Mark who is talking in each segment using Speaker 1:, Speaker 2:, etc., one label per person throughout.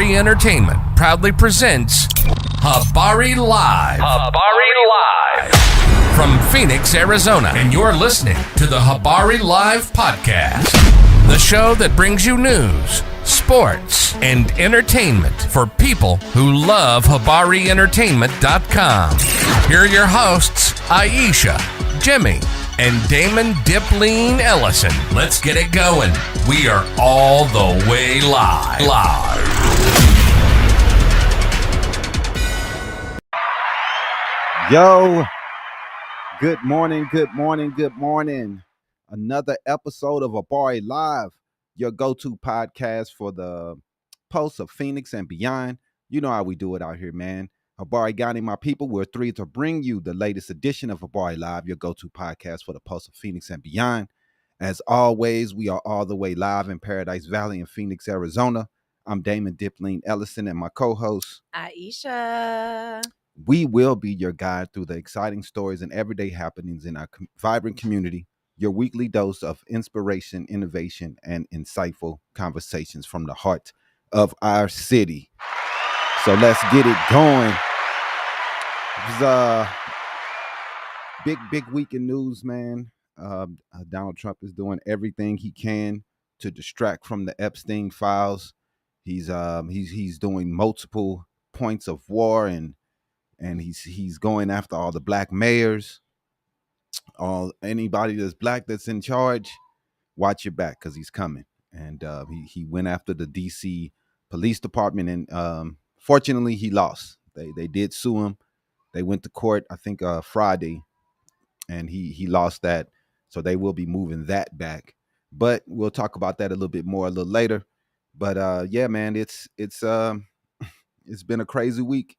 Speaker 1: Habari Entertainment proudly presents Habari Live. Habari Live. From Phoenix, Arizona. And you're listening to the Habari Live Podcast, the show that brings you news, sports, and entertainment for people who love HabariEntertainment.com. Here are your hosts, Iesha, Jimmy, and Damon Dipleen Ellison. Let's get it going. We are all the way live.
Speaker 2: Yo, good morning. Another episode of Habari Live, your go-to podcast for the pulse of Phoenix and beyond. You know how we do it out here, man. Habari Ghani, my people, we're thrilled to bring you the latest edition of Habari Live, your go-to podcast for the pulse of Phoenix and beyond. As always, we are all the way live in Paradise Valley in Phoenix, Arizona. I'm Damon Dipleen Ellison and my co-host,
Speaker 3: Iesha.
Speaker 2: We will be your guide through the exciting stories and everyday happenings in our vibrant community, your weekly dose of inspiration, innovation, and insightful conversations from the heart of our city. So let's get it going. It was a big week in news, man. Donald Trump is doing everything he can to distract from the Epstein files. He's doing multiple points of war and he's going after all the black mayors, anybody that's black that's in charge. Watch your back because he's coming. And he went after the DC police department, and fortunately he lost. They did sue him. They went to court, I think Friday, and he lost that. So they will be moving that back. But we'll talk about that a little bit more a little later. But yeah, man, it's been a crazy week.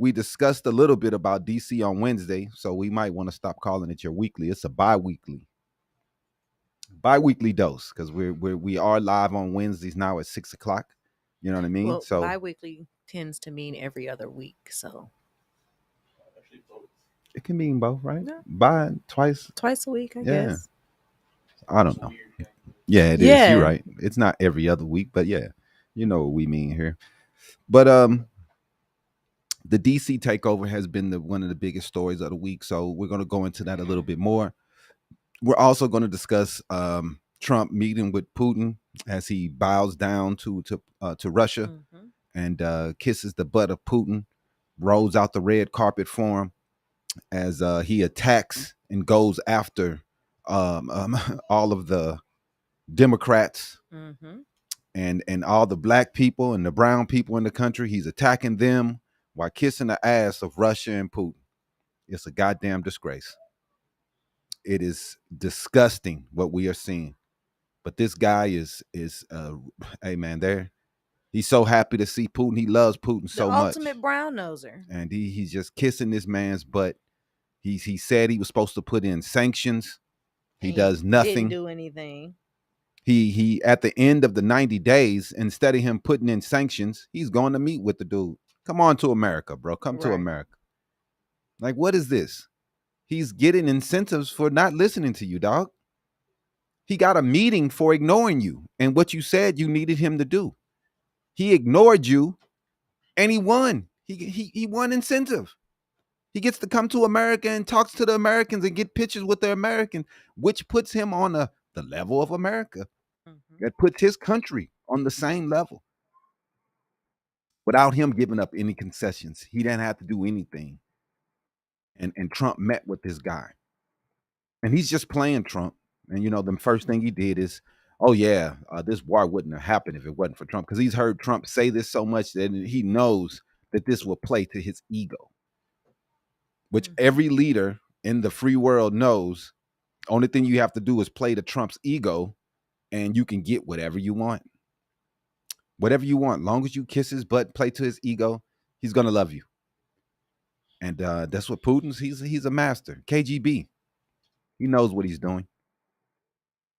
Speaker 2: We discussed a little bit about DC on Wednesday, so we might want to stop calling it your weekly. It's a bi-weekly dose, because we are live on Wednesdays now at 6:00. You know what I mean?
Speaker 3: Well,
Speaker 2: so
Speaker 3: bi-weekly tends to mean every other week, so
Speaker 2: it can mean both, right?
Speaker 3: Yeah.
Speaker 2: Twice
Speaker 3: a week, I
Speaker 2: Yeah.
Speaker 3: guess.
Speaker 2: I don't know. Yeah, it is.
Speaker 3: Yeah.
Speaker 2: You're right. It's not every other week, but yeah, you know what we mean here. But the DC takeover has been one of the biggest stories of the week, so we're going to go into that a little bit more. We're also going to discuss Trump meeting with Putin as he bows down to Russia and kisses the butt of Putin, rolls out the red carpet for him as he attacks and goes after all of the Democrats and all the black people and the brown people in the country. He's attacking them while kissing the ass of Russia and Putin. It's a goddamn disgrace. It is disgusting what we are seeing. But this guy is hey man, he's so happy to see Putin. He loves Putin so much.
Speaker 3: The ultimate brown noser.
Speaker 2: And he's just kissing this man's butt. He said he was supposed to put in sanctions. He does nothing.
Speaker 3: Didn't do anything.
Speaker 2: He at the end of the 90 days, instead of him putting in sanctions, he's going to meet with the dude. Come on to America, bro. Come to America. Like, what is this? He's getting incentives for not listening to you, dog. He got a meeting for ignoring you and what you said you needed him to do. He ignored you and he won. He won incentive. He gets to come to America and talks to the Americans and get pictures with the Americans, which puts him on the level of America. That puts his country on the same level. Without him giving up any concessions. He didn't have to do anything. And Trump met with this guy. And he's just playing Trump. And, you know, the first thing he did is, oh, yeah, this war wouldn't have happened if it wasn't for Trump. Because he's heard Trump say this so much that he knows that this will play to his ego. Which every leader in the free world knows. Only thing you have to do is play to Trump's ego and you can get whatever you want. Whatever you want. Long as you kiss his butt, play to his ego, he's going to love you. And that's what Putin's, he's a master. KGB. He knows what he's doing.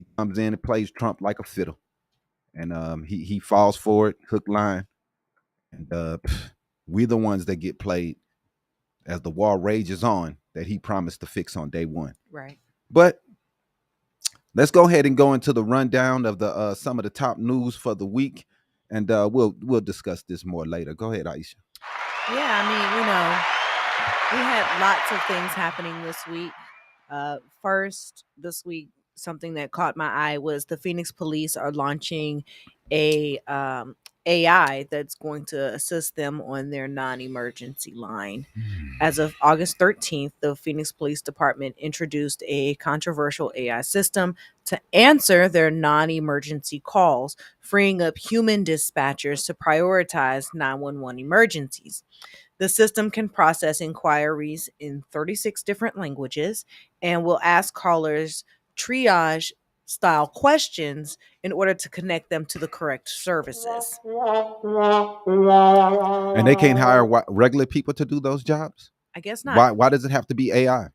Speaker 2: He comes in and plays Trump like a fiddle. And he falls for it, hook, line. And we're the ones that get played as the war rages on that he promised to fix on day one.
Speaker 3: Right.
Speaker 2: But let's go ahead and go into the rundown of the some of the top news for the week. And we'll discuss this more later. Go ahead, Iesha.
Speaker 3: Yeah, I mean, we had lots of things happening this week. First, this week, something that caught my eye was the Phoenix police are launching a AI that's going to assist them on their non-emergency line. As of August 13th, the Phoenix Police Department introduced a controversial AI system to answer their non-emergency calls, freeing up human dispatchers to prioritize 911 emergencies. The system can process inquiries in 36 different languages and will ask callers triage style questions in order to connect them to the correct services.
Speaker 2: And they can't hire regular people to do those jobs?
Speaker 3: I guess not.
Speaker 2: Why does it have to be AI?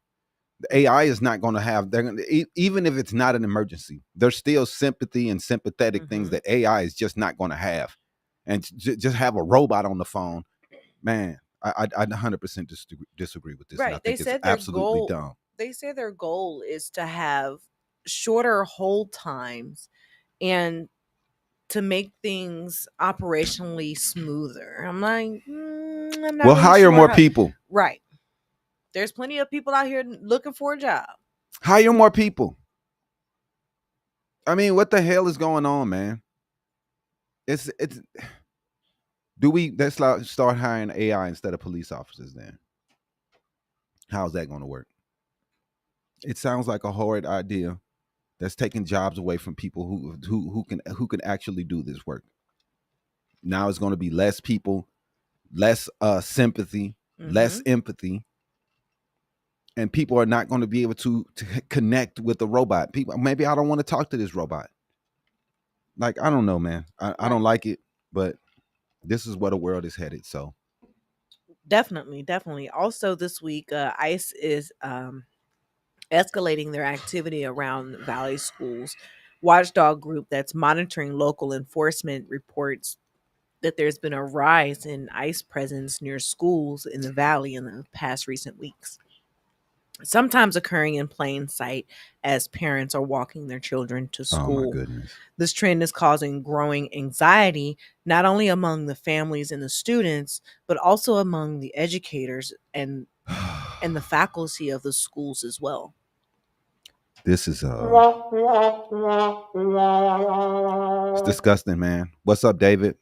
Speaker 2: The AI is not going to have, even if it's not an emergency, there's still sympathy and sympathetic things that AI is just not going to have. And just have a robot on the phone, man, I 100% disagree with this.
Speaker 3: Right.
Speaker 2: And I think it's absolutely dumb.
Speaker 3: They say their goal is to have shorter hold times and to make things operationally smoother. I'm like, I'm not
Speaker 2: We'll
Speaker 3: really
Speaker 2: hire
Speaker 3: sure
Speaker 2: more people.
Speaker 3: Right. There's plenty of people out here looking for a job.
Speaker 2: Hire more people. I mean, what the hell is going on, man? Let's start hiring AI instead of police officers then? How's that going to work? It sounds like a horrid idea that's taking jobs away from people who can actually do this work. Now it's going to be less people, less sympathy, less empathy, and people are not going to be able to connect with the robot. People, maybe I don't want to talk to this robot. Like, I don't know, man. I don't like it, but this is where the world is headed. So
Speaker 3: definitely. Also, this week, ICE is escalating their activity around Valley schools. Watchdog group that's monitoring local enforcement reports that there's been a rise in ICE presence near schools in the Valley in the past recent weeks, sometimes occurring in plain sight as parents are walking their children to school.
Speaker 2: Oh my goodness.
Speaker 3: This trend is causing growing anxiety, not only among the families and the students, but also among the educators and the faculty of the schools as well.
Speaker 2: This is it's disgusting, man. What's up, David?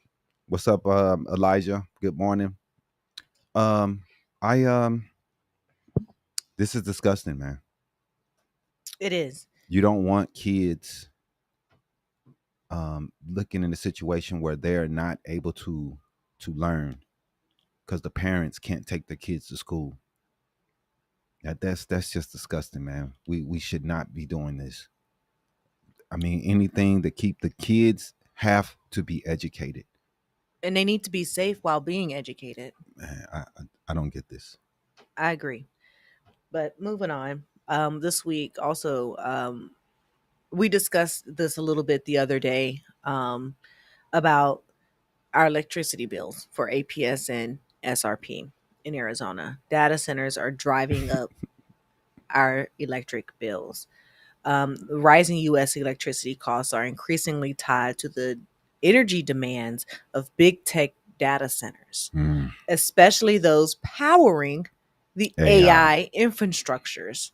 Speaker 2: What's up, Elijah? Good morning. This is disgusting, man.
Speaker 3: It is.
Speaker 2: You don't want kids looking in a situation where they're not able to learn because the parents can't take their kids to school. That's just disgusting, man. We should not be doing this. I mean, anything to keep the kids have to be educated.
Speaker 3: And they need to be safe while being educated.
Speaker 2: Man, I don't get this.
Speaker 3: I agree. But moving on, this week also, we discussed this a little bit the other day about our electricity bills for APS and SRP in Arizona. Data centers are driving up our electric bills. Rising U.S. electricity costs are increasingly tied to the energy demands of big tech data centers, especially those powering the AI infrastructures.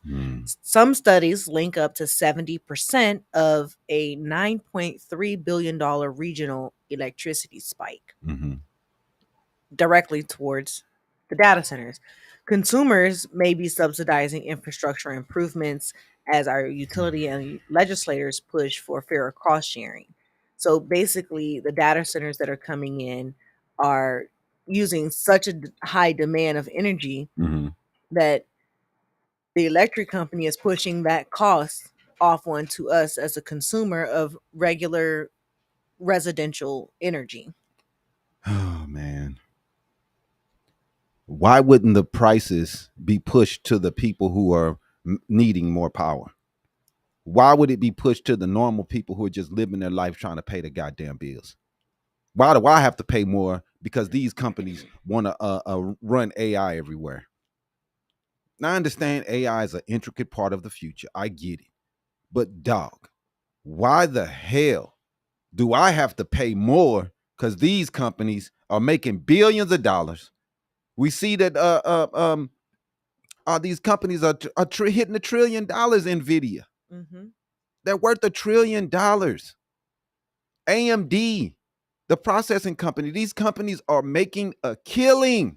Speaker 3: Some studies link up to 70% of a $9.3 billion regional electricity spike directly towards the data centers. Consumers may be subsidizing infrastructure improvements as our utility and legislators push for fairer cost sharing. So basically, the data centers that are coming in are using such a high demand of energy that the electric company is pushing that cost off onto us as a consumer of regular residential energy.
Speaker 2: Oh, man. Why wouldn't the prices be pushed to the people who are needing more power? Why would it be pushed to the normal people who are just living their life trying to pay the goddamn bills? Why do I have to pay more because these companies want to run AI everywhere? Now, I understand AI is an intricate part of the future. I get it. But dog, why the hell do I have to pay more because these companies are making billions of dollars. We see that these companies are hitting $1 trillion. Nvidia, they're worth $1 trillion. AMD, the processing company, these companies are making a killing,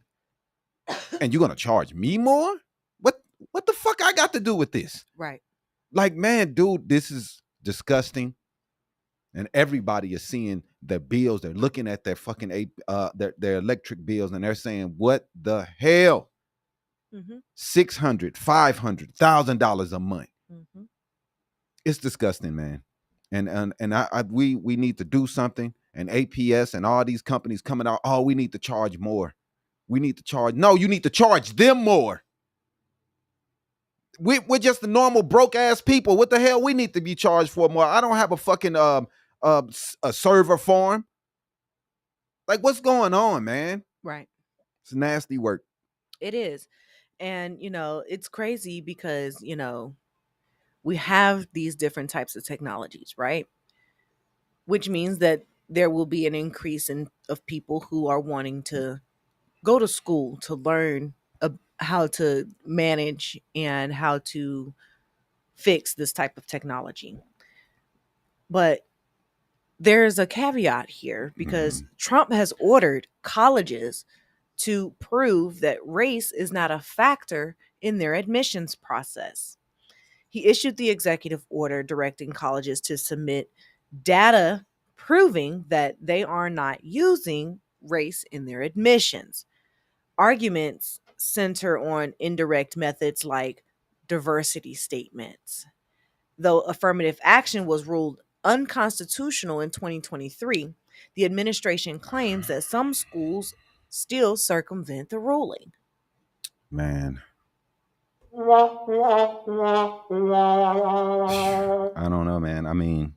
Speaker 2: and you're gonna charge me more? What the fuck I got to do with this?
Speaker 3: Right.
Speaker 2: Like, man, dude, this is disgusting. And everybody is seeing the bills. They're looking at their fucking their electric bills, and they're saying, "What the hell? $600, $500,000 a month." It's disgusting, man. And we need to do something. And APS and all these companies coming out. Oh, we need to charge more. We need to charge. No, you need to charge them more. We're just the normal broke ass people. What the hell we need to be charged for more? I don't have a fucking a server farm. Like, what's going on, man?
Speaker 3: Right.
Speaker 2: It's nasty work.
Speaker 3: It is. And, it's crazy because, we have these different types of technologies, right? Which means that there will be an increase of people who are wanting to go to school to learn how to manage and how to fix this type of technology. But there's a caveat here because Trump has ordered colleges to prove that race is not a factor in their admissions process. He issued the executive order directing colleges to submit data proving that they are not using race in their admissions. Arguments center on indirect methods like diversity statements. Though affirmative action was ruled unconstitutional in 2023, the administration claims that some schools still circumvent the ruling.
Speaker 2: Man. I don't know, man. I mean,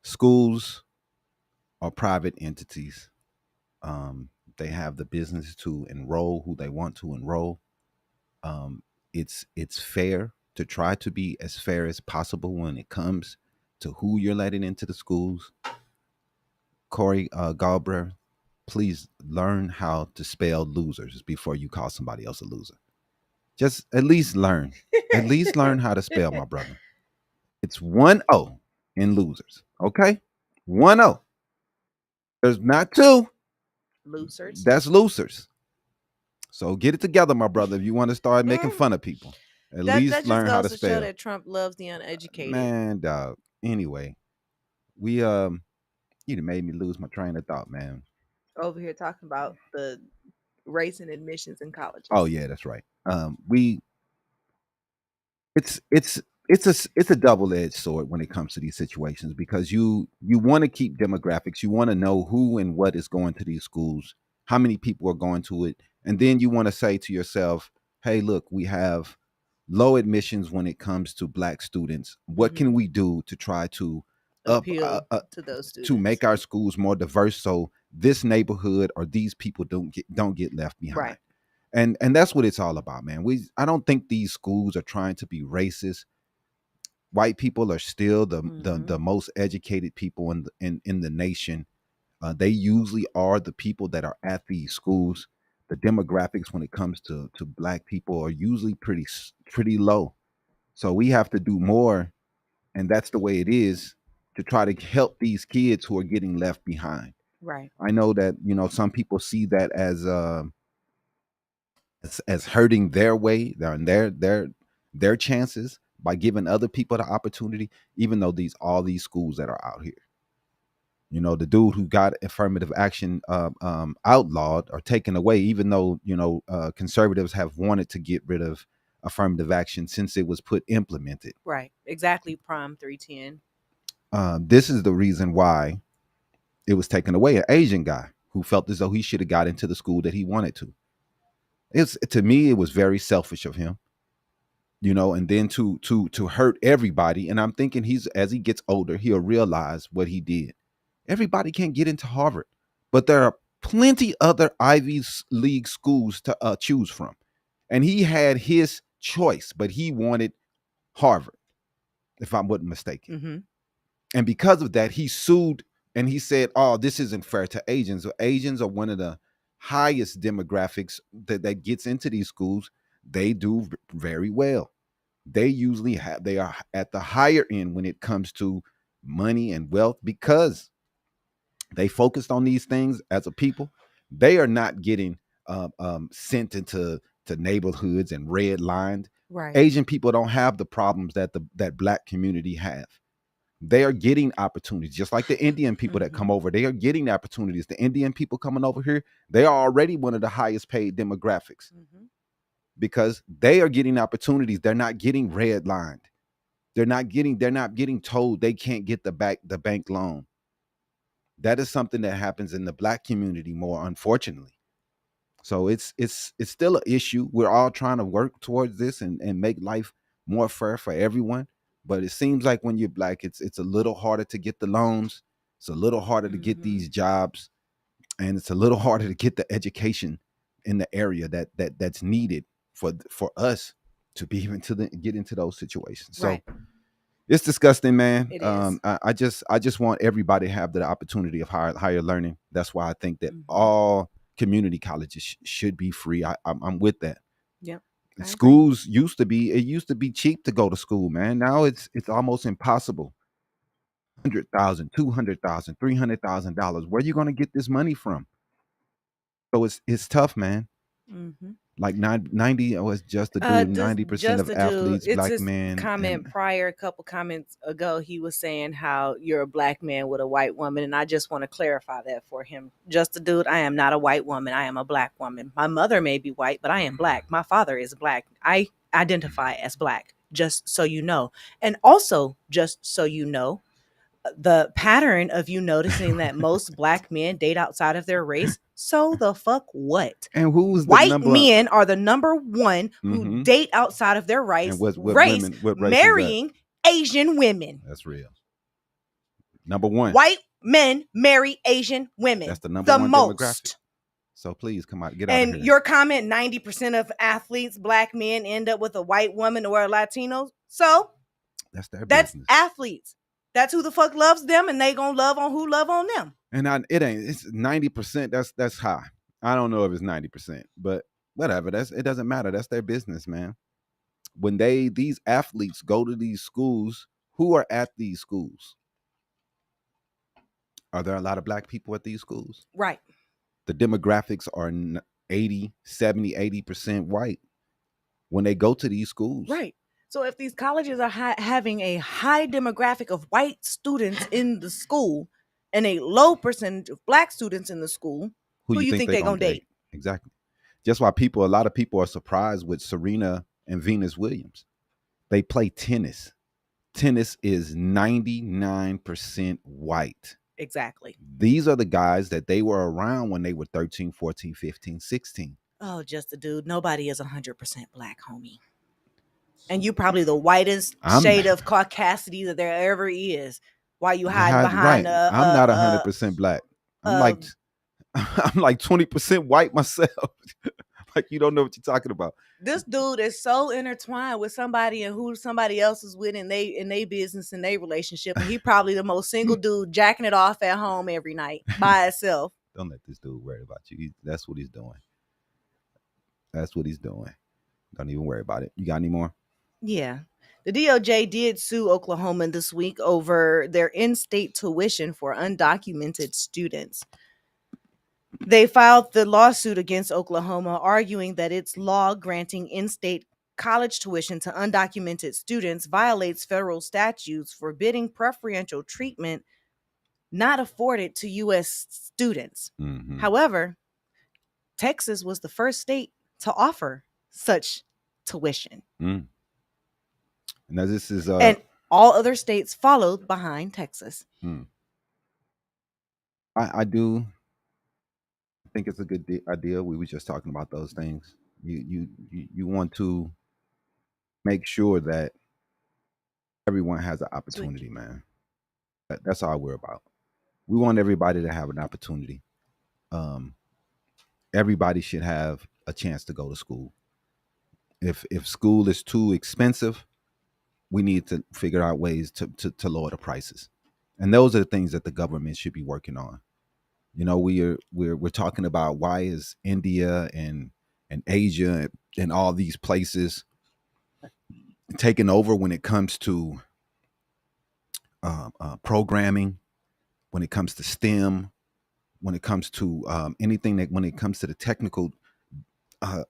Speaker 2: schools are private entities. They have the business to enroll who they want to enroll. It's fair to try to be as fair as possible when it comes to who you're letting into the schools. Corey Galbraith, please learn how to spell losers before you call somebody else a loser. Just at least learn. At least learn how to spell, my brother. It's 1 O in losers. Okay? 1 O. There's not 2.
Speaker 3: Losers.
Speaker 2: That's losers. So get it together, my brother. If you want to start making fun of people, at least learn how to spell.
Speaker 3: Show that Trump loves the uneducated.
Speaker 2: Man, dog. Anyway, you done made me lose my train of thought, man.
Speaker 3: Over here talking about the race and admissions in colleges.
Speaker 2: Oh yeah, that's right. It's a double-edged sword when it comes to these situations, because you want to keep demographics. You want to know who and what is going to these schools, how many people are going to it, and then you want to say to yourself, hey, look, we have low admissions when it comes to Black students. What can we do to try to
Speaker 3: appeal to those students,
Speaker 2: to make our schools more diverse so this neighborhood or these people don't get left behind?
Speaker 3: Right.
Speaker 2: And that's what it's all about, man. I don't think these schools are trying to be racist. White people are still the most educated people in the nation. They usually are the people that are at these schools. The demographics when it comes to Black people are usually pretty low. So we have to do more, and that's the way it is, to try to help these kids who are getting left behind.
Speaker 3: Right.
Speaker 2: I know that, some people see that as hurting their way, their chances by giving other people the opportunity, even though all these schools that are out here. The dude who got affirmative action outlawed or taken away, even though, conservatives have wanted to get rid of affirmative action since it was implemented.
Speaker 3: Right. Exactly. Prom 310.
Speaker 2: This is the reason why it was taken away. An Asian guy who felt as though he should have got into the school that he wanted to. To me, it was very selfish of him, and then to hurt everybody. And I'm thinking as he gets older, he'll realize what he did. Everybody can't get into Harvard, but there are plenty other Ivy League schools to choose from. And he had his choice, but he wanted Harvard, if I wasn't mistaken.
Speaker 3: Mm-hmm.
Speaker 2: And because of that, he sued And he said, "Oh, this isn't fair to Asians. Asians are one of the highest demographics that gets into these schools. They do very well. They usually they are at the higher end when it comes to money and wealth because they focused on these things as a people. They are not getting sent into neighborhoods and redlined.
Speaker 3: Right.
Speaker 2: Asian people don't have the problems that Black community have. They are getting opportunities, just like the Indian people that come over. They are getting opportunities. The Indian people coming over here, they are already one of the highest paid demographics because they are getting opportunities. They're not getting redlined. They're not getting told they can't get the bank loan. That is something that happens in the Black community more, unfortunately. So it's still an issue. We're all trying to work towards this and make life more fair for everyone. But it seems like when you're Black, it's a little harder to get the loans. It's a little harder to get these jobs, and it's a little harder to get the education in the area that's needed for us to be able to get into those situations.
Speaker 3: Right.
Speaker 2: So it's disgusting, man.
Speaker 3: It is.
Speaker 2: I just want everybody to have the opportunity of higher learning. That's why I think that all community colleges should be free. I'm with that.
Speaker 3: Yep.
Speaker 2: Schools used to be cheap to go to school, man. Now it's almost impossible. $100,000, $200,000, $300,000. Where are you going to get this money from? So it's tough, man. Like 90, it's just a dude. 90% of athletes, Black men.
Speaker 3: A couple comments ago, he was saying how you're a Black man with a white woman, and I just want to clarify that for him. Just a dude. I am not a white woman. I am a Black woman. My mother may be white, but I am Black. My father is Black. I identify as Black. Just so you know, and also just so you know, the pattern of you noticing that most Black men date outside of their race. So the fuck what?
Speaker 2: And who's
Speaker 3: white men are the number one who date outside of their race, marrying Asian women.
Speaker 2: That's real. Number one.
Speaker 3: White men marry Asian women.
Speaker 2: That's the number one
Speaker 3: most.
Speaker 2: Demographic. So please come out, get out of here.
Speaker 3: And your comment, 90% of athletes, Black men, end up with a white woman or a Latino. So
Speaker 2: that's their
Speaker 3: business.
Speaker 2: That's
Speaker 3: athletes. That's who the fuck loves them, and they gonna love on who love on them.
Speaker 2: And it's 90%. That's high. I don't know if it's 90%, but whatever. It doesn't matter. That's their business, man. When these athletes go to these schools, who are at these schools? Are there a lot of Black people at these schools?
Speaker 3: Right.
Speaker 2: The demographics are 80, 70, 80% white when they go to these schools.
Speaker 3: Right. So if these colleges are having a high demographic of white students in the school and a low percentage of Black students in the school, who you think they're going to date?
Speaker 2: Exactly. Just why a lot of people are surprised with Serena and Venus Williams. They play tennis. Tennis is 99% white.
Speaker 3: Exactly.
Speaker 2: These are the guys that they were around when they were 13, 14, 15, 16.
Speaker 3: Oh, just a dude. Nobody is 100% Black, homie. And you probably the whitest shade of caucasity that there ever is. Why you hiding behind?
Speaker 2: Right. I'm not 100% Black. I'm like 20% white myself. Like you don't know what you're talking about.
Speaker 3: This dude is so intertwined with somebody and who somebody else is with in they business and they relationship. And he probably the most single dude jacking it off at home every night by himself.
Speaker 2: Don't let this dude worry about you. That's what he's doing. That's what he's doing. Don't even worry about it. You got any more?
Speaker 3: Yeah. The DOJ did sue Oklahoma this week over their in-state tuition for undocumented students. They filed the lawsuit against Oklahoma, arguing that its law granting in-state college tuition to undocumented students violates federal statutes forbidding preferential treatment not afforded to U.S. students. However, Texas was the first state to offer such tuition.
Speaker 2: Now this is
Speaker 3: and all other states followed behind Texas.
Speaker 2: I do think it's a good idea. We were just talking about those things. You want to make sure that everyone has an opportunity, man. That's all we're about. We want everybody to have an opportunity. Everybody should have a chance to go to school. If school is too expensive, we need to figure out ways to lower the prices. And those are the things that the government should be working on. You know, we're talking about why is India and Asia and all these places taking over when it comes to programming, when it comes to STEM, when it comes to anything that when it comes to the technical uh,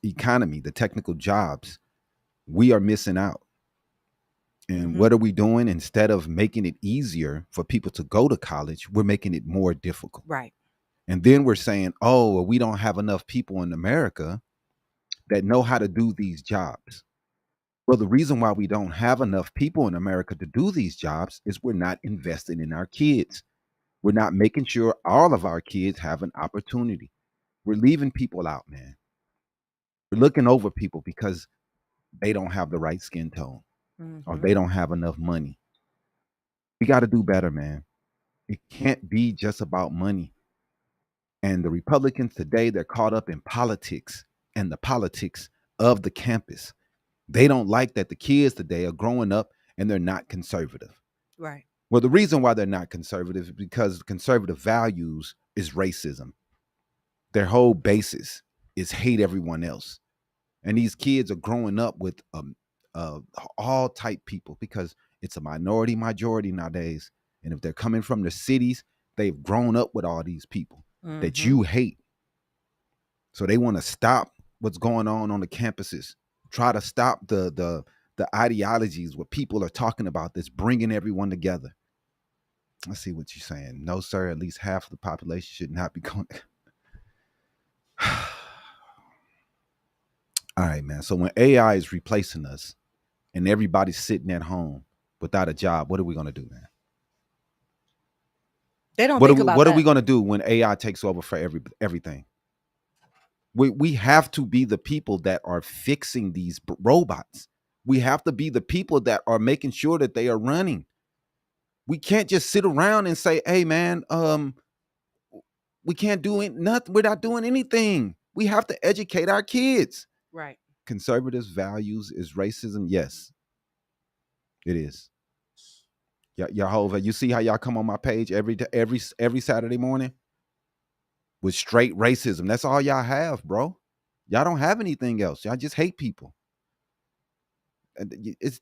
Speaker 2: economy, the technical jobs, we are missing out. And what are we doing? Instead of making it easier for people to go to college, we're making it more difficult.
Speaker 3: Right.
Speaker 2: And then we're saying, oh, well, we don't have enough people in America that know how to do these jobs. Well, the reason why we don't have enough people in America to do these jobs is we're not investing in our kids. We're not making sure all of our kids have an opportunity. We're leaving people out, man. We're looking over people because they don't have the right skin tone or they don't have enough money. We got to do better, man. It can't be just about money. And the Republicans today, they're caught up in politics and the politics of the campus. They don't like that the kids today are growing up and they're not conservative.
Speaker 3: Right.
Speaker 2: Well, the reason why they're not conservative is because conservative values is racism. Their whole basis is hate everyone else. And these kids are growing up with all type people because it's a minority majority nowadays. And if they're coming from the cities, they've grown up with all these people that you hate. So they want to stop what's going on the campuses, try to stop the ideologies what people are talking about that's bringing everyone together. Let's see what you're saying. No, sir, at least half of the population should not be going. All right, man. So when AI is replacing us and everybody's sitting at home without a job, what are we going to do, man?
Speaker 3: They don't think about
Speaker 2: what
Speaker 3: that.
Speaker 2: are we going to do when AI takes over for everything? We have to be the people that are fixing these robots. We have to be the people that are making sure that they are running. We can't just sit around and say, hey, man, we can't do nothing. We're not doing anything. We have to educate our kids.
Speaker 3: Right.
Speaker 2: Conservative values is racism. Yes, it is. Yehovah, you see how y'all come on my page every Saturday morning with straight racism. That's all y'all have, bro. Y'all don't have anything else. Y'all just hate people.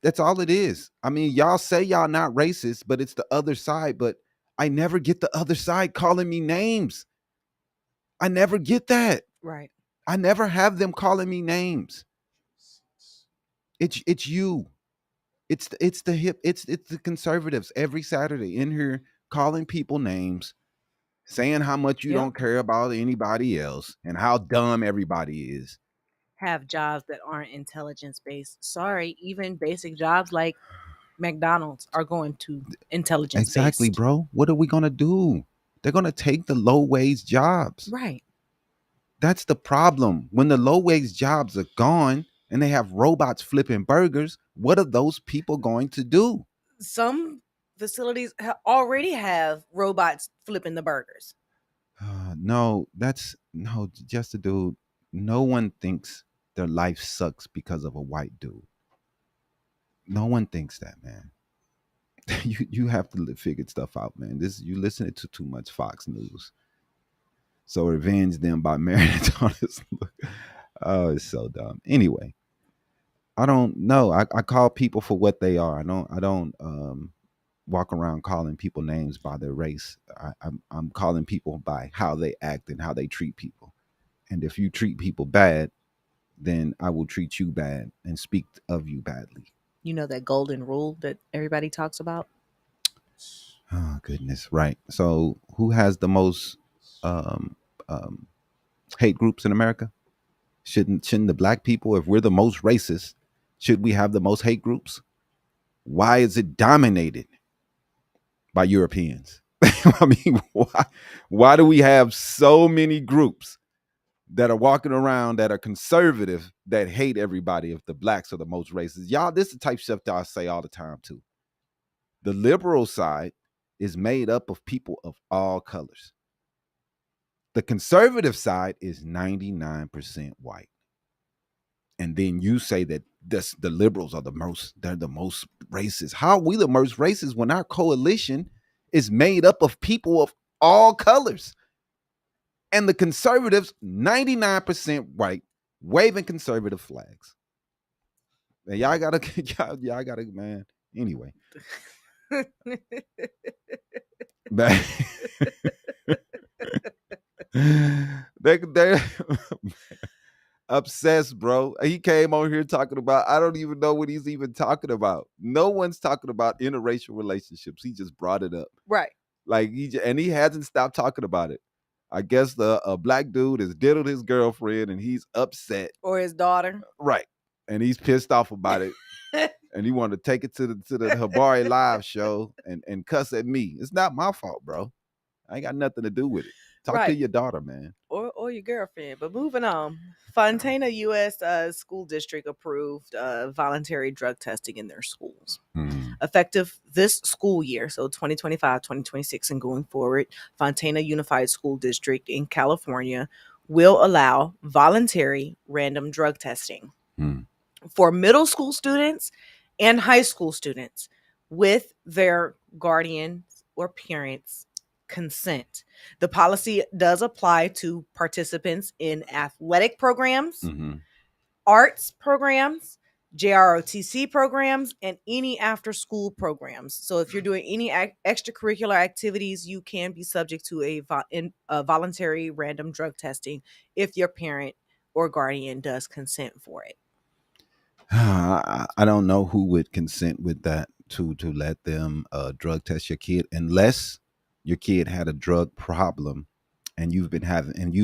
Speaker 2: That's all it is. I mean, y'all say y'all not racist, but it's the other side. But I never get the other side calling me names. I never get that.
Speaker 3: Right.
Speaker 2: I never have them calling me names. It's you. It's the conservatives every Saturday in here calling people names, saying how much you don't care about anybody else and how dumb everybody is.
Speaker 3: Have jobs that aren't intelligence based. Sorry, even basic jobs like McDonald's are going to intelligence based.
Speaker 2: Exactly, bro. What are we gonna do? They're gonna take the low wage jobs.
Speaker 3: Right.
Speaker 2: That's the problem. When the low wage jobs are gone and they have robots flipping burgers, what are those people going to do?
Speaker 3: Some facilities already have robots flipping the burgers.
Speaker 2: No, just a dude. No one thinks their life sucks because of a white dude. No one thinks that, man. You have to figure stuff out, man. You listening to too much Fox News. So revenge them by marrying Thomas. Oh, it's so dumb. Anyway, I don't know. I call people for what they are. I don't walk around calling people names by their race. I'm calling people by how they act and how they treat people. And if you treat people bad, then I will treat you bad and speak of you badly.
Speaker 3: You know that golden rule that everybody talks about?
Speaker 2: Oh, goodness. Right. So who has the most hate groups in America? Shouldn't the black people, if we're the most racist, should we have the most hate groups? Why is it dominated by Europeans? I mean, why do we have so many groups that are walking around that are conservative that hate everybody if the blacks are the most racist? Y'all, this is the type of stuff that I say all the time too. The liberal side is made up of people of all colors. The conservative side is 99% white. and then you say that the liberals are they're the most racist. How are we the most racist when our coalition is made up of people of all colors? And the conservatives, 99% white, waving conservative flags. Man, y'all gotta, y'all gotta, man. Anyway. They're obsessed, bro. He came on here talking about, I don't even know what he's even talking about. No one's talking about interracial relationships. He just brought it up.
Speaker 3: Right.
Speaker 2: Like he hasn't stopped talking about it. I guess a black dude has diddled his girlfriend and he's upset.
Speaker 3: Or his daughter.
Speaker 2: Right. And he's pissed off about it. And he wanted to take it to the Habari Live show and cuss at me. It's not my fault, bro. I ain't got nothing to do with it. Talk to your daughter, man.
Speaker 3: Or your girlfriend. But moving on. Fontana U.S. School District approved voluntary drug testing in their schools. Effective this school year, so 2025, 2026, and going forward, Fontana Unified School District in California will allow voluntary random drug testing for middle school students and high school students with their guardians or parents' consent. The policy does apply to participants in athletic programs, arts programs, JROTC programs, and any after-school programs. So if you're doing any extracurricular activities, you can be subject to a voluntary random drug testing if your parent or guardian does consent for it.
Speaker 2: I don't know who would consent with that to let them drug test your kid, unless your kid had a drug problem and you've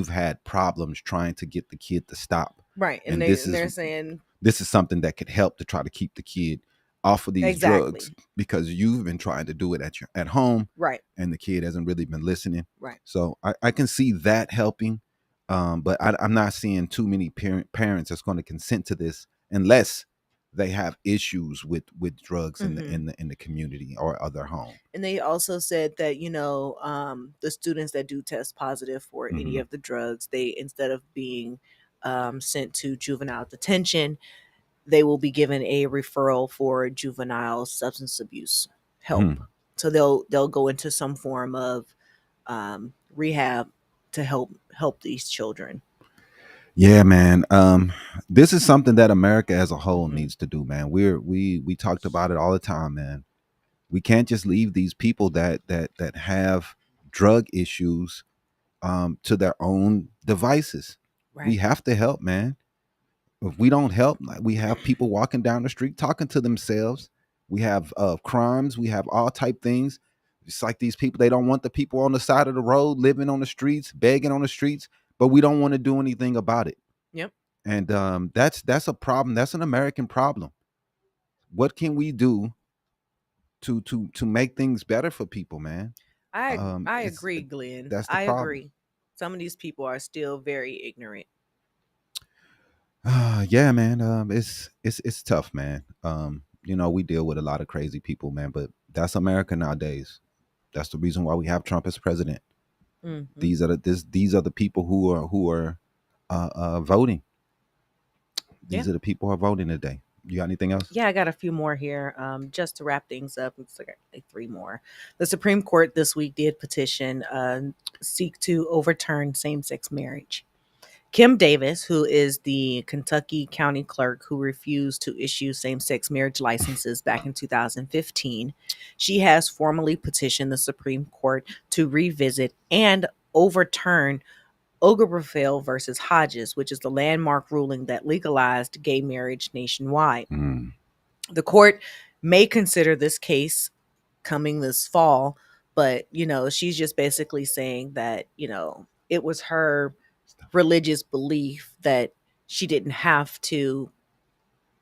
Speaker 2: had problems trying to get the kid to stop.
Speaker 3: Right. And they're saying
Speaker 2: this is something that could help to try to keep the kid off of these drugs, because you've been trying to do it at home.
Speaker 3: Right.
Speaker 2: And the kid hasn't really been listening.
Speaker 3: Right.
Speaker 2: So I can see that helping. But I'm not seeing too many parents that's going to consent to this unless they have issues with drugs in the community or other home.
Speaker 3: And they also said that, the students that do test positive for any of the drugs, they, instead of being sent to juvenile detention, they will be given a referral for juvenile substance abuse help. So they'll go into some form of rehab to help these children.
Speaker 2: Yeah, man. This is something that America as a whole needs to do, man. We talked about it all the time, man. We can't just leave these people that have drug issues to their own devices. Right. We have to help, man. If we don't help, we have people walking down the street talking to themselves. We have crimes. We have all type things. It's like these people, they don't want the people on the side of the road living on the streets, begging on the streets, but we don't want to do anything about it.
Speaker 3: Yep.
Speaker 2: And that's a problem. That's an American problem. What can we do to make things better for people, man?
Speaker 3: I agree, Glenn.
Speaker 2: That's the problem.
Speaker 3: Agree. Some of these people are still very ignorant.
Speaker 2: Yeah, man. It's tough, man. We deal with a lot of crazy people, man, but that's America nowadays. That's the reason why we have Trump as president. These are the people who are voting. These are the people who are voting today. You got anything else?
Speaker 3: Yeah, I got a few more here. Just to wrap things up, it's like 3 more. The Supreme Court this week did petition seek to overturn same-sex marriage. Kim Davis, who is the Kentucky County Clerk who refused to issue same-sex marriage licenses back in 2015, she has formally petitioned the Supreme Court to revisit and overturn Obergefell versus Hodges, which is the landmark ruling that legalized gay marriage nationwide. The court may consider this case coming this fall, but, she's just basically saying that, it was her religious belief that she didn't have to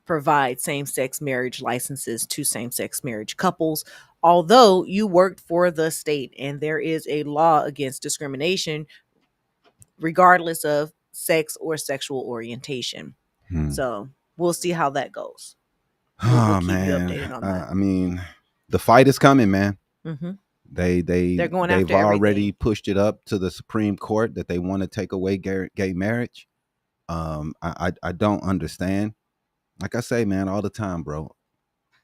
Speaker 3: provide same-sex marriage licenses to same-sex marriage couples, although you worked for the state and there is a law against discrimination regardless of sex or sexual orientation. So we'll see how that goes. We'll keep you updated on that.
Speaker 2: I mean, the fight is coming, man. They've already pushed it up to the Supreme Court that they want to take away gay marriage. I don't understand. Like I say, man, all the time, bro.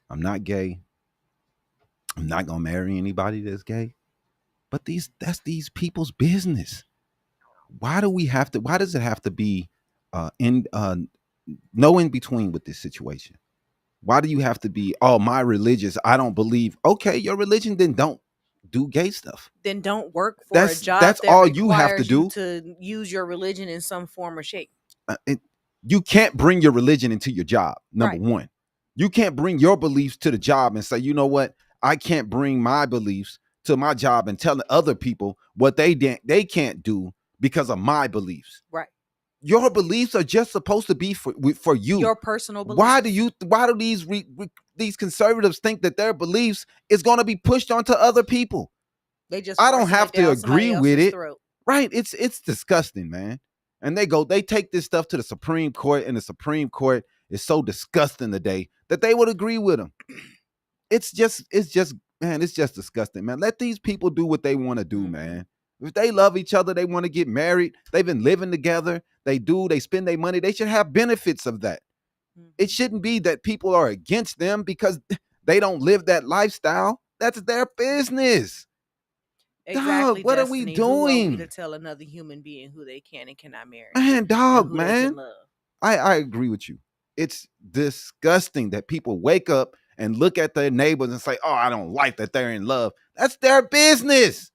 Speaker 2: I'm not gay. I'm not gonna marry anybody that's gay. But that's these people's business. Why do we have to? Why does it have to be in no in between with this situation? Why do you have to be, oh, my religious? I don't believe. Okay, your religion then don't do gay stuff.
Speaker 3: Then don't work for a job
Speaker 2: That's
Speaker 3: that
Speaker 2: all you have to
Speaker 3: requires
Speaker 2: do.
Speaker 3: you to use your religion in some form or shape.
Speaker 2: You can't bring your religion into your job. Number one, you can't bring your beliefs to the job and say, you know what? I can't bring my beliefs to my job and tell other people what they can't do because of my beliefs.
Speaker 3: Right.
Speaker 2: Your beliefs are just supposed to be for you.
Speaker 3: Your personal beliefs.
Speaker 2: Why do these conservatives think that their beliefs is going to be pushed onto other people? I don't have to agree with it.
Speaker 3: Throat.
Speaker 2: Right. It's disgusting, man. And they take this stuff to the Supreme Court, and the Supreme Court is so disgusting today that they would agree with them. It's just disgusting, man. Let these people do what they want to do, man. If they love each other, they want to get married, they've been living together, they spend their money, they should have benefits of that. It shouldn't be that people are against them because they don't live that lifestyle. That's their business.
Speaker 3: Exactly.
Speaker 2: Dog, what are we doing?
Speaker 3: Who are we to tell another human being who they can and cannot marry?
Speaker 2: Man, dog, man. I agree with you. It's disgusting that people wake up and look at their neighbors and say, oh, I don't like that they're in love. That's their business.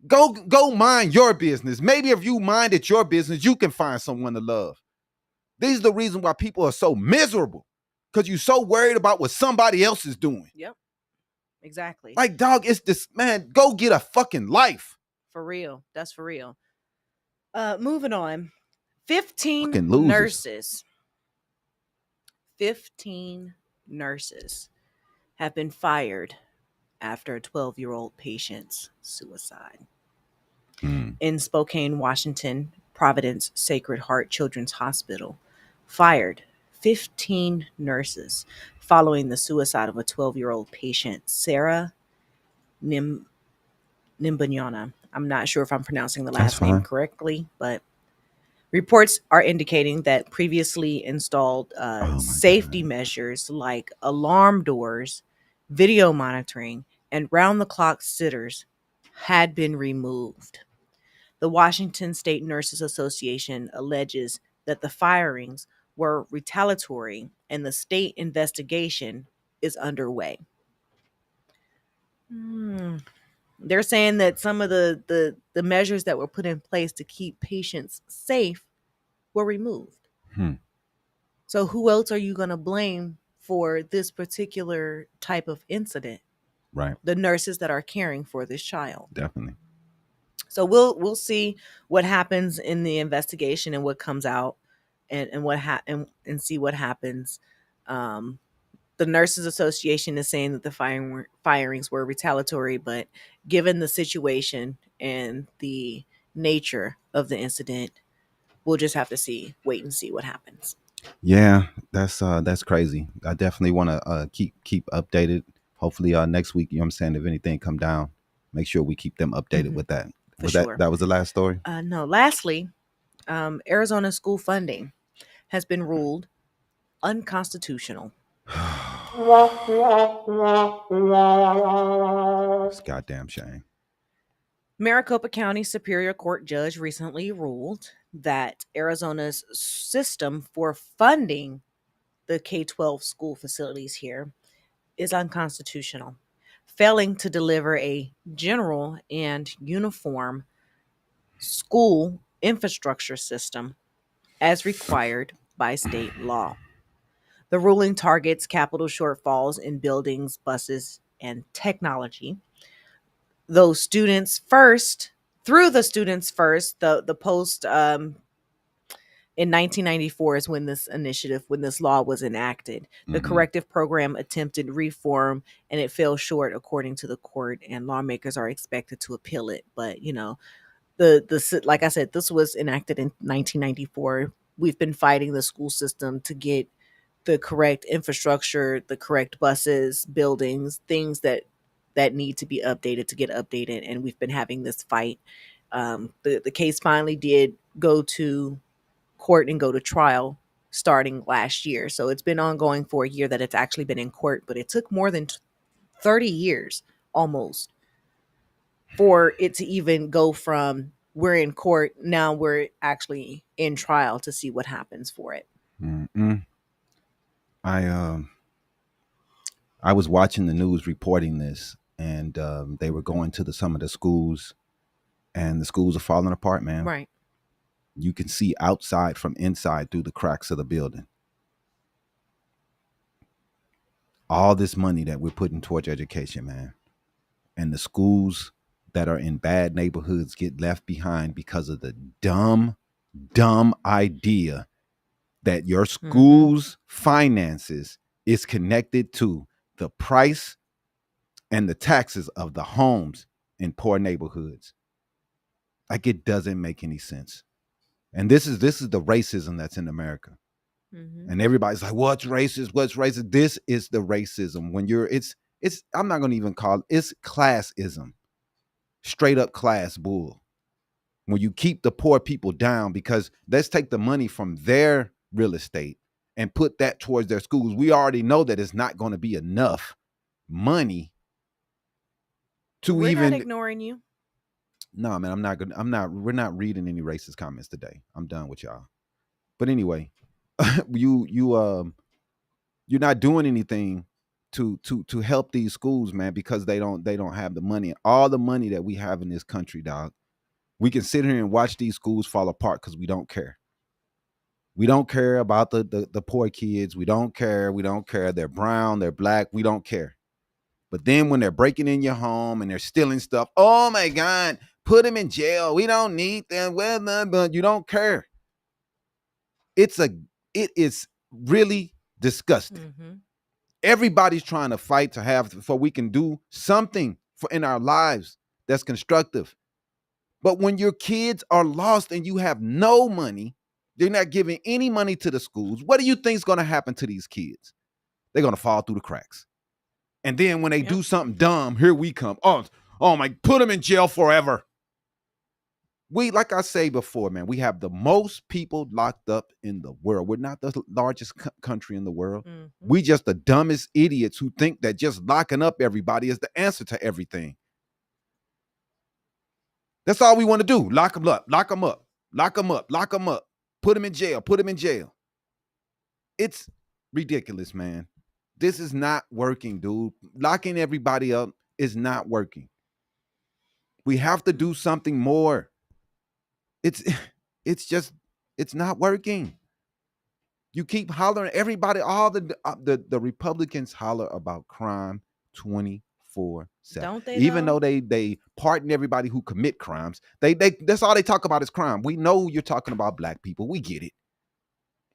Speaker 2: Go mind your business. Maybe if you minded your business, you can find someone to love. These are the reason why people are so miserable, because you're so worried about what somebody else is doing.
Speaker 3: Yep. Exactly.
Speaker 2: Like, dog, it's this, man, go get a fucking life.
Speaker 3: For real. That's for real. Moving on. 15 nurses have been fired after a 12-year-old patient's suicide. In Spokane, Washington, Providence Sacred Heart Children's Hospital fired 15 nurses following the suicide of a 12-year-old patient, Sarah Nimbanyana. I'm not sure if I'm pronouncing the last name correctly, but reports are indicating that previously installed safety measures like alarm doors, video monitoring, and round-the-clock sitters had been removed. The Washington State Nurses Association alleges that the firings were retaliatory and the state investigation is underway. They're saying that some of the measures that were put in place to keep patients safe were removed. So who else are you going to blame for this particular type of incident?
Speaker 2: Right.
Speaker 3: The nurses that are caring for this child.
Speaker 2: Definitely.
Speaker 3: So we'll see what happens in the investigation and what comes out, and see what happens. The Nurses Association is saying that the firings were retaliatory, but given the situation and the nature of the incident, we'll just have to wait and see what happens.
Speaker 2: Yeah, that's crazy. I definitely want to keep updated. Hopefully next week, you know what I'm saying, if anything come down, make sure we keep them updated with that. That was the last story?
Speaker 3: No. Lastly, Arizona school funding has been ruled unconstitutional.
Speaker 2: It's a goddamn shame.
Speaker 3: Maricopa County Superior Court judge recently ruled that Arizona's system for funding the K-12 school facilities here is unconstitutional, failing to deliver a general and uniform school infrastructure system as required by state law. The ruling targets capital shortfalls in buildings, buses, and technology. Through the students first, the post in 1994 is when this law was enacted. The corrective program attempted reform and it fell short according to the court, and lawmakers are expected to appeal it. But like I said, this was enacted in 1994. We've been fighting the school system to get the correct infrastructure, the correct buses, buildings, things that need to be updated to get updated. And we've been having this fight. The case finally did go to court and go to trial starting last year. So it's been ongoing for a year that it's actually been in court, but it took more than 30 years almost for it to even go from we're in court, now we're actually in trial to see what happens for it.
Speaker 2: Mm-mm. I was watching the news reporting this, and they were going to some of the schools, and the schools are falling apart, man.
Speaker 3: Right.
Speaker 2: You can see outside from inside through the cracks of the building. All this money that we're putting towards education, man. And the schools that are in bad neighborhoods get left behind because of the dumb idea that your school's finances is connected to the price and the taxes of the homes in poor neighborhoods. Like, it doesn't make any sense. And this is the racism that's in America. And everybody's like, what's racist? What's racist? This is the racism. When it's I'm not going to even call it, it's classism. Straight up class bull. When you keep the poor people down, because let's take the money from their real estate and put that towards their schools. We already know that it's not going to be enough money to
Speaker 3: We're
Speaker 2: even.
Speaker 3: not ignoring you.
Speaker 2: No, man, we're not reading any racist comments today. I'm done with y'all. But anyway, you're not doing anything to help these schools, man, because they don't have the money. All the money that we have in this country, dog. We can sit here and watch these schools fall apart because we don't care. We don't care about the poor kids. We don't care. They're brown, they're black. We don't care. But then when they're breaking in your home and they're stealing stuff, oh my God, put them in jail. We don't need them. Well, but you don't care. It is really disgusting. Everybody's trying to fight so we can do something in our lives that's constructive. But when your kids are lost and you have no money, they're not giving any money to the schools. What do you think is going to happen to these kids? They're going to fall through the cracks. And then when they do something dumb, here we come. Oh my, put them in jail forever. Like I say before, man, we have the most people locked up in the world. We're not the largest country in the world. We just the dumbest idiots who think that just locking up everybody is the answer to everything. That's all we want to do. Lock them up, lock them up, lock them up, lock them up. Put them in jail, put them in jail. It's ridiculous, man. This is not working, dude. Locking everybody up is not working. We have to do something more. It's not working. You keep hollering, everybody, all the Republicans holler about crime 24/7.
Speaker 3: Don't they?
Speaker 2: Even though they pardon everybody who commit crimes, they that's all they talk about is crime. We know you're talking about black people. We get it.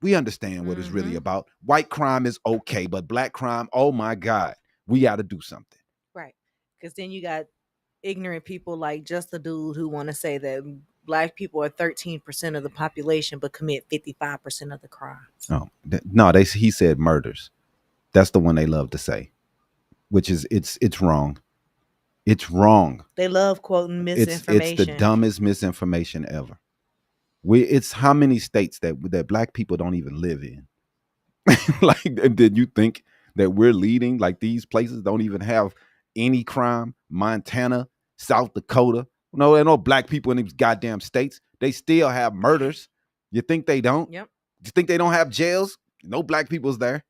Speaker 2: We understand what it's really about. White crime is okay, but black crime, oh my God, we got to do something.
Speaker 3: Right. Because then you got ignorant people like just the dude who want to say that black people are 13% of the population but commit 55% of the crimes.
Speaker 2: Oh, no, he said murders. That's the one they love to say, which is it's wrong. It's wrong.
Speaker 3: They love quoting misinformation.
Speaker 2: It's the dumbest misinformation ever. It's how many states that black people don't even live in. Like, did you think that we're leading? Like, these places don't even have any crime. Montana, South Dakota. No, there are no black people in these goddamn states. They still have murders. You think they don't?
Speaker 3: Yep.
Speaker 2: You think they don't have jails? No black people's there.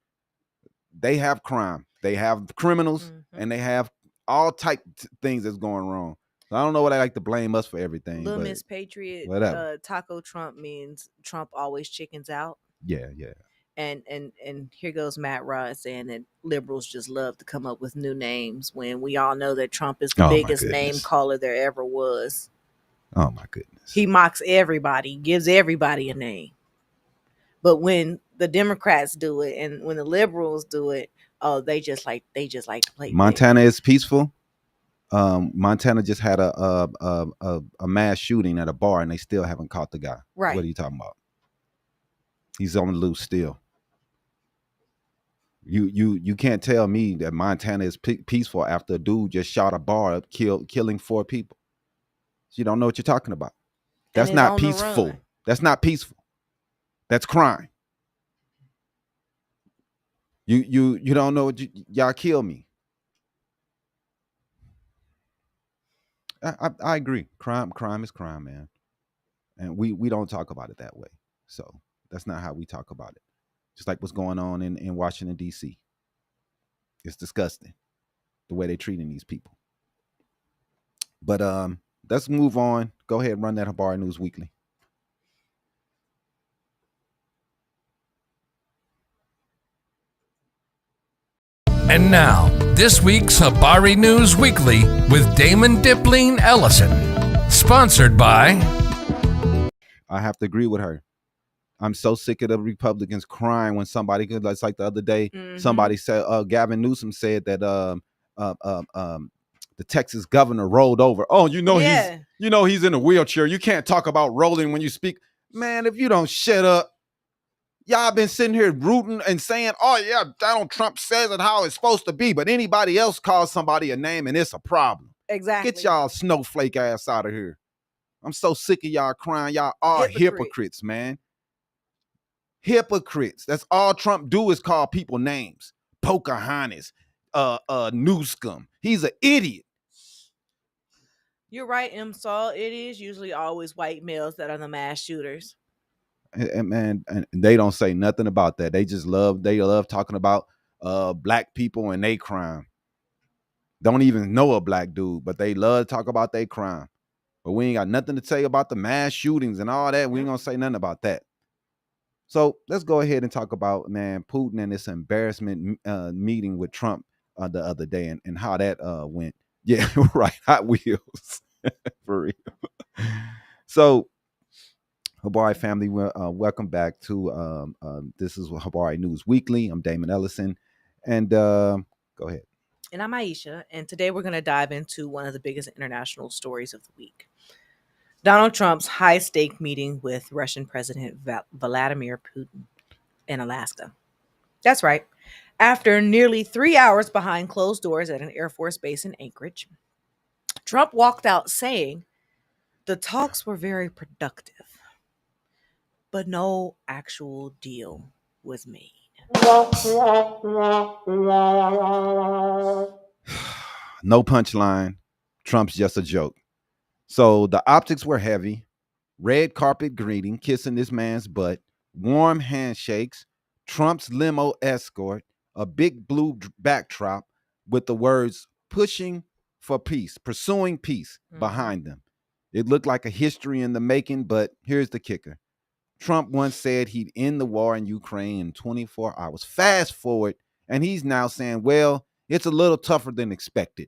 Speaker 2: They have crime. They have criminals, and they have all type things that's going wrong. I don't know what I like to blame us for everything.
Speaker 3: Little Miss Patriot, Taco Trump means Trump always chickens out.
Speaker 2: Yeah.
Speaker 3: And here goes Matt Rod saying that liberals just love to come up with new names when we all know that Trump is the biggest name caller there ever was.
Speaker 2: Oh my goodness.
Speaker 3: He mocks everybody, gives everybody a name. But when the Democrats do it and when the liberals do it, they just like to play.
Speaker 2: Montana is peaceful. Montana just had a mass shooting at a bar and they still haven't caught the guy.
Speaker 3: Right.
Speaker 2: What are you talking about? He's on the loose still. You can't tell me that Montana is peaceful after a dude just shot a bar up, killing 4 people. So you don't know what you're talking about. That's not peaceful. That's not peaceful. That's crime. You don't know what y'all kill me. I agree. Crime is crime, man. And we don't talk about it that way. So that's not how we talk about it. Just like what's going on in Washington, D.C. It's disgusting the way they're treating these people. But let's move on. Go ahead and run that Habari News Weekly.
Speaker 1: And now, this week's Habari News Weekly with Damon Dipling Ellison. Sponsored by...
Speaker 2: I have to agree with her. I'm so sick of the Republicans crying when somebody could, like the other day, somebody said, Gavin Newsom said that the Texas governor rolled over. Oh, he's in a wheelchair. You can't talk about rolling when you speak. Man, if you don't shut up, y'all been sitting here rooting and saying, oh yeah, Donald Trump says it how it's supposed to be, but anybody else calls somebody a name and it's a problem.
Speaker 3: Exactly.
Speaker 2: Get y'all snowflake ass out of here. I'm so sick of y'all crying. Y'all are hypocrites, man. Hypocrites. That's all Trump do is call people names. Pocahontas, Newscomb. He's an idiot.
Speaker 3: You're right, M. Saul. It is usually always white males that are the mass shooters.
Speaker 2: And they don't say nothing about that. They love talking about black people and they crime. Don't even know a black dude, but they love to talk about their crime. But we ain't got nothing to say about the mass shootings and all that. We ain't gonna say nothing about that. So let's go ahead and talk about, man, Putin and this embarrassment meeting with Trump the other day and how that went. Yeah, right. Hot Wheels. For real. So, Habari family, welcome back to this is Habari News Weekly. I'm Damon Ellison. And go ahead.
Speaker 3: And I'm Iesha. And today we're going to dive into one of the biggest international stories of the week. Donald Trump's high-stake meeting with Russian President Vladimir Putin in Alaska. That's right. After nearly 3 hours behind closed doors at an Air Force base in Anchorage, Trump walked out saying the talks were very productive, but no actual deal was made.
Speaker 2: No punchline. Trump's just a joke. So the optics were heavy. Red carpet greeting, kissing this man's butt, warm handshakes, Trump's limo escort, a big blue backdrop with the words pushing for peace, pursuing peace behind them. It looked like a history in the making, but here's the kicker. Trump once said he'd end the war in Ukraine in 24 hours. Fast forward, and he's now saying, well, it's a little tougher than expected.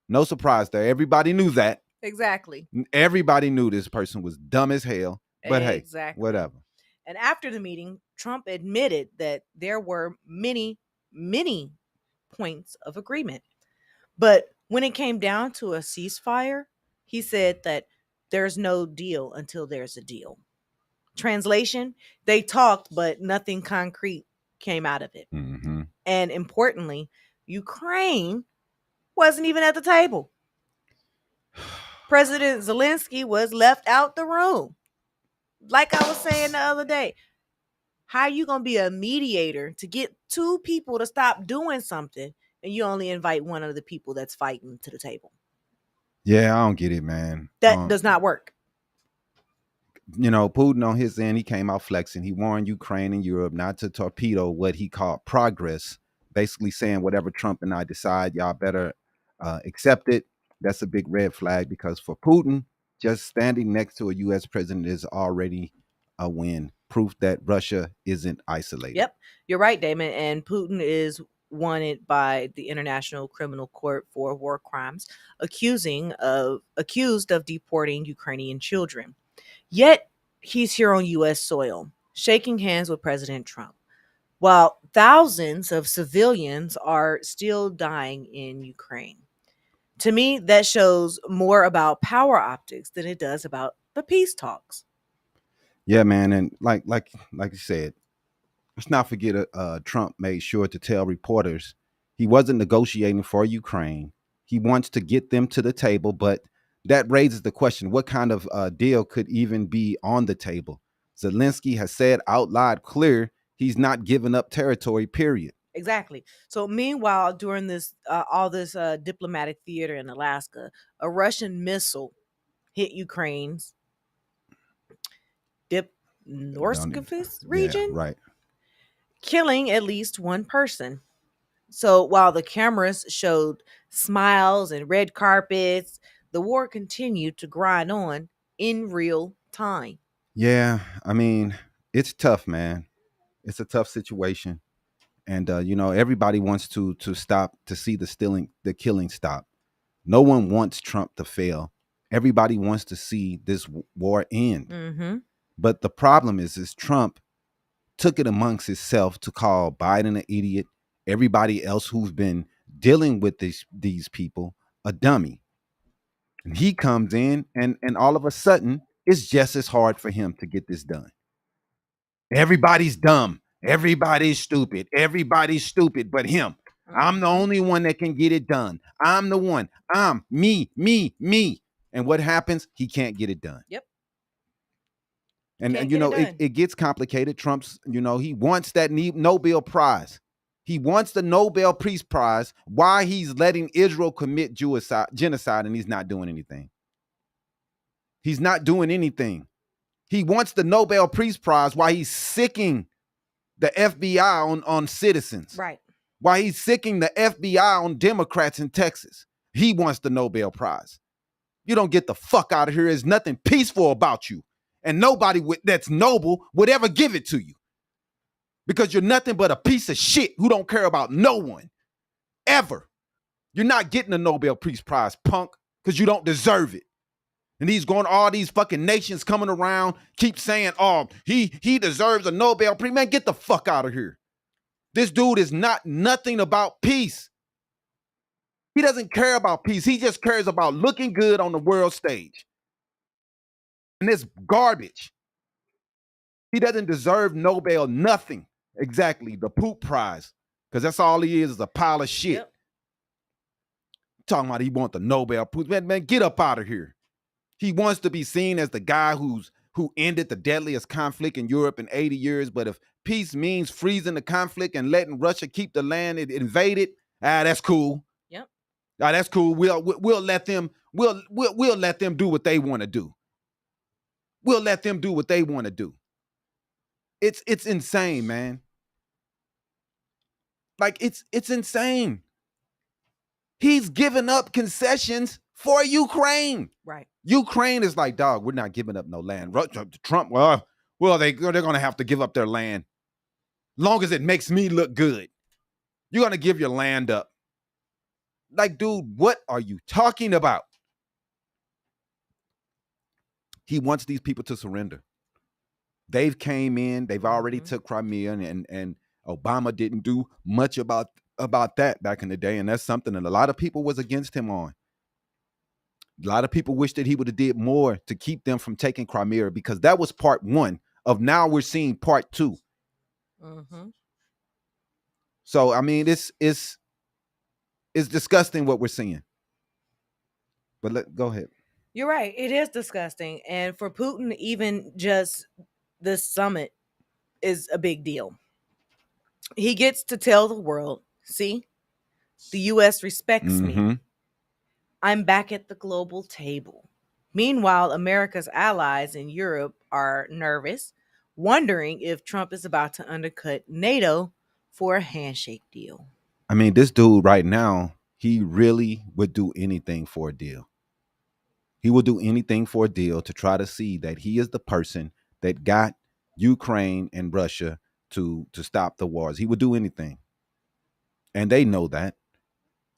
Speaker 2: No surprise there. Everybody knew that.
Speaker 3: Exactly.
Speaker 2: Everybody knew this person was dumb as hell, but hey, whatever.
Speaker 3: And after the meeting, Trump admitted that there were many points of agreement. But when it came down to a ceasefire, he said that there's no deal until there's a deal. Translation, they talked, but nothing concrete came out of it.
Speaker 2: Mm-hmm.
Speaker 3: And importantly, Ukraine wasn't even at the table. President Zelensky was left out the room. Like I was saying the other day, how are you going to be a mediator to get two people to stop doing something and you only invite one of the people that's fighting to the table?
Speaker 2: Yeah, I don't get it, man.
Speaker 3: That does not work.
Speaker 2: You know, Putin on his end, he came out flexing. He warned Ukraine and Europe not to torpedo what he called progress, basically saying whatever Trump and I decide, y'all better accept it. That's a big red flag because for Putin, just standing next to a U.S. president is already a win. Proof that Russia isn't isolated.
Speaker 3: Yep, you're right, Damon. And Putin is wanted by the International Criminal Court for war crimes, accused of deporting Ukrainian children. Yet he's here on U.S. soil, shaking hands with President Trump, while thousands of civilians are still dying in Ukraine. To me, that shows more about power optics than it does about the peace talks.
Speaker 2: Yeah, man. And like you said, let's not forget Trump made sure to tell reporters he wasn't negotiating for Ukraine. He wants to get them to the table, but that raises the question, what kind of deal could even be on the table? Zelensky has said out loud clear he's not giving up territory, period.
Speaker 3: Exactly. So meanwhile, during this all this diplomatic theater in Alaska, a Russian missile hit Ukraine's Norskafis region,
Speaker 2: Yeah, right.
Speaker 3: killing at least one person. So while the cameras showed smiles and red carpets, the war continued to grind on in real time.
Speaker 2: Yeah, I mean, it's tough, man. It's a tough situation. And everybody wants to stop, to see the killing stop. No one wants Trump to fail. Everybody wants to see this war end.
Speaker 3: Mm-hmm.
Speaker 2: But the problem is Trump took it amongst himself to call Biden an idiot, everybody else who's been dealing with these people a dummy. And he comes in and all of a sudden it's just as hard for him to get this done. Everybody's dumb. Everybody's stupid but him. I'm the only one that can get it done. I'm the one. I'm me. And what happens? He can't get it done.
Speaker 3: Yep.
Speaker 2: And
Speaker 3: Can't
Speaker 2: you
Speaker 3: get
Speaker 2: know,
Speaker 3: it done.
Speaker 2: it gets complicated. Trump's, he wants that Nobel Prize. He wants the Nobel Peace Prize. Why he's letting Israel commit genocide and he's not doing anything. He's not doing anything. He wants the Nobel Peace Prize while he's sicking the FBI on citizens.
Speaker 3: Right.
Speaker 2: While he's sicking the FBI on Democrats in Texas. He wants the Nobel Prize. You don't get the fuck out of here. There's nothing peaceful about you. And nobody that's noble would ever give it to you. Because you're nothing but a piece of shit who don't care about no one. Ever. You're not getting a Nobel Peace Prize, punk, because you don't deserve it. And he's going, all these fucking nations coming around, keep saying, oh, he deserves a Nobel Peace. Man, get the fuck out of here. This dude is nothing about peace. He doesn't care about peace. He just cares about looking good on the world stage. And it's garbage. He doesn't deserve Nobel nothing. Exactly, the poop prize. Because that's all he is a pile of shit.
Speaker 3: Yep.
Speaker 2: Talking about he want the Nobel Peace. Man, get up out of here. He wants to be seen as the guy who ended the deadliest conflict in Europe in 80 years. But if peace means freezing the conflict and letting Russia keep the land it invaded, that's cool.
Speaker 3: Yep.
Speaker 2: That's cool. We'll let them let them do what they want to do. We'll let them do what they want to do. It's insane, man. Like it's insane. He's given up concessions for Ukraine.
Speaker 3: Right.
Speaker 2: Ukraine is like, dog, we're not giving up no they're going to have to give up their land. Long as it makes me look good. You're going to give your land up. Like, dude, what are you talking about? He wants these people to surrender. They've came in, they've already took Crimea, and Obama didn't do much about that back in the day. And that's something that a lot of people was against him on. A lot of people wish that he would have did more to keep them from taking Crimea, because that was part one of now we're seeing part two.
Speaker 3: Mm-hmm.
Speaker 2: So, I mean, it's disgusting what we're seeing. But go ahead.
Speaker 3: You're right. It is disgusting. And for Putin, even just this summit is a big deal. He gets to tell the world, see, the U.S. respects me. I'm back at the global table. Meanwhile, America's allies in Europe are nervous, wondering if Trump is about to undercut NATO for a handshake deal.
Speaker 2: I mean, this dude right now, he really would do anything for a deal. He will do anything for a deal to try to see that he is the person that got Ukraine and Russia to stop the wars. He would do anything. And they know that.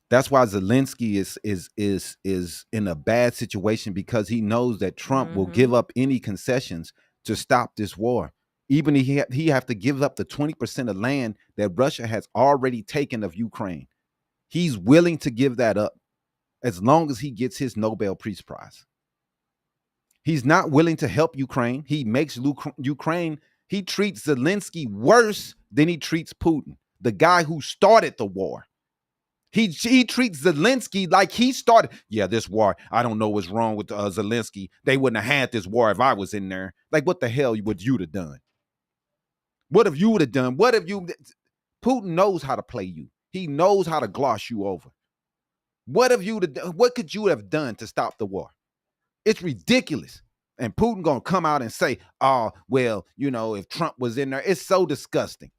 Speaker 2: That's why Zelensky is in a bad situation, because he knows that Trump will give up any concessions to stop this war. Even he have to give up the 20% of land that Russia has already taken of Ukraine. He's willing to give that up as long as he gets his Nobel Peace Prize. He's not willing to help Ukraine. He makes Ukraine, he treats Zelensky worse than he treats Putin, the guy who started the war. He treats Zelensky like he started. Yeah, this war. I don't know what's wrong with Zelensky. They wouldn't have had this war if I was in there. Like, what the hell would you have done? What have you would have done? What have you? Putin knows how to play you. He knows how to gloss you over. What have you? What could you have done to stop the war? It's ridiculous. And Putin gonna come out and say, "Oh, well, you know, if Trump was in there," it's so disgusting.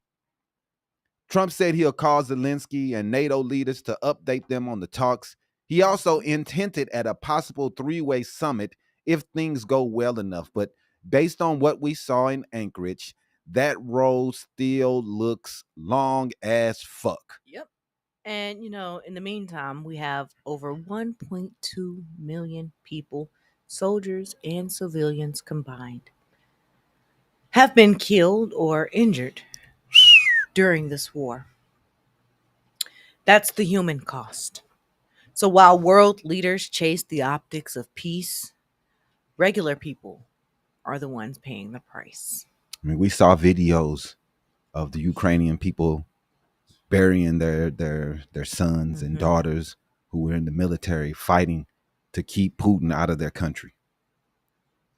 Speaker 2: Trump said he'll call Zelensky and NATO leaders to update them on the talks. He also hinted at a possible three-way summit if things go well enough. But based on what we saw in Anchorage, that road still looks long as fuck.
Speaker 3: Yep. And, you know, in the meantime, we have over 1.2 million people, soldiers and civilians combined, have been killed or injured during this war. That's the human cost. So while world leaders chase the optics of peace, regular people are the ones paying the price.
Speaker 2: I mean, we saw videos of the Ukrainian people burying their sons and daughters who were in the military fighting to keep Putin out of their country.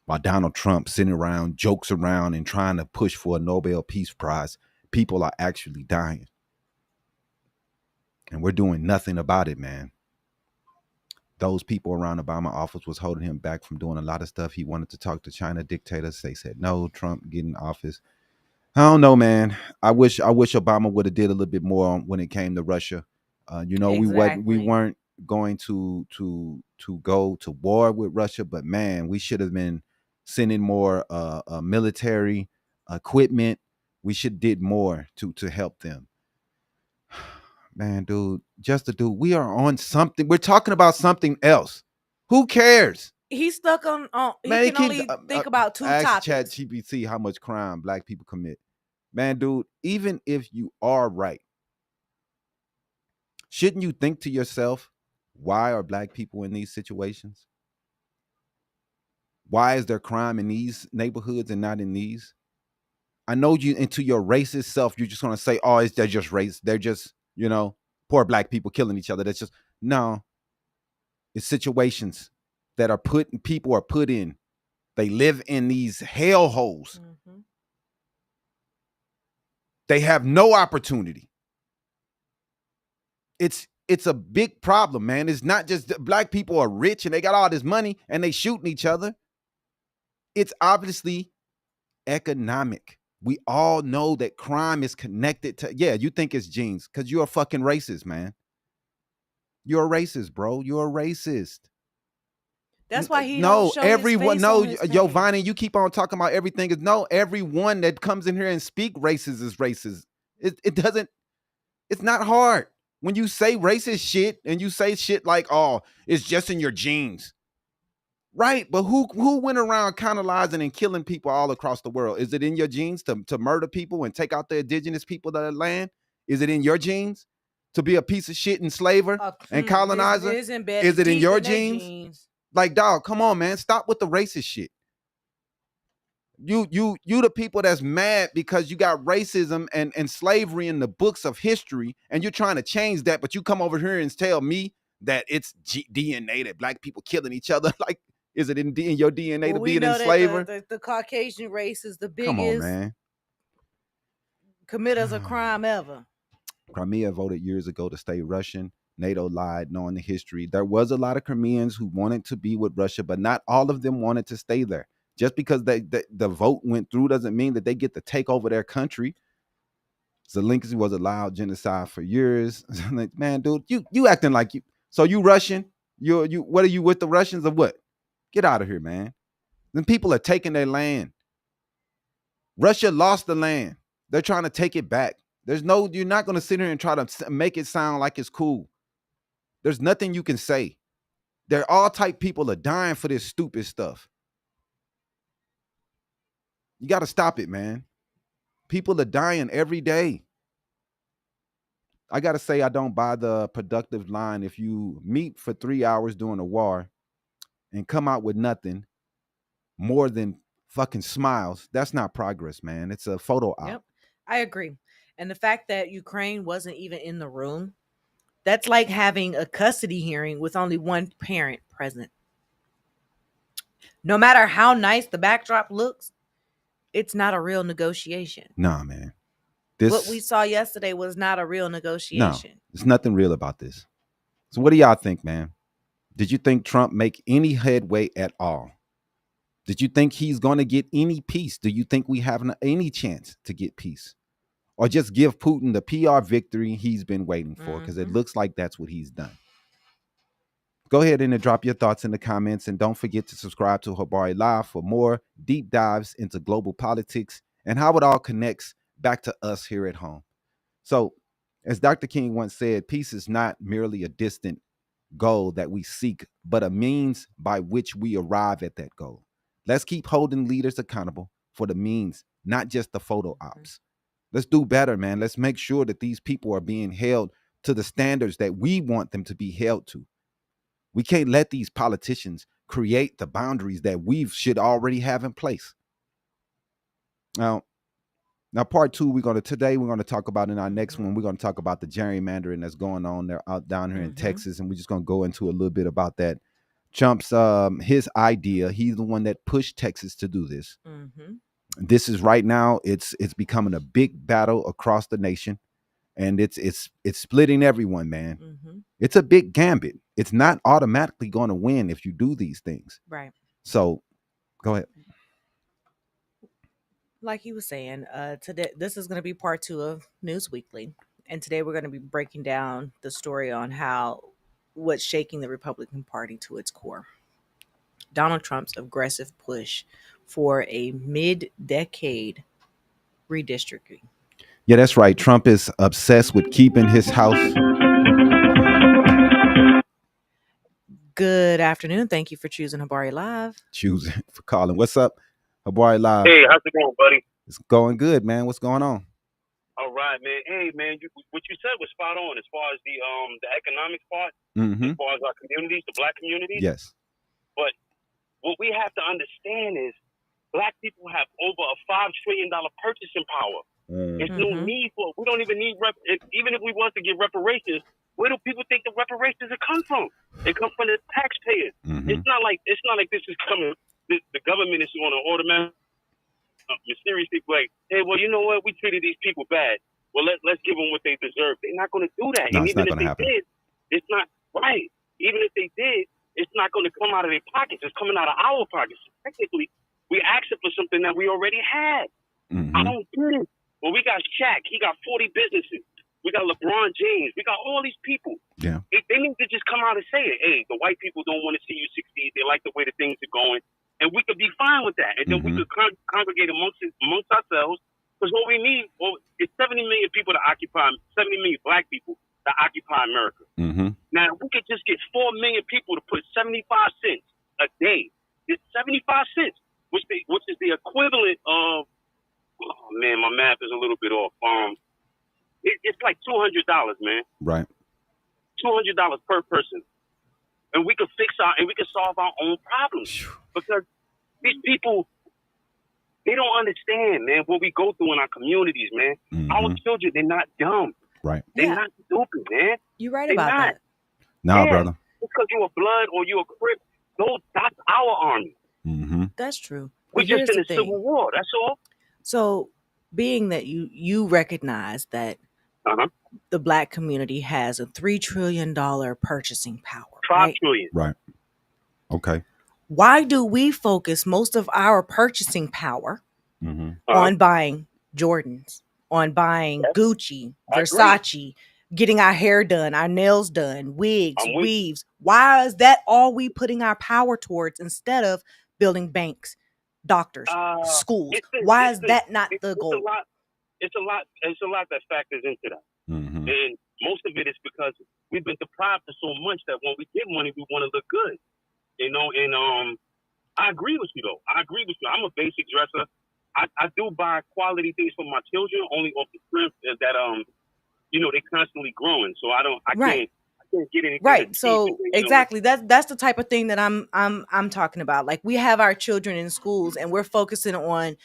Speaker 2: While Donald Trump sitting around, jokes around and trying to push for a Nobel Peace Prize, people are actually dying. And we're doing nothing about it, man. Those people around Obama office was holding him back from doing a lot of stuff. He wanted to talk to China dictators. They said, no, Trump get in office. I don't know, man. I wish Obama would have did a little bit more when it came to Russia. You know, we weren't going to go to war with Russia, but man, we should have been sending more military equipment. We should did more to help them. Man, dude, we are on something. We're talking about something else. Who cares?
Speaker 3: He's stuck on man, he can only think about two topics.
Speaker 2: Ask ChatGPT how much crime black people commit. Man, dude, even if you are right, shouldn't you think to yourself, why are black people in these situations? Why is there crime in these neighborhoods and not in these? I know you, into your racist self, you're just going to say, oh, they're just race. They're just, you know, poor black people killing each other. That's just, no. It's situations that people are put in. They live in these hellholes. Mm-hmm. They have no opportunity. It's a big problem, man. It's not just that black people are rich and they got all this money and they shooting each other. It's obviously economic. We all know that crime is connected to, yeah, you think it's genes because you're a fucking racist, man. You're a racist, bro. You're a racist.
Speaker 3: That's why he don't show
Speaker 2: everyone.
Speaker 3: his face on his
Speaker 2: Yo,
Speaker 3: page.
Speaker 2: Viney, you keep on talking about everything. Everyone that comes in here and speak racist is racist. It doesn't. It's not hard when you say racist shit and you say shit like, "Oh, it's just in your genes." Right, but who went around colonizing and killing people all across the world? Is it in your genes to murder people and take out the indigenous people of that land? Is it in your genes to be a piece of shit enslaver and colonizer? Is it in your genes? Like, dog, come on, man. Stop with the racist shit. You the people that's mad because you got racism and slavery in the books of history, and you're trying to change that, but you come over here and tell me that it's DNA that black people killing each other. Like, is it in your DNA to be an enslaver?
Speaker 3: The Caucasian race is the biggest
Speaker 2: Come on, man.
Speaker 3: committers of crime ever.
Speaker 2: Crimea voted years ago to stay Russian. NATO lied, knowing the history. There was a lot of Crimeans who wanted to be with Russia, but not all of them wanted to stay there. Just because the vote went through doesn't mean that they get to take over their country. Zelensky was allowed genocide for years. Like, man, dude, you acting like you. So you Russian? You what are you with the Russians or what? Get out of here, man. Then people are taking their land. Russia lost the land. They're trying to take it back. You're not going to sit here and try to make it sound like it's cool. There's nothing you can say. There all type people are dying for this stupid stuff. You got to stop it, man. People are dying every day. I got to say, I don't buy the productive line. If you meet for 3 hours during a war and come out with nothing more than fucking smiles, that's not progress, man. It's a photo op.
Speaker 3: Yep, I agree. And the fact that Ukraine wasn't even in the room That's like having a custody hearing with only one parent present. No matter how nice the backdrop looks, it's not a real negotiation.
Speaker 2: Nah, man.
Speaker 3: What we saw yesterday was not a real negotiation.
Speaker 2: No, there's nothing real about this. So what do y'all think, man? Did you think Trump make any headway at all? Did you think he's going to get any peace? Do you think we have any chance to get peace? Or just give Putin the PR victory he's been waiting for? Because it looks like that's what he's done. Go ahead and drop your thoughts in the comments. And don't forget to subscribe to Habari Live for more deep dives into global politics and how it all connects back to us here at home. So, as Dr. King once said, peace is not merely a distant goal that we seek, but a means by which we arrive at that goal. Let's keep holding leaders accountable for the means, not just the photo ops. Let's do better, man. Let's make sure that these people are being held to the standards that we want them to be held to. We can't let these politicians create the boundaries that we should already have in place. Now, part two, today we're going to talk about in our next one, we're going to talk about the gerrymandering that's going on there out down here in Texas. And we're just going to go into a little bit about that. Trump's his idea. He's the one that pushed Texas to do this. This is right now. It's becoming a big battle across the nation, and it's splitting everyone, man. It's a big gambit. It's not automatically going to win if you do these things.
Speaker 3: Right.
Speaker 2: So, go ahead.
Speaker 3: Like he was saying, today this is going to be part 2 of News Weekly, and today we're going to be breaking down the story on what's shaking the Republican Party to its core. Donald Trump's aggressive push for a mid-decade redistricting.
Speaker 2: Yeah, that's right. Trump is obsessed with keeping his house.
Speaker 3: Good afternoon. Thank you for choosing Habari Live.
Speaker 2: Choosing for calling. What's up, Habari Live?
Speaker 4: Hey, how's it going, buddy?
Speaker 2: It's going good, man. What's going on?
Speaker 4: All right, man. Hey, man, what you said was spot on as far as the economics part, as far as our communities, the black communities.
Speaker 2: Yes.
Speaker 4: But what we have to understand is black people have over a $5 trillion purchasing power. There's no need for, we don't even need, even if we was to get reparations, where do people think the reparations have come from? They come from the taxpayers. It's not like this is coming, the government is on an automatic, mysterious people like, hey, well, you know what? We treated these people bad. Well, let's give them what they deserve. They're not going to do that.
Speaker 2: No,
Speaker 4: and even if they
Speaker 2: happen.
Speaker 4: did, it's not right. Even if they did, it's not going to come out of their pockets. It's coming out of our pockets. Technically, we asked for something that we already had. I don't get it. Well, we got Shaq. He got 40 businesses. We got LeBron James. We got all these people.
Speaker 2: Yeah.
Speaker 4: They need to just come out and say it. Hey, the white people don't want to see you succeed. They like the way the things are going. And we could be fine with that. And then we could congregate amongst ourselves. Because what we need, it's 70 million people to occupy, 70 million black people to occupy America. Now, if we could just get 4 million people to put 75 cents a day. It's 75 cents, which is the equivalent of, oh, man, my math is a little bit off. It's like $200, man.
Speaker 2: Right.
Speaker 4: $200 per person. And we could solve our own problems. Because these people, they don't understand, man, what we go through in our communities, man. Our children, they're not dumb.
Speaker 2: Right.
Speaker 4: They're not stupid, man.
Speaker 3: You're right about that.
Speaker 2: No, brother.
Speaker 4: Because you're a blood or you're a Crip, that's our army.
Speaker 3: That's true.
Speaker 4: We're just in a civil war. That's all.
Speaker 3: So, being that you recognize that the black community has a $3 trillion purchasing power.
Speaker 4: $5 trillion.
Speaker 2: Right. Okay.
Speaker 3: Why do we focus most of our purchasing power on buying Jordans, on buying Gucci, Versace, getting our hair done, our nails done, wigs, weaves? Why is that all we putting our power towards instead of building banks, doctors, schools? Why is that not the goal?
Speaker 4: It's a lot that factors into that. And most of it is because we've been deprived of so much that when we get money, we want to look good. You know, and I agree with you, though. I agree with you. I'm a basic dresser. I do buy quality things for my children only off the strength that, they're constantly growing. So I can't get anything.
Speaker 3: Right. So exactly. That's the type of thing that I'm talking about. Like, we have our children in schools and we're focusing on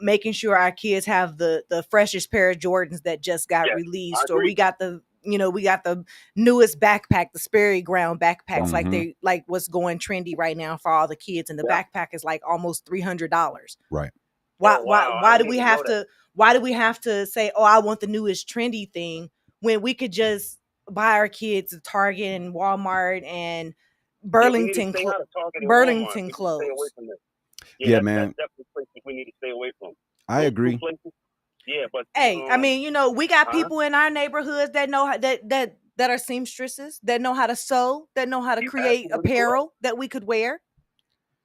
Speaker 3: making sure our kids have the freshest pair of Jordans that just got released, or we got the we got the newest backpack, the Sperry Ground backpacks,
Speaker 2: Mhm.
Speaker 3: like what's going trendy right now for all the kids, and the backpack is like almost $300.
Speaker 2: Right.
Speaker 3: Why
Speaker 4: Oh, wow. I
Speaker 3: why do
Speaker 4: didn't
Speaker 3: we
Speaker 4: even
Speaker 3: have
Speaker 4: know that.
Speaker 3: to why do we have to say, oh, I want the newest trendy thing when we could just buy our kids at Target and Walmart and
Speaker 4: Yeah, we need to
Speaker 3: Burlington
Speaker 4: stay out of Target and Walmart.
Speaker 3: Burlington
Speaker 4: We need to stay away
Speaker 3: clothes?
Speaker 4: from them.
Speaker 2: Yeah,
Speaker 4: that's
Speaker 2: man.
Speaker 4: definitely places we need to stay away from.
Speaker 2: I
Speaker 4: Those two
Speaker 2: agree.
Speaker 4: places. Yeah, but
Speaker 3: Hey, I mean, we got
Speaker 4: Uh-huh.
Speaker 3: people in our neighborhoods that know that are seamstresses, that know how to sew, that know how to
Speaker 4: You
Speaker 3: create
Speaker 4: absolutely
Speaker 3: apparel that we could wear.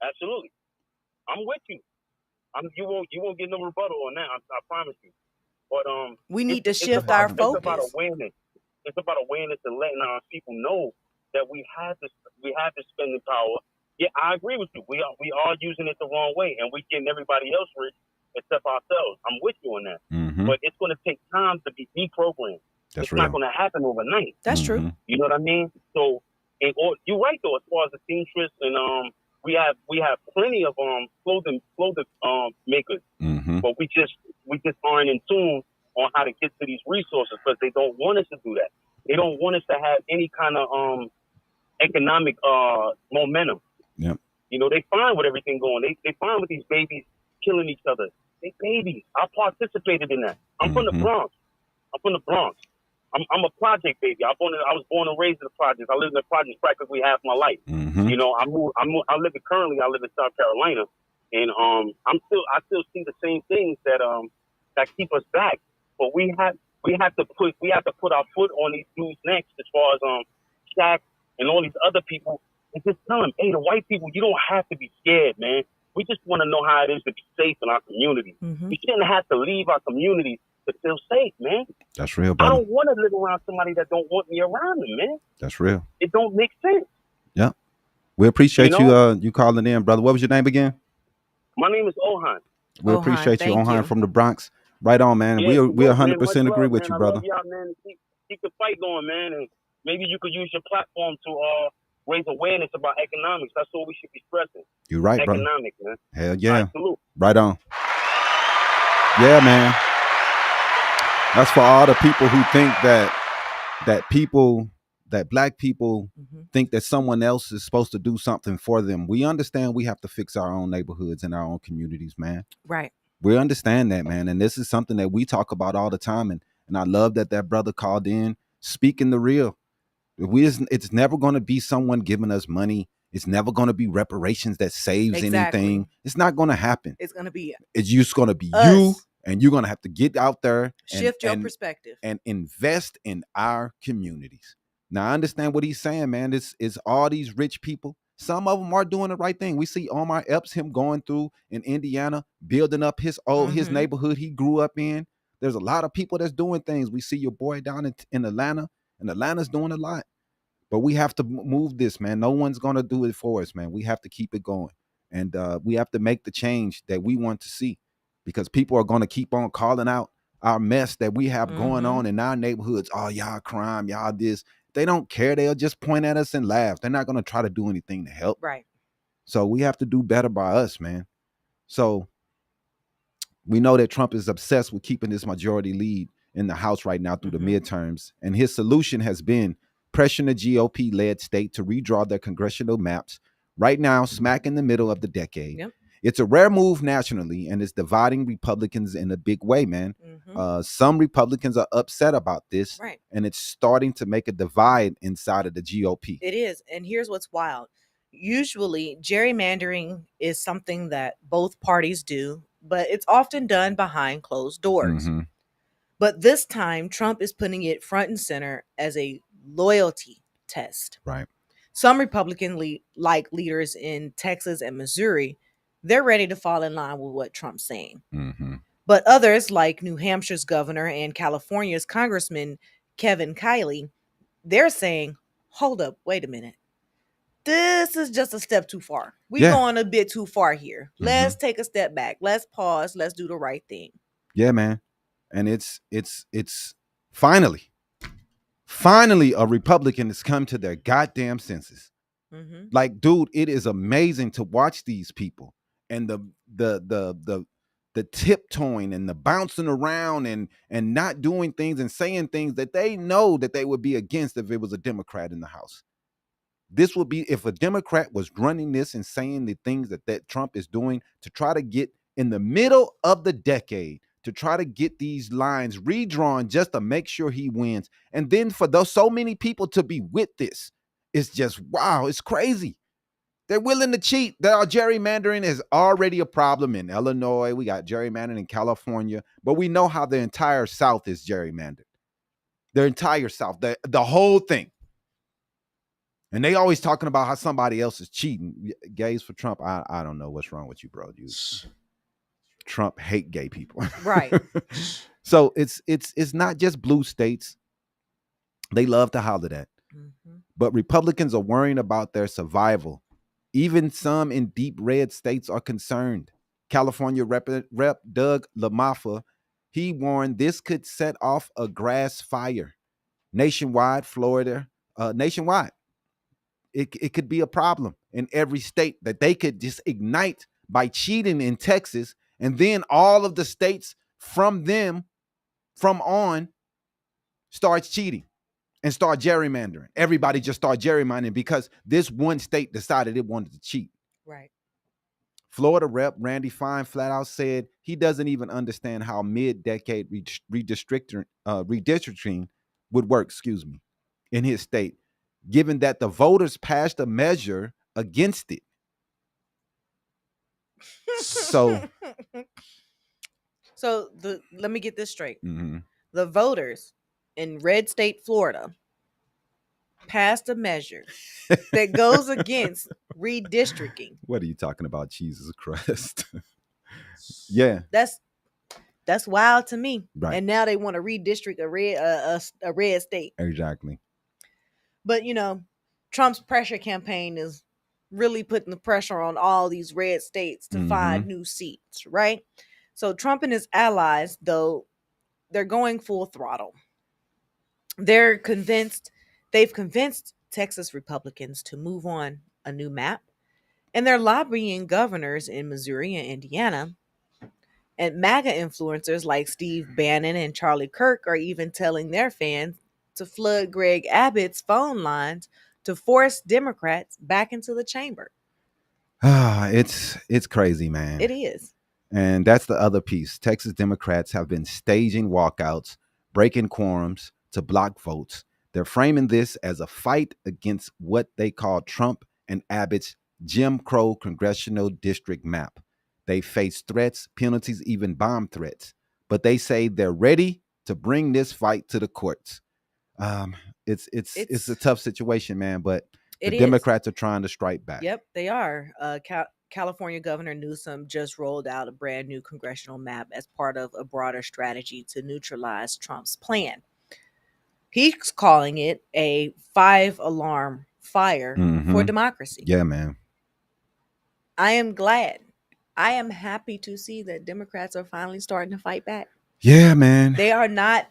Speaker 4: Absolutely, I'm with you. You won't get no rebuttal on that. I promise you. But
Speaker 3: We need to
Speaker 4: it's
Speaker 3: shift
Speaker 4: about
Speaker 3: our
Speaker 4: it's about
Speaker 3: focus.
Speaker 4: awareness. It's about awareness and letting our people know that we have this spending power. Yeah, I agree with you. We are using it the wrong way, and we're getting everybody else rich except ourselves. I'm with you on that.
Speaker 2: Mhm.
Speaker 4: But it's going to take time to be deprogrammed.
Speaker 2: That's
Speaker 4: It's
Speaker 2: real.
Speaker 4: not going to happen overnight.
Speaker 3: That's true.
Speaker 2: Mhm.
Speaker 4: You know what I mean? So, you're right though. As far as the seamstress, and we have plenty of clothing makers,
Speaker 2: Mhm.
Speaker 4: but we just aren't in tune on how to get to these resources because they don't want us to do that. They don't want us to have any kind of economic momentum.
Speaker 2: Yep.
Speaker 4: They fine with everything going. They fine with these babies killing each other. They babies. I participated in that. I'm from the
Speaker 2: Mhm.
Speaker 4: Bronx. I'm a project baby. I was born and raised in the projects. I lived in the projects practically half my life.
Speaker 2: Mhm.
Speaker 4: I live in South Carolina, and I still see the same things that keep us back. But we have to put our foot on these dudes' necks as far as Shaq and all these other people, and just tell them, hey, the white people, you don't have to be scared, man. We just want to know how it is to be safe in our community.
Speaker 3: Mhm.
Speaker 4: We shouldn't have to leave our community to feel safe, man.
Speaker 2: That's real,
Speaker 4: I
Speaker 2: brother.
Speaker 4: don't want to live around somebody that don't want me around them, man.
Speaker 2: That's real.
Speaker 4: It don't make sense.
Speaker 2: Yeah. We appreciate
Speaker 4: You
Speaker 2: you
Speaker 4: know?
Speaker 2: you calling in, brother. What was your name again?
Speaker 4: My name is Ohan.
Speaker 2: We
Speaker 3: Ohan,
Speaker 2: appreciate you,
Speaker 3: thank
Speaker 2: Ohan
Speaker 3: you.
Speaker 2: from the Bronx. Right on, man.
Speaker 4: Yeah,
Speaker 2: we
Speaker 4: you know,
Speaker 2: 100%
Speaker 4: man, much
Speaker 2: agree
Speaker 4: love,
Speaker 2: with
Speaker 4: man.
Speaker 2: you,
Speaker 4: I
Speaker 2: brother.
Speaker 4: love y'all, man. Keep the fight going, man, and maybe you could use your platform to raise awareness about economics. That's all we should be stressing.
Speaker 2: You're right, brother.
Speaker 4: Economics, man.
Speaker 2: Hell
Speaker 4: All
Speaker 2: yeah.
Speaker 4: right, salute.
Speaker 2: Right on. Yeah, man. That's for all the people who think that black people
Speaker 3: Mhm.
Speaker 2: think that someone else is supposed to do something for them. We understand we have to fix our own neighborhoods and our own communities, man.
Speaker 3: Right.
Speaker 2: We understand that, man. And this is something that we talk about all the time. And I love that brother called in speaking the real. It's never going to be someone giving us money. It's never going to be reparations that saves
Speaker 3: Exactly.
Speaker 2: anything. It's not going to happen.
Speaker 3: It's gonna be
Speaker 2: It's just going to be
Speaker 3: us.
Speaker 2: you, and you're going to have to get out there
Speaker 3: Shift your perspective.
Speaker 2: and invest in our communities. Now, I understand what he's saying, man. It's all these rich people. Some of them are doing the right thing. We see Omar Epps, him going through in Indiana, building up his
Speaker 3: Mhm.
Speaker 2: neighborhood he grew up in. There's a lot of people that's doing things. We see your boy down in Atlanta, and Atlanta's doing a lot. But we have to move this, man. No one's going to do it for us, man. We have to keep it going. And we have to make the change that we want to see, because people are going to keep on calling out our mess that we have going
Speaker 3: Mhm.
Speaker 2: on in our neighborhoods. Oh, y'all crime, y'all this. They don't care. They'll just point at us and laugh. They're not going to try to do anything to help.
Speaker 3: Right.
Speaker 2: So we have to do better by us, man. So we know that Trump is obsessed with keeping this majority lead in the House right now through the midterms. And his solution has been pressuring the GOP-led state to redraw their congressional maps right now, smack in the middle of the decade.
Speaker 3: Yep.
Speaker 2: It's a rare move nationally, and it's dividing Republicans in a big way, man. Some Republicans are upset about this,
Speaker 3: Right.
Speaker 2: and it's starting to make a divide inside of the GOP.
Speaker 3: It is. And here's what's wild. Usually, gerrymandering is something that both parties do, but it's often done behind closed doors.
Speaker 2: Mhm.
Speaker 3: But this time, Trump is putting it front and center as a loyalty test.
Speaker 2: Right.
Speaker 3: Some Republican like leaders in Texas and Missouri, they're ready to fall in line with what Trump's saying.
Speaker 2: Mhm.
Speaker 3: But others, like New Hampshire's governor and California's Congressman Kevin Kiley, they're saying, hold up, wait a minute. This is just a step too far. We're going a bit too far here. Let's take a step back. Let's pause. Let's do the right thing.
Speaker 2: Yeah, man. And it's finally a Republican has come to their goddamn senses. Like, dude, it is amazing to watch these people and the the tiptoeing and the bouncing around and not doing things and saying things that they know that they would be against if it was a Democrat in the House. This would be if a Democrat was running this and saying the things that Trump is doing to try to get in the middle of the decade, to try to get these lines redrawn just to make sure he wins. And then for those so many people to be with this, it's just, wow, it's crazy. They're willing to cheat. Our gerrymandering is already a problem in Illinois. We got gerrymandering in California, but we know how the entire South is gerrymandered. The entire South, the whole thing. And they always talking about how somebody else is cheating. Gays for Trump. I don't know what's wrong with you, bro. Trump hate gay people.
Speaker 3: Right.
Speaker 2: So it's not just blue states. They love to holler that. Mm-hmm. But Republicans are worrying about their survival. Even some in deep red states are concerned. California Rep. Doug LaMaffa, he warned this could set off a grass fire nationwide. Florida, nationwide. It could be a problem in every state that they could just ignite by cheating in Texas, and then all of the states from on starts cheating and start gerrymandering. Everybody just start gerrymandering because this one state decided it wanted to cheat.
Speaker 3: Right. Florida
Speaker 2: Rep. Randy Fine flat out said he doesn't even understand how mid-decade redistricting would work, in his state, given that the voters passed a measure against it. So
Speaker 3: let me get this straight.
Speaker 2: Mm-hmm.
Speaker 3: The voters in red state Florida passed a measure that goes against redistricting.
Speaker 2: What are you talking about, Jesus Christ? Yeah.
Speaker 3: That's wild to me.
Speaker 2: Right.
Speaker 3: And now they want to redistrict a red state.
Speaker 2: Exactly.
Speaker 3: But Trump's pressure campaign is really putting the pressure on all these red states to find new seats, right? So Trump and his allies, though, they're going full throttle. They've convinced Texas Republicans to move on a new map, and they're lobbying governors in Missouri and Indiana. And MAGA influencers like Steve Bannon and Charlie Kirk are even telling their fans to flood Greg Abbott's phone lines to force Democrats back into the chamber.
Speaker 2: It's crazy, man.
Speaker 3: It is.
Speaker 2: And that's the other piece. Texas Democrats have been staging walkouts, breaking quorums to block votes. They're framing this as a fight against what they call Trump and Abbott's Jim Crow congressional district map. They face threats, penalties, even bomb threats. But they say they're ready to bring this fight to the courts. It's a tough situation, man, but the Democrats are trying to strike back.
Speaker 3: Yep, they are. California Governor Newsom just rolled out a brand new congressional map as part of a broader strategy to neutralize Trump's plan. He's calling it a 5-alarm fire for democracy.
Speaker 2: Yeah, man.
Speaker 3: I am glad. I am happy to see that Democrats are finally starting to fight back.
Speaker 2: Yeah, man.
Speaker 3: They are not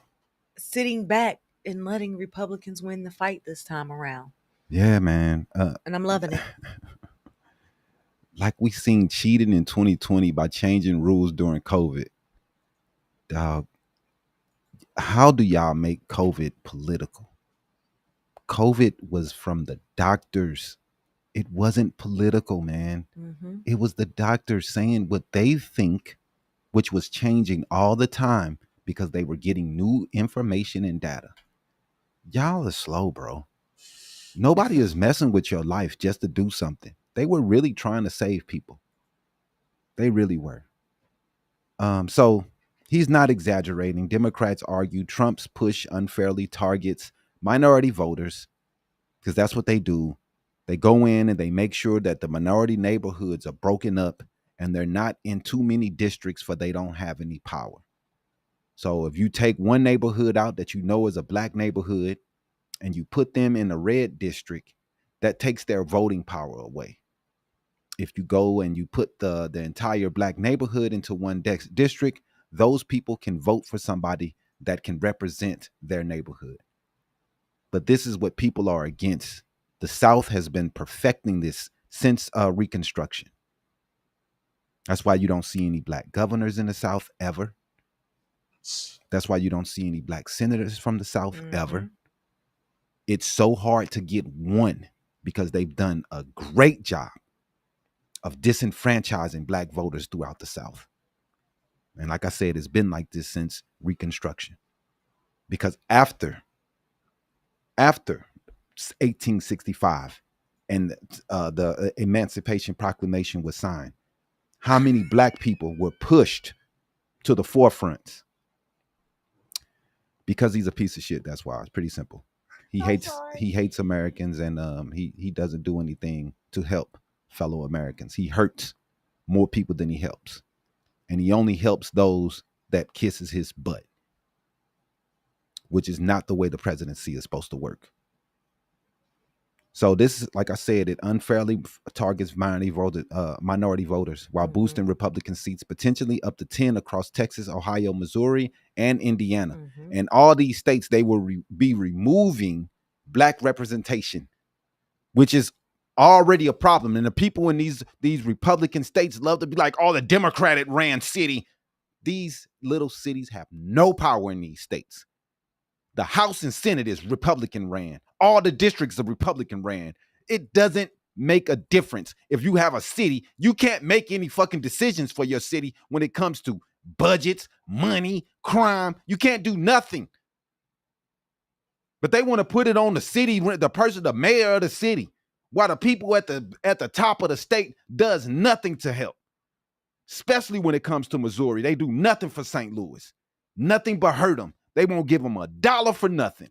Speaker 3: sitting back and letting Republicans win the fight this time around.
Speaker 2: Yeah, man.
Speaker 3: And I'm loving it.
Speaker 2: Like we seen cheating in 2020 by changing rules during COVID. Dog, how do y'all make COVID political? COVID was from the doctors. It wasn't political, man. Mm-hmm. It was the doctors saying what they think, which was changing all the time because they were getting new information and data. Y'all are slow, bro. Nobody is messing with your life just to do something. They were really trying to save people. They really were. So he's not exaggerating. Democrats argue Trump's push unfairly targets minority voters because that's what they do. They go in and they make sure that the minority neighborhoods are broken up and they're not in too many districts for they don't have any power. So if you take one neighborhood out that you know is a black neighborhood and you put them in a red district, that takes their voting power away. If you go and you put the entire black neighborhood into one district, those people can vote for somebody that can represent their neighborhood. But this is what people are against. The South has been perfecting this since Reconstruction. That's why you don't see any black governors in the South ever. That's why you don't see any black senators from the South ever. It's so hard to get one because they've done a great job of disenfranchising black voters throughout the South. And like I said, it's been like this since Reconstruction. Because after 1865 and the Emancipation Proclamation was signed, how many black people were pushed to the forefront? Because he's a piece of shit. That's why. It's pretty simple. He hates Americans, and he doesn't do anything to help fellow Americans. He hurts more people than he helps, and he only helps those that kisses his butt, which is not the way the presidency is supposed to work. So this is, like I said, it unfairly targets minority voters while boosting Republican seats, potentially up to 10 across Texas, Ohio, Missouri, and Indiana. And all these states, they will be removing black representation, which is already a problem. And the people in these Republican states love to be like, oh, the Democratic ran city. These little cities have no power in these states. The House and Senate is Republican ran. All the districts are Republican ran. It doesn't make a difference. If you have a city, you can't make any fucking decisions for your city when it comes to budgets, money, crime. You can't do nothing. But they want to put it on the city, the mayor of the city, while the people at the top of the state does nothing to help. Especially when it comes to Missouri. They do nothing for St. Louis. Nothing but hurt them. They won't give them $1 for nothing.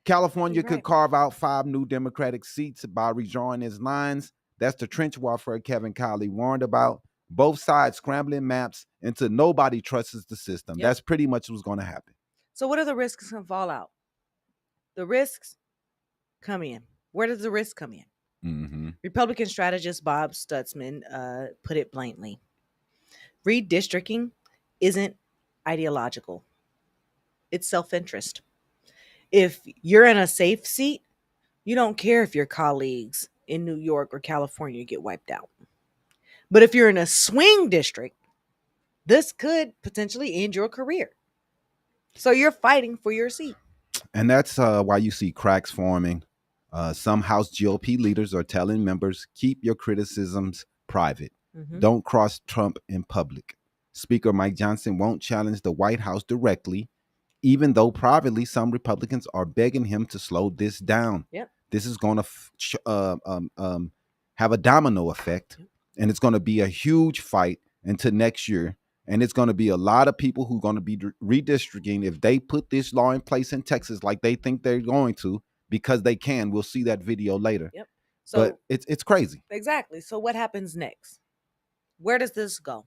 Speaker 2: California could carve out 5 new Democratic seats by redrawing its lines. That's the trench warfare Kevin Kiley warned about. Both sides scrambling maps until nobody trusts the system. That's pretty much what's going to happen.
Speaker 3: So what are the risks and fallout? The risks come in. Where does the risk come in? Republican strategist Bob Stutzman put it bluntly. Redistricting isn't ideological. It's self-interest. If you're in a safe seat, you don't care if your colleagues in New York or California get wiped out. But if you're in a swing district, this could potentially end your career. So you're fighting for your seat.
Speaker 2: And that's why you see cracks forming. Some House GOP leaders are telling members, keep your criticisms private. Don't cross Trump in public. Speaker Mike Johnson won't challenge the White House directly, even though privately some Republicans are begging him to slow this down. This is going to have a domino effect, and it's going to be a huge fight into next year. And it's going to be a lot of people who are going to be redistricting if they put this law in place in Texas like they think they're going to, because they can. We'll see that video later. So, but it's crazy.
Speaker 3: Exactly. So what happens next? Where does this go?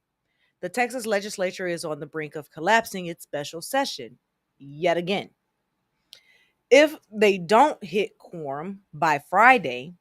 Speaker 3: The Texas legislature is on the brink of collapsing its special session yet again. If they don't hit quorum by Friday,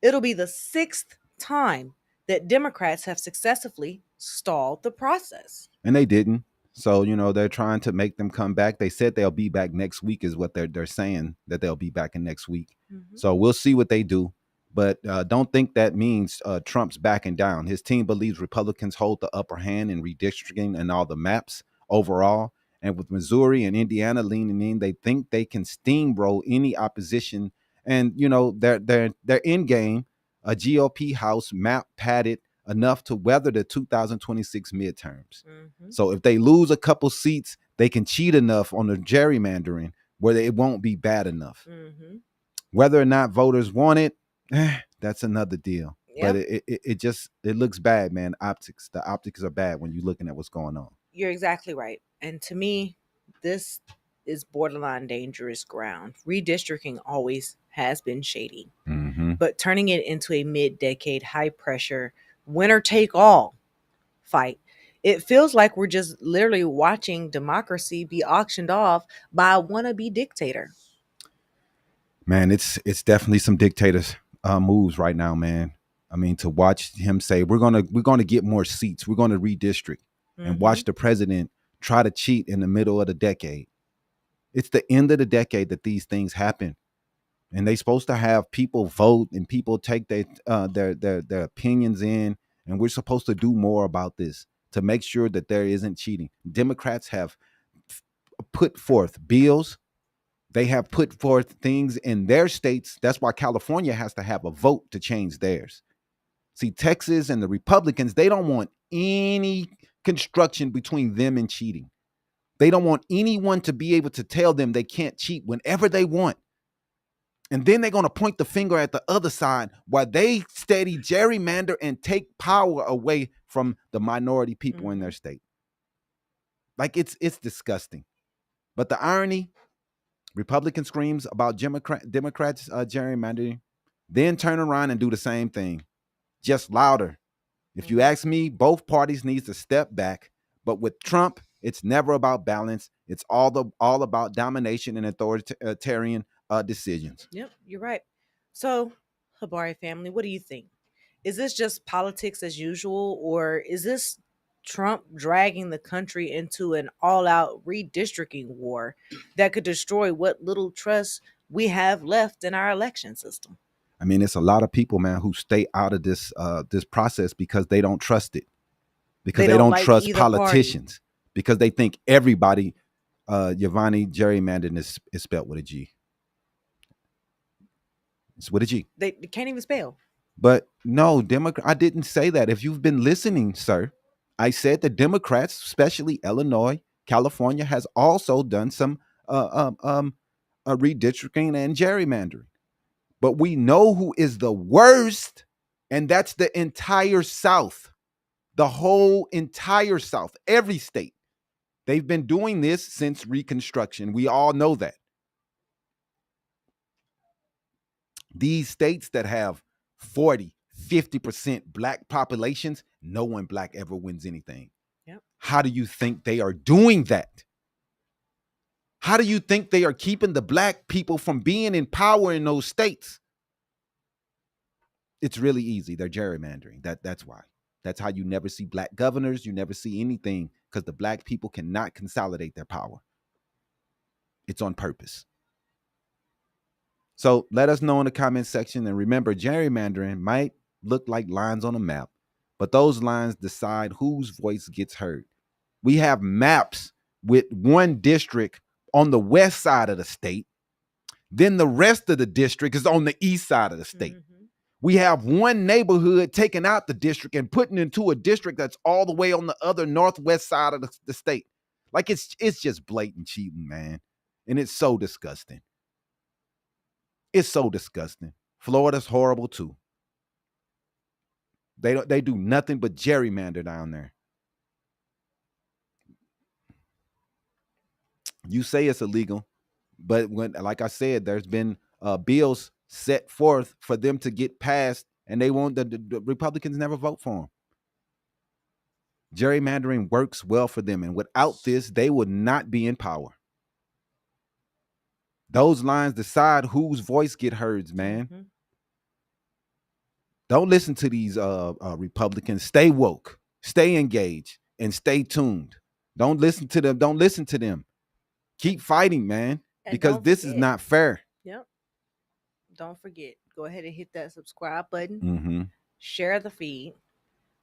Speaker 3: it'll be the 6th time that Democrats have successfully stalled the process.
Speaker 2: And they didn't. So, they're trying to make them come back. They said they'll be back next week is what they're saying, that they'll be back in next week. So we'll see what they do. But don't think that means Trump's backing down. His team believes Republicans hold the upper hand in redistricting and all the maps overall. And with Missouri and Indiana leaning in, they think they can steamroll any opposition. And, their end game, a GOP House map padded enough to weather the 2026 midterms. So if they lose a couple seats, they can cheat enough on the gerrymandering where it won't be bad enough. Whether or not voters want it, that's another deal. But it looks bad, man. The optics are bad when you're looking at what's going on.
Speaker 3: You're exactly right. And to me, this is borderline dangerous ground. Redistricting always has been shady, but turning it into a mid-decade high-pressure winner-take-all fight, it feels like we're just literally watching democracy be auctioned off by a wannabe dictator.
Speaker 2: Man, it's definitely some dictators moves right now, man. I mean, to watch him say we're gonna get more seats, we're gonna redistrict, and watch the president try to cheat in the middle of the decade. It's the end of the decade that these things happen, and they're supposed to have people vote and people take their opinions in, And we're supposed to do more about this to make sure that there isn't cheating. Democrats have put forth bills. They have put forth things in their states. That's why California has to have a vote to change theirs. See, Texas and the Republicans, they don't want any construction between them and cheating. They don't want anyone to be able to tell them they can't cheat whenever they want. And then they're going to point the finger at the other side while they steady gerrymander and take power away from the minority people in their state. Like it's disgusting. But the irony, Republican screams about Democrats gerrymandering, then turn around and do the same thing, just louder. If you ask me, both parties need to step back. But with Trump, it's never about balance. It's all about domination and authoritarian decisions.
Speaker 3: Yep, you're right. So, Habari family, what do you think? Is this just politics as usual, or is this Trump dragging the country into an all-out redistricting war that could destroy what little trust we have left in our election system?
Speaker 2: I mean, it's a lot of people, man, who stay out of this process because they don't trust it, because they don't like trust politicians, because they think everybody, Giovanni, gerrymandering is spelled with a G. It's with a G.
Speaker 3: They can't even spell.
Speaker 2: But no, I didn't say that. If you've been listening, sir, I said the Democrats, especially Illinois, California, has also done some redistricting and gerrymandering. But we know who is the worst, and that's the entire South, the whole entire South, every state. They've been doing this since Reconstruction. We all know that. These states that have 40, 50% black populations, no one black ever wins anything.
Speaker 3: Yep.
Speaker 2: How do you think they are doing that? How do you think they are keeping the black people from being in power in those states? It's really easy. They're gerrymandering. That's why. That's how you never see black governors. You never see anything, because the black people cannot consolidate their power. It's on purpose. So let us know in the comment section. And remember, gerrymandering might look like lines on a map, but those lines decide whose voice gets heard. We have maps with one district on the west side of the state. Then the rest of the district is on the east side of the state. Mm-hmm. We have one neighborhood taking out the district and putting into a district that's all the way on the other northwest side of the state. Like it's just blatant cheating, man. And it's so disgusting. It's so disgusting. Florida's horrible too. They do nothing but gerrymander down there. You say it's illegal, but when, like I said, there's been bills set forth for them to get passed, and they won't. The Republicans never vote for them. Gerrymandering works well for them, and without this, they would not be in power. Those lines decide whose voice get heard, man. Mm-hmm. Don't listen to these Republicans. Stay woke, stay engaged, and stay tuned. Don't listen to them. Don't listen to them. Keep fighting, man, because this is not fair.
Speaker 3: Yep. Don't forget, go ahead and hit that subscribe button, share the feed,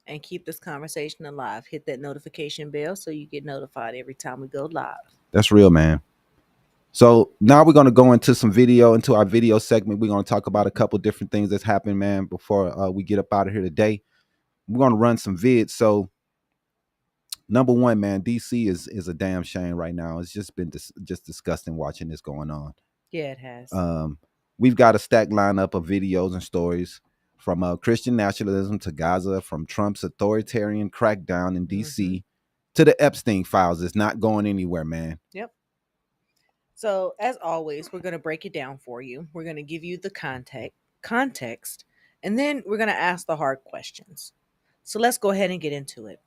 Speaker 3: and keep this conversation alive. Hit that notification bell so you get notified every time we go live.
Speaker 2: That's real, man. So now we're going to go into our video segment. We're going to talk about a couple different things that's happened, man, before we get up out of here today. We're going to run some vids. So number one, man, DC is a damn shame right now. It's just been just disgusting watching this going on.
Speaker 3: Yeah, it has.
Speaker 2: We've got a stacked lineup of videos and stories, from Christian nationalism to Gaza, from Trump's authoritarian crackdown in DC to the Epstein files. It's not going anywhere, man.
Speaker 3: Yep. So as always, we're going to break it down for you. We're going to give you the context, and then we're going to ask the hard questions. So let's go ahead and get into it.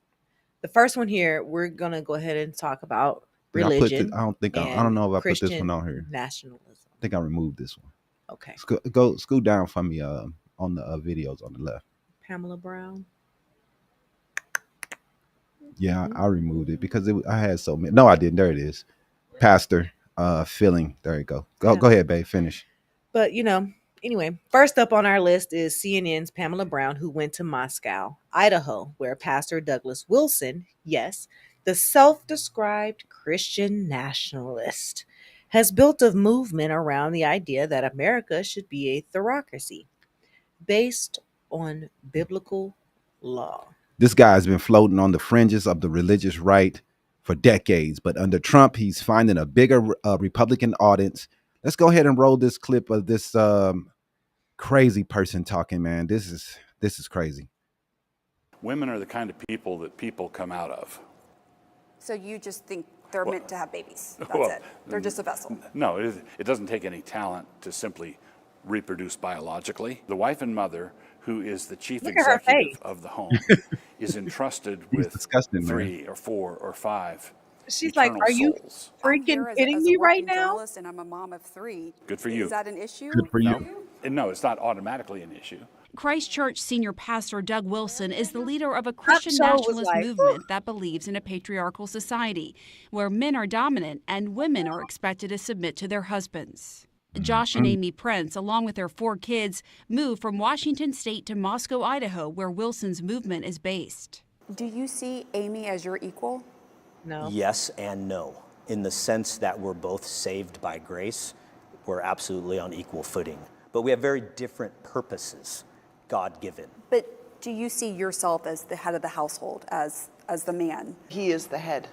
Speaker 3: The first one here, we're going to go ahead and talk about religion.
Speaker 2: I don't know if I put this one on here.
Speaker 3: Nationalism.
Speaker 2: I think I removed this one.
Speaker 3: Okay.
Speaker 2: Scoot down for me on the videos on the left.
Speaker 3: Pamela Brown.
Speaker 2: Yeah, I removed it because I had so many. No, I didn't. There it is. Pastor feeling. There you go. Go ahead, babe. Finish.
Speaker 3: But Anyway, first up on our list is CNN's Pamela Brown, who went to Moscow, Idaho, where Pastor Douglas Wilson, yes, the self-described Christian nationalist, has built a movement around the idea that America should be a theocracy based on biblical law.
Speaker 2: This guy's been floating on the fringes of the religious right for decades, but under Trump, he's finding a bigger Republican audience. Let's go ahead and roll this clip of this crazy person talking, man. This is crazy.
Speaker 5: Women are the kind of people that people come out of.
Speaker 6: So you just think they're meant to have babies? That's
Speaker 5: Well,
Speaker 6: it. They're just a vessel.
Speaker 5: No, it doesn't take any talent to simply reproduce biologically. The wife and mother, who is the chief
Speaker 3: Look at her
Speaker 5: executive
Speaker 3: face.
Speaker 5: of the home, is entrusted with
Speaker 2: disgusting, man.
Speaker 5: 3 or 4 or 5.
Speaker 3: She's like,
Speaker 5: eternal
Speaker 3: are you
Speaker 5: souls.
Speaker 6: I'm
Speaker 3: freaking
Speaker 6: here as
Speaker 3: kidding
Speaker 6: a
Speaker 3: me right
Speaker 6: working
Speaker 3: now?
Speaker 6: journalist, and I'm a mom of 3.
Speaker 5: Good for you.
Speaker 6: Is that an issue?
Speaker 2: Good for you.
Speaker 5: No, it's not automatically an issue.
Speaker 7: Christchurch senior pastor Doug Wilson is the leader of a Christian
Speaker 3: show was
Speaker 7: nationalist
Speaker 3: like,
Speaker 7: movement that believes in a patriarchal society where men are dominant and women are expected to submit to their husbands. Josh and Amy Prince, along with their 4 kids, moved from Washington State to Moscow, Idaho, where Wilson's movement is based.
Speaker 6: Do you see Amy as your equal?
Speaker 3: No.
Speaker 8: Yes and no. In the sense that we're both saved by grace, we're absolutely on equal footing. But we have very different purposes, God-given.
Speaker 6: But do you see yourself as the head of the household, as the man?
Speaker 9: He is the head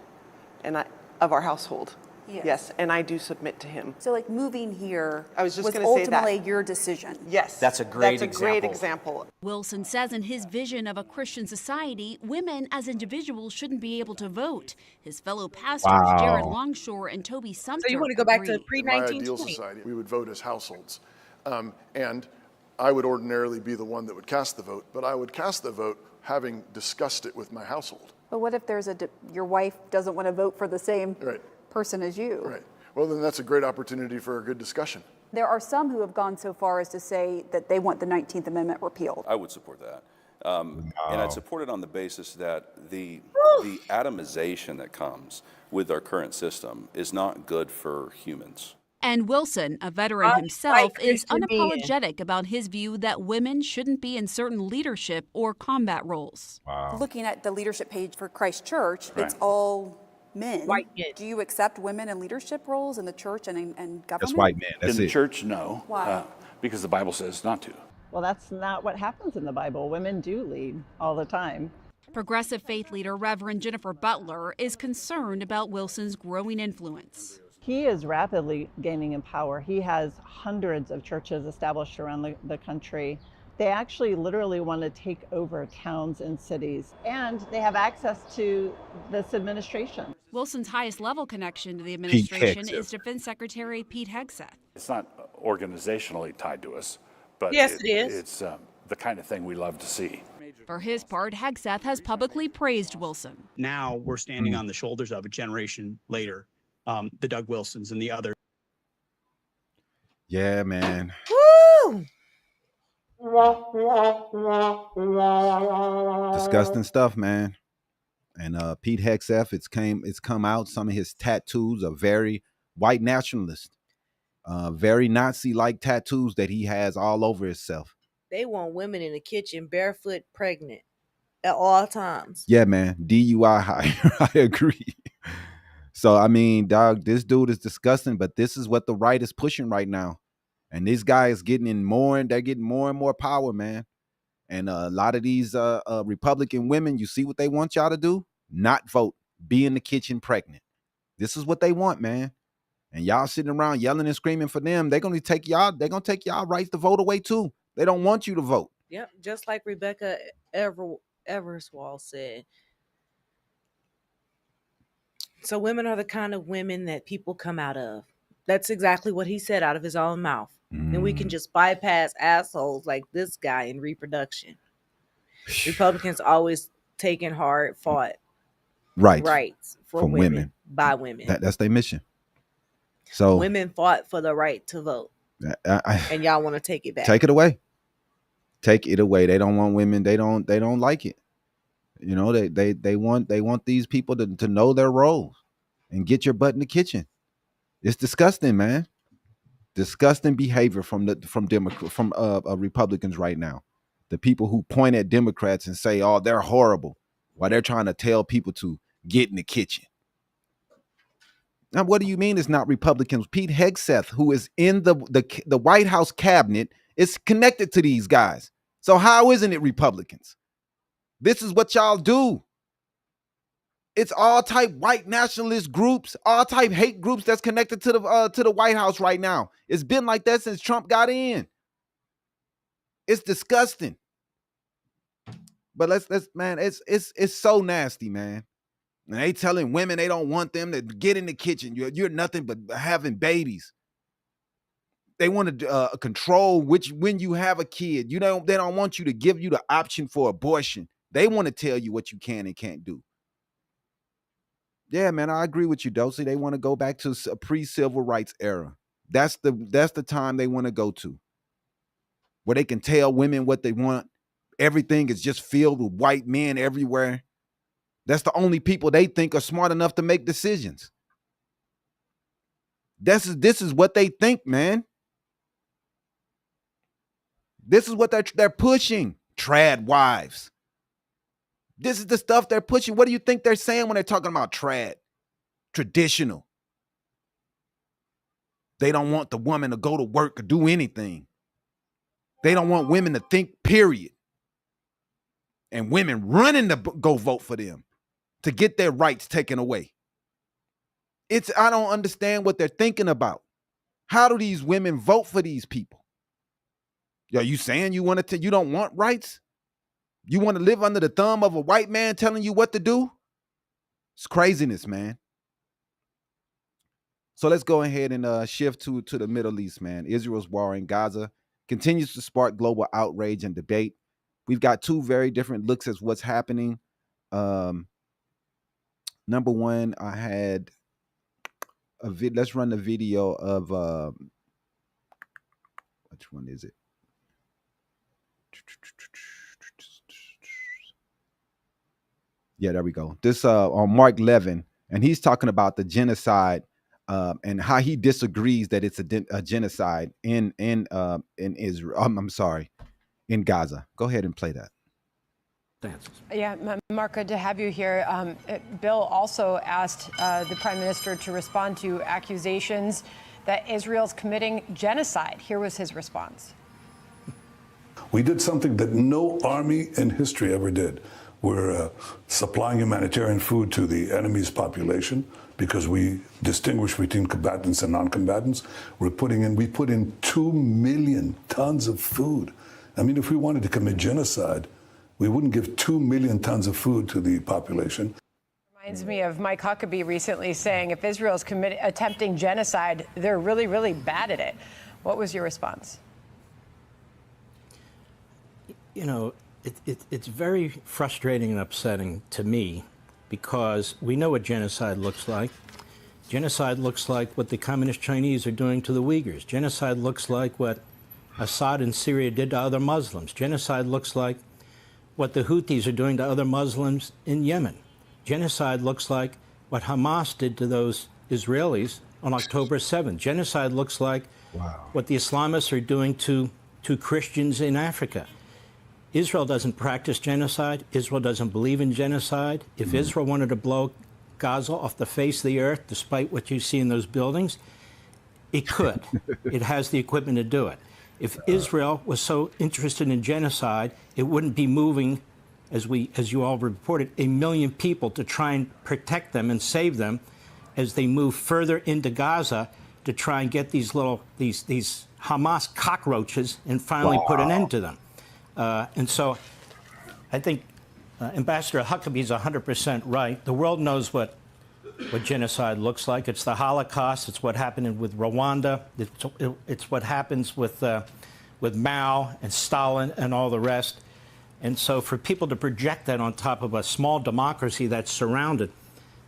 Speaker 9: of our household.
Speaker 6: He is.
Speaker 9: Yes, and I do submit to him.
Speaker 6: So like moving here
Speaker 9: I was just
Speaker 6: was
Speaker 9: gonna say that.
Speaker 6: ultimately your decision.
Speaker 9: Yes.
Speaker 8: That's a great
Speaker 9: great
Speaker 8: example.
Speaker 9: example.
Speaker 7: Wilson says in his vision of a Christian society, women as individuals shouldn't be able to vote. His fellow pastors,
Speaker 2: Wow.
Speaker 7: Jared Longshore and Toby Sumter,
Speaker 3: So you want to go back to
Speaker 7: agree.
Speaker 10: In my ideal
Speaker 3: pre-1920?
Speaker 10: society, we would vote as households. And I would ordinarily be the one that would cast the vote, but I would cast the vote having discussed it with my household.
Speaker 6: But what if there's your wife doesn't want to vote for the same
Speaker 10: Right.
Speaker 6: person as you?
Speaker 10: Right. Well, then that's a great opportunity for a good discussion.
Speaker 6: There are some who have gone so far as to say that they want the 19th Amendment repealed.
Speaker 11: I would support that. And I'd support it on the basis that the atomization that comes with our current system is not good for humans.
Speaker 7: And Wilson, a veteran himself, is unapologetic about his view that women shouldn't be in certain leadership or combat roles.
Speaker 6: Looking at the leadership page for Christchurch,
Speaker 5: Right.
Speaker 6: it's all men.
Speaker 3: White men.
Speaker 6: Do you accept women in leadership roles in the church and government?
Speaker 2: That's white man. That's
Speaker 5: In the
Speaker 2: it.
Speaker 5: church, no.
Speaker 6: Why?
Speaker 5: Because the Bible says not to.
Speaker 12: Well, that's not what happens in the Bible. Women do lead all the time.
Speaker 7: Progressive faith leader Reverend Jennifer Butler is concerned about Wilson's growing influence.
Speaker 12: He is rapidly gaining in power. He has hundreds of churches established around the country. They actually literally want to take over towns and cities, and they have access to this administration.
Speaker 7: Wilson's highest level connection to the administration
Speaker 2: Hegseth.
Speaker 7: is Defense Secretary Pete Hegseth.
Speaker 5: It's not organizationally tied to us, but
Speaker 3: Yes, it is.
Speaker 5: It's the kind of thing we love to see.
Speaker 7: For his part, Hegseth has publicly praised Wilson.
Speaker 13: Now we're standing on the shoulders of a generation later, the Doug Wilsons and the others.
Speaker 2: Yeah, man.
Speaker 3: Woo!
Speaker 2: Disgusting stuff, man. And Pete Hegseth, it's come out. Some of his tattoos are very white nationalist, very Nazi-like tattoos that he has all over himself.
Speaker 3: They want women in the kitchen barefoot pregnant at all times.
Speaker 2: Yeah, man. DUI. I agree. So, I mean, dog, this dude is disgusting, but this is what the right is pushing right now. And this guy is they're getting more and more power, man. And a lot of these Republican women, you see what they want y'all to do? Not vote. Be in the kitchen pregnant. This is what they want, man. And y'all sitting around yelling and screaming for them. They're gonna take y'all rights to vote away too. They don't want you to vote.
Speaker 3: Yep, just like Rebecca Everswall said. So women are the kind of women that people come out of. That's exactly what he said out of his own mouth. And we can just bypass assholes like this guy in reproduction. Republicans always taking hard fought rights for
Speaker 2: from women
Speaker 3: by women.
Speaker 2: That's their mission. So
Speaker 3: women fought for the right to vote, and y'all want to take it back.
Speaker 2: Take it away. Take it away. They don't want women. They don't like it. You know, they want these people to know their roles and get your butt in the kitchen. It's disgusting, man. Disgusting behavior from Republicans right now. The people who point at Democrats and say, "Oh, they're horrible," while they're trying to tell people to get in the kitchen. Now, what do you mean it's not Republicans? Pete Hegseth, who is in the White House cabinet, is connected to these guys. So how isn't it Republicans? This is what y'all do. It's all type white nationalist groups, all type hate groups that's connected to the White House right now. It's been like that since Trump got in. It's disgusting. But let's man, it's so nasty, man. And they telling women they don't want them to get in the kitchen. You're nothing but having babies. They want to control when you have a kid. They don't want you to give you the option for abortion. They want to tell you what you can and can't do. Yeah, man, I agree with you, Dosey. They want to go back to a pre-civil rights era. That's the time they want to go to, where they can tell women what they want. Everything is just filled with white men everywhere. That's the only people they think are smart enough to make decisions. This is what they think, man. This is what they're pushing. Trad wives. This is the stuff they're pushing. What do you think they're saying when they're talking about trad? Traditional. They don't want the woman to go to work or do anything. They don't want women to think, period. And women running to go vote for them to get their rights taken away. I don't understand what they're thinking about. How do these women vote for these people? Are you saying you don't want rights? You want to live under the thumb of a white man telling you what to do? It's craziness, man. So let's go ahead and shift to the Middle East, man. Israel's war in Gaza continues to spark global outrage and debate. We've got two very different looks at what's happening. Number one, I had let's run the video of which one is it? Yeah, there we go. This on Mark Levin, and he's talking about the genocide and how he disagrees that it's a genocide in Israel. I'm sorry, in Gaza. Go ahead and play that.
Speaker 14: Yeah, Mark, good to have you here. Bill also asked the Prime Minister to respond to accusations that Israel's committing genocide. Here was his response.
Speaker 15: We did something that no army in history ever did. We're supplying humanitarian food to the enemy's population because we distinguish between combatants and non-combatants. We put in 2 million tons of food. I mean, if we wanted to commit genocide, we wouldn't give 2 million tons of food to the population.
Speaker 14: Reminds me of Mike Huckabee recently saying if Israel's attempting genocide, they're really, really bad at it. What was your response?
Speaker 16: You know, it's very frustrating and upsetting to me because we know what genocide looks like. Genocide looks like what the communist Chinese are doing to the Uyghurs. Genocide looks like what Assad in Syria did to other Muslims. Genocide looks like what the Houthis are doing to other Muslims in Yemen. Genocide looks like what Hamas did to those Israelis on October 7th. Genocide looks like what the Islamists are doing to Christians in Africa. Israel doesn't practice genocide. Israel doesn't believe in genocide. If Israel wanted to blow Gaza off the face of the earth, despite what you see in those buildings, it could. It has the equipment to do it. If Israel was so interested in genocide, it wouldn't be moving, as you all reported, 1 million people to try and protect them and save them as they move further into Gaza to try and get these Hamas cockroaches and finally put an end to them. And so I think Ambassador Huckabee is 100% right. The world knows what genocide looks like. It's the Holocaust. It's what happened with Rwanda. It's what happens with Mao and Stalin and all the rest. And so for people to project that on top of a small democracy that's surrounded,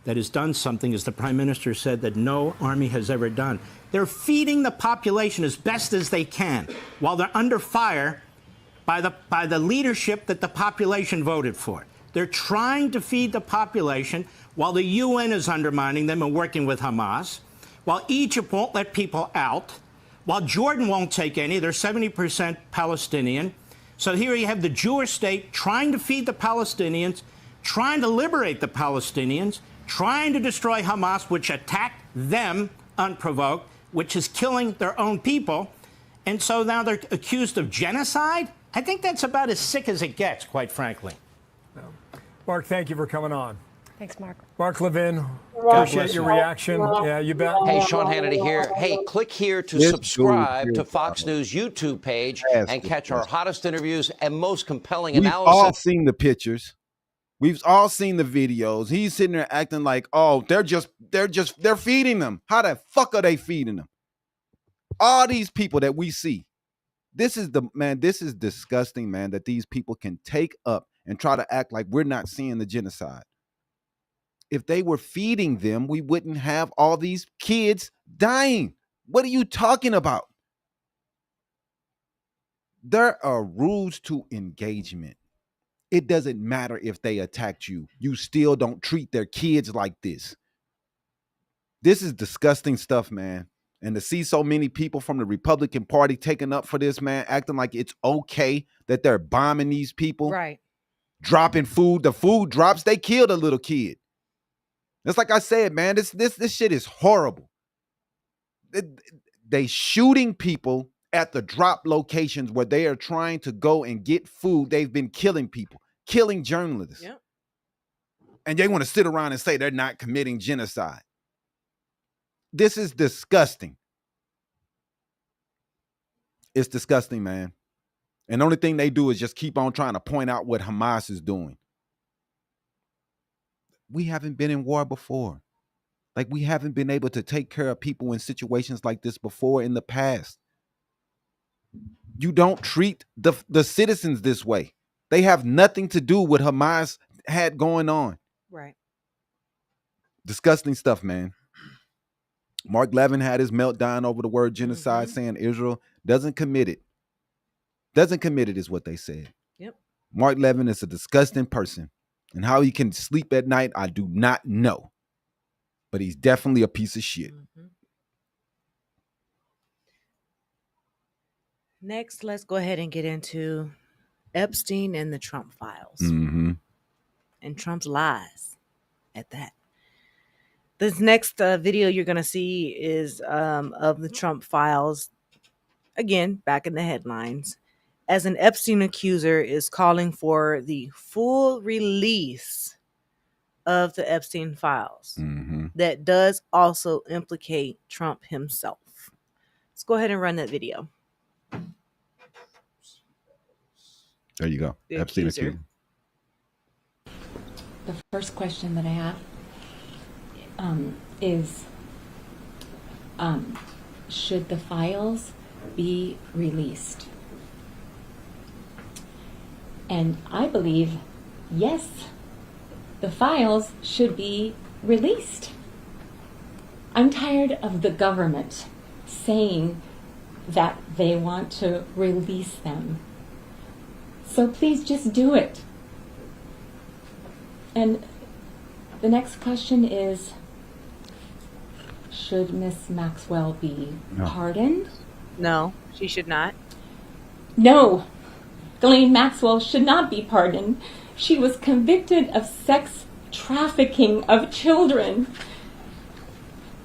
Speaker 16: that has done something, as the Prime Minister said, that no army has ever done. They're feeding the population as best as they can while they're under fire by the leadership that the population voted for. They're trying to feed the population while the UN is undermining them and working with Hamas, while Egypt won't let people out, while Jordan won't take any. They're 70% Palestinian. So here you have the Jewish state trying to feed the Palestinians, trying to liberate the Palestinians, trying to destroy Hamas, which attacked them unprovoked, which is killing their own people. And so now they're accused of genocide? I think that's about as sick as it gets, quite frankly.
Speaker 17: Mark, thank you for coming on.
Speaker 14: Thanks, Mark.
Speaker 17: Mark Levin, appreciate your reaction. Yeah, you bet.
Speaker 18: Hey, Sean Hannity here. Hey, click here to subscribe to Fox News YouTube page and catch our hottest interviews and most compelling analysis.
Speaker 2: We've all seen the pictures. We've all seen the videos. He's sitting there acting like, oh, they're feeding them. How the fuck are they feeding them? All these people that we see. This is disgusting, man, that these people can take up and try to act like we're not seeing the genocide. If they were feeding them, we wouldn't have all these kids dying. What are you talking about? There are rules to engagement. It doesn't matter if they attacked you. You still don't treat their kids like this. This is disgusting stuff, man. And to see so many people from the Republican Party taking up for this, man, acting like it's okay that they're bombing these people.
Speaker 3: Right. Dropping
Speaker 2: food. The food drops, they killed a little kid. It's like I said, man, this shit is horrible. They shooting people at the drop locations where they are trying to go and get food. They've been killing people, killing journalists.
Speaker 3: Yep.
Speaker 2: And they want to sit around and say they're not committing genocide. This is disgusting. It's disgusting, man. And the only thing they do is just keep on trying to point out what Hamas is doing. We haven't been in war before. Like, we haven't been able to take care of people in situations like this before in the past. You don't treat the citizens this way. They have nothing to do with what Hamas had going on.
Speaker 3: Right.
Speaker 2: Disgusting stuff, man. Mark Levin had his meltdown over the word genocide, saying Israel doesn't commit it. Doesn't commit it is what they said.
Speaker 3: Yep.
Speaker 2: Mark Levin is a disgusting person. And how he can sleep at night, I do not know. But he's definitely a piece of shit.
Speaker 3: Next, let's go ahead and get into Epstein and the Trump files.
Speaker 2: Mm-hmm.
Speaker 3: And Trump's lies at that. This next video you're going to see is of the Trump files. Again, back in the headlines. As an Epstein accuser is calling for the full release of the Epstein files. That does also implicate Trump himself. Let's go ahead and run that video.
Speaker 2: There you go.
Speaker 3: The
Speaker 2: Epstein
Speaker 3: accuser.
Speaker 19: The first question that I have is, should the files be released? And I believe, yes, the files should be released. I'm tired of the government saying that they want to release them. So please just do it. And the next question is, should Miss Maxwell be pardoned?
Speaker 3: No, she should not.
Speaker 19: No, Ghislaine Maxwell should not be pardoned. She was convicted of sex trafficking of children.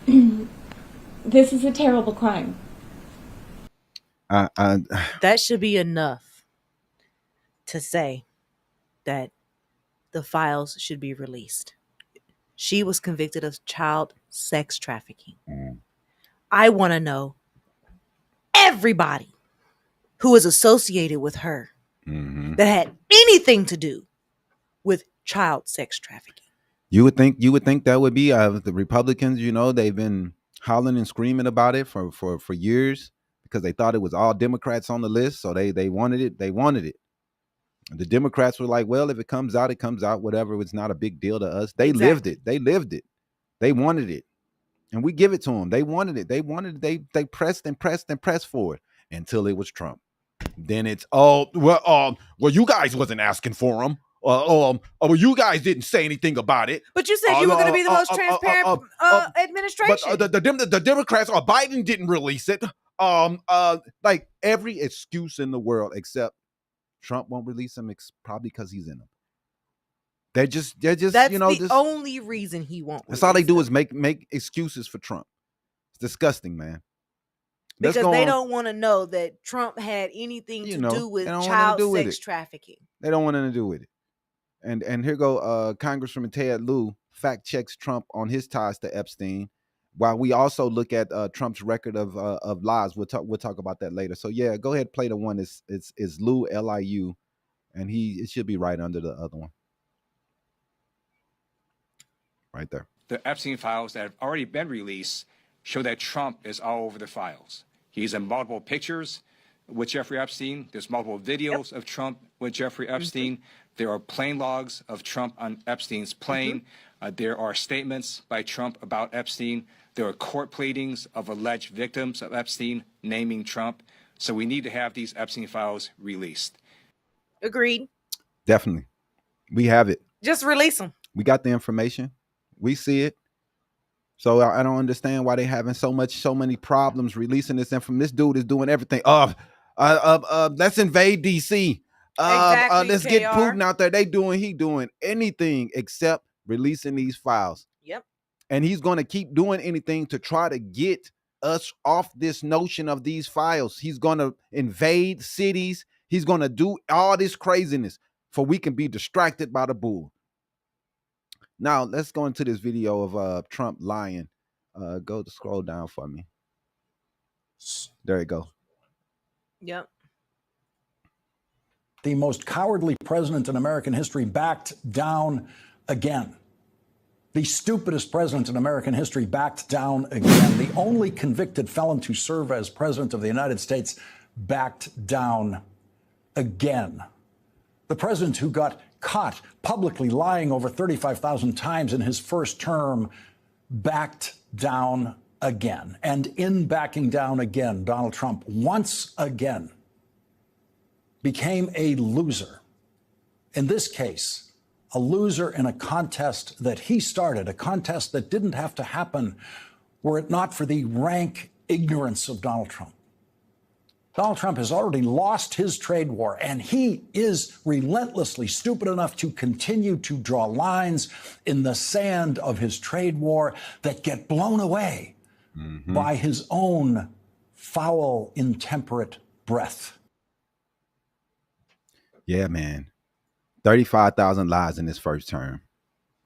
Speaker 19: This is a terrible crime.
Speaker 3: That should be enough to say that the files should be released. She was convicted of child sex trafficking. I want to know everybody who is associated with her that had anything to do with child sex trafficking.
Speaker 2: You would think that would be the Republicans. You know, they've been howling and screaming about it for years because they thought it was all Democrats on the list, so they wanted it. They wanted it. The Democrats were like, well, if it comes out, it comes out. Whatever, it's not a big deal to us. They lived it. They lived it. They wanted it, and we give it to them. They wanted it. They wanted it. They pressed and pressed and pressed for it until it was Trump. Then it's well, you guys wasn't asking for them. Well, you guys didn't say anything about it.
Speaker 3: But you said you were going to be the most transparent administration.
Speaker 2: But the Democrats or Biden didn't release it. like every excuse in the world except Trump won't release him, probably because he's in them. They're just
Speaker 3: That's the only reason he won't.
Speaker 2: That's all they do is make excuses for Trump. It's disgusting, man.
Speaker 3: Because they don't want to know that Trump had anything to do with child sex trafficking.
Speaker 2: They don't want anything to do with it. And here go Congressman Ted Lieu fact checks Trump on his ties to Epstein, while we also look at Trump's record of lies. We'll talk about that later. So yeah, go ahead, play the one. It's Lieu, Liu, and it should be right under the other one. Right there.
Speaker 20: The Epstein files that have already been released show that Trump is all over the files. He's in multiple pictures with Jeffrey Epstein. There's multiple videos of Trump with Jeffrey Epstein. There are plane logs of Trump on Epstein's plane. There are statements by Trump about Epstein. There are court pleadings of alleged victims of Epstein naming Trump. So we need to have these Epstein files released.
Speaker 3: Agreed.
Speaker 2: Definitely. We have it.
Speaker 3: Just release them.
Speaker 2: We got the information. We see it. So I don't understand why they having so many problems releasing this information. This dude is doing everything. Let's invade DC.
Speaker 3: Exactly,
Speaker 2: let's get Putin out there. He doing anything except releasing these files.
Speaker 3: Yep.
Speaker 2: And he's going to keep doing anything to try to get us off this notion of these files. He's going to invade cities. He's going to do all this craziness for we can be distracted by the bull. Now, let's go into this video of Trump lying. Go to scroll down for me. There you go.
Speaker 3: Yep.
Speaker 21: The most cowardly president in American history backed down again. The stupidest president in American history backed down again. The only convicted felon to serve as president of the United States backed down again. The president who got caught publicly lying over 35,000 times in his first term backed down again. And in backing down again, Donald Trump once again became a loser. In this case, a loser in a contest that he started, a contest that didn't have to happen were it not for the rank ignorance of Donald Trump. Donald Trump has already lost his trade war, and he is relentlessly stupid enough to continue to draw lines in the sand of his trade war that get blown away by his own foul, intemperate breath.
Speaker 2: Yeah, man. 35,000 lies in his first term.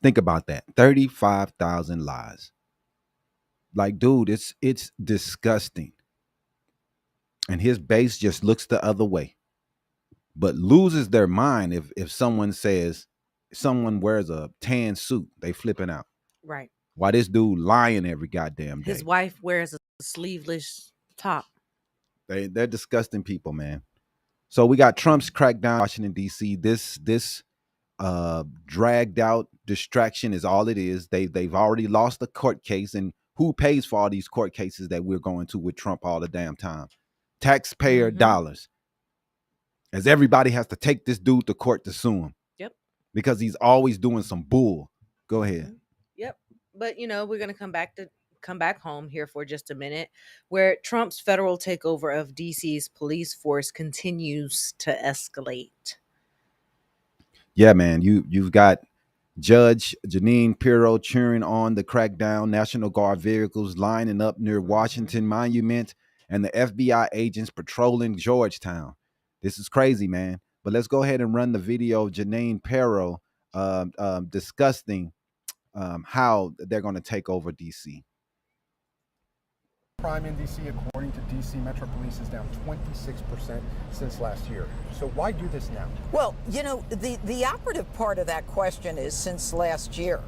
Speaker 2: Think about that. 35,000 lies. Like, dude, it's disgusting. And his base just looks the other way, but loses their mind if someone says someone wears a tan suit, they flipping out.
Speaker 3: Right.
Speaker 2: Why this dude lying every goddamn day?
Speaker 3: His wife wears a sleeveless top.
Speaker 2: They're disgusting people, man. So we got Trump's crackdown in Washington, D.C. This dragged out distraction is all it is. They've already lost the court case, and who pays for all these court cases that we're going to with Trump all the damn time? Taxpayer dollars, as everybody has to take this dude to court to sue him.
Speaker 3: Yep.
Speaker 2: Because he's always doing some bull. Go ahead.
Speaker 3: Yep. But we're going to come back home here for just a minute, where Trump's federal takeover of DC's police force continues to escalate.
Speaker 2: Yeah, man. You've got Judge Jeanine Pirro cheering on the crackdown, National Guard vehicles lining up near Washington Monument, and the FBI agents patrolling Georgetown. This is crazy, man. But let's go ahead and run the video of Jeanine Pirro discussing how they're going to take over D.C.
Speaker 22: Crime in D.C., according to D.C. Metro Police, is down 26% since last year. So why do this now?
Speaker 23: Well, the operative part of that question is since last year.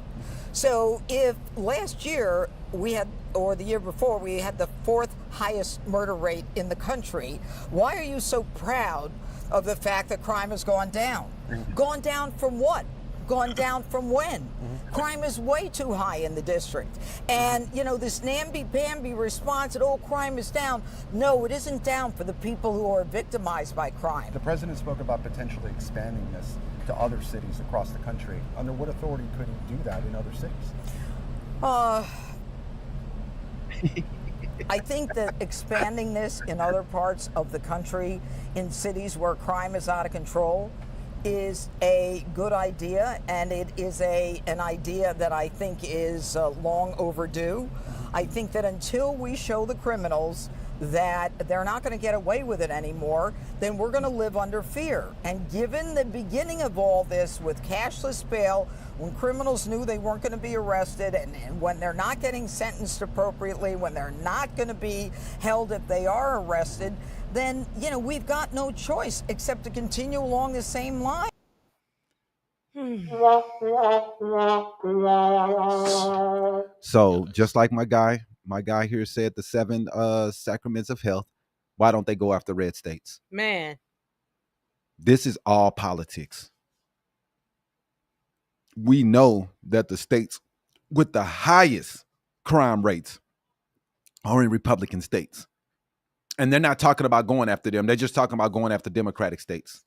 Speaker 23: So if last year we had, or the year before, we had the fourth highest murder rate in the country, why are you so proud of the fact that crime has gone down? Gone down from what? Gone down from when? Crime is way too high in the district. And, this namby-pamby response that, crime is down. No, it isn't down for the people who are victimized by crime.
Speaker 22: The president spoke about potentially expanding this to other cities across the country. Under what authority could he do that in other cities?
Speaker 23: I think that expanding this in other parts of the country, in cities where crime is out of control, is a good idea, and it is an idea that I think is long overdue. I think that until we show the criminals that they're not going to get away with it anymore, then we're going to live under fear. And given the beginning of all this with cashless bail, when criminals knew they weren't going to be arrested, and when they're not getting sentenced appropriately, when they're not going to be held if they are arrested, then, you know, we've got no choice except to continue along the same line.
Speaker 2: So just like my guy here said, the 7 sacraments of health, why don't they go after red states?
Speaker 3: Man,
Speaker 2: this is all politics. We know that the states with the highest crime rates are in Republican states. And they're not talking about going after them. They're just talking about going after Democratic states.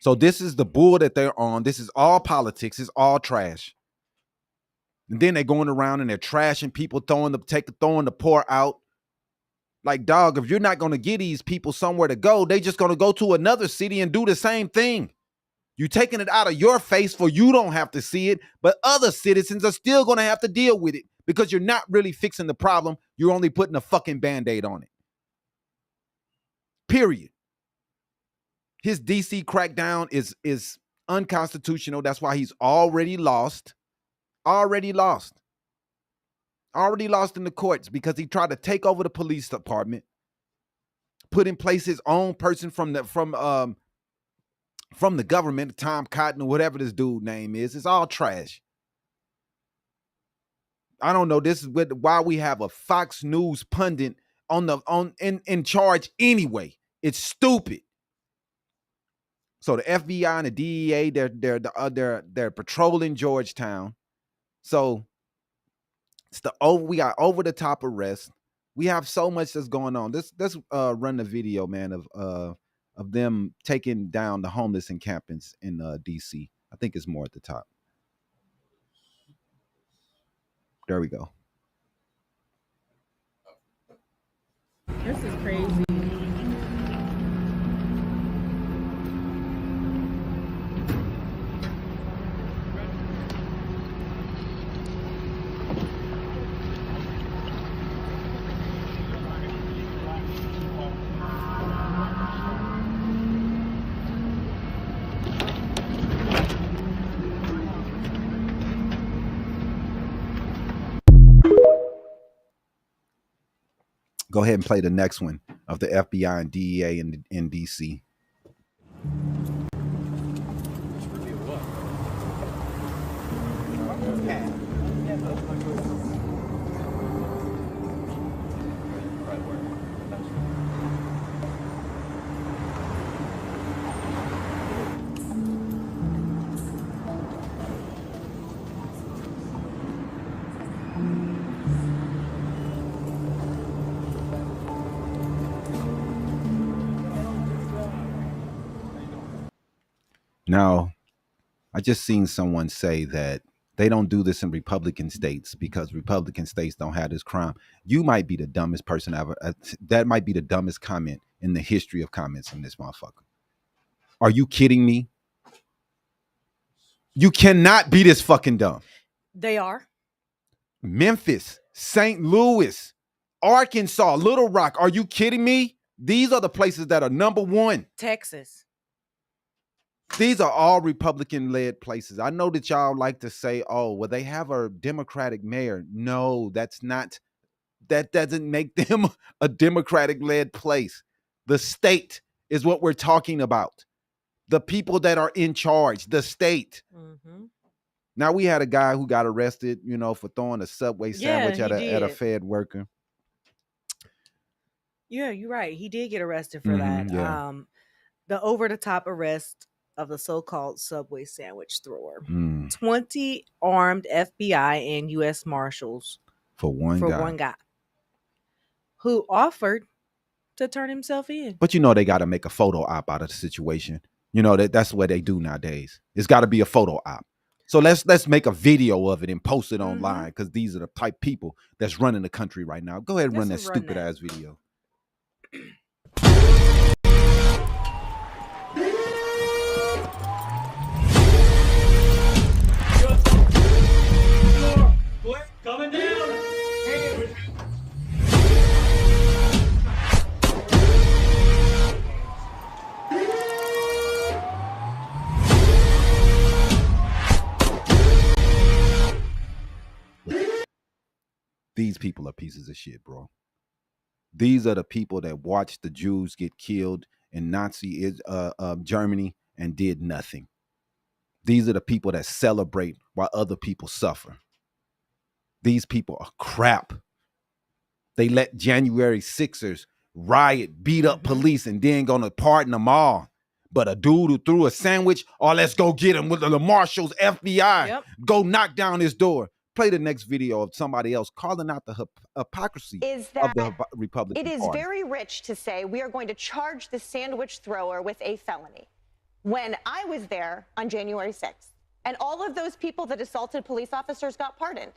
Speaker 2: So this is the bull that they're on. This is all politics. It's all trash. And then they're going around and they're trashing people, throwing the poor out. Like, dog, if you're not going to get these people somewhere to go, they just going to go to another city and do the same thing. You're taking it out of your face for you don't have to see it, but other citizens are still going to have to deal with it because you're not really fixing the problem. You're only putting a fucking Band-Aid on it. Period. His DC crackdown is unconstitutional. That's why he's already lost. Already lost in the courts because he tried to take over the police department, put in place his own person from the government, Tom Cotton or whatever this dude name is. It's all trash. I don't know. This is why we have a Fox News pundit in charge anyway. It's stupid. So the FBI and the DEA, they're patrolling Georgetown. So we got over the top arrest. We have so much that's going on. Let's run the video, man, of them taking down the homeless encampments in DC. I think it's more at the top. There we go.
Speaker 3: This is crazy.
Speaker 2: Go ahead and play the next one of the FBI and DEA in DC. Now, I just seen someone say that they don't do this in Republican states because Republican states don't have this crime. You might be the dumbest person ever. That might be the dumbest comment in the history of comments in this motherfucker. Are you kidding me? You cannot be this fucking dumb.
Speaker 3: They are.
Speaker 2: Memphis, St. Louis, Arkansas, Little Rock. Are you kidding me? These are the places that are number one.
Speaker 3: Texas.
Speaker 2: These are all Republican-led places. I know that y'all like to say, oh, well, they have a Democratic mayor. No, that doesn't make them a Democratic-led place. The state is what we're talking about. The people that are in charge, the state. Mm-hmm. Now, we had a guy who got arrested, for throwing a Subway sandwich at a Fed worker.
Speaker 3: Yeah, you're right. He did get arrested for that.
Speaker 2: Yeah.
Speaker 3: The over-the-top arrest of the so-called Subway sandwich thrower. 20 armed FBI and U.S. Marshals
Speaker 2: for one guy
Speaker 3: who offered to turn himself in.
Speaker 2: But they got to make a photo op out of the situation. That's what they do nowadays. It's got to be a photo op. So let's make a video of it and post it online, because these are the type people that's running the country right now. Go ahead and run that stupid ass video.
Speaker 1: Coming down.
Speaker 2: These people are pieces of shit, bro. These are the people that watched the Jews get killed in Nazi Germany and did nothing. These are the people that celebrate while other people suffer. These people are crap. They let January 6ers riot, beat up police, and then gonna pardon them all. But a dude who threw a sandwich, oh, let's go get him with the marshals, FBI. Go knock down his door. Play the next video of somebody else calling out the hypocrisy of the Republican
Speaker 4: It is
Speaker 2: Party.
Speaker 4: very rich to say we are going to charge the sandwich thrower with a felony. When I was there on January 6th, and all of those people that assaulted police officers got pardoned.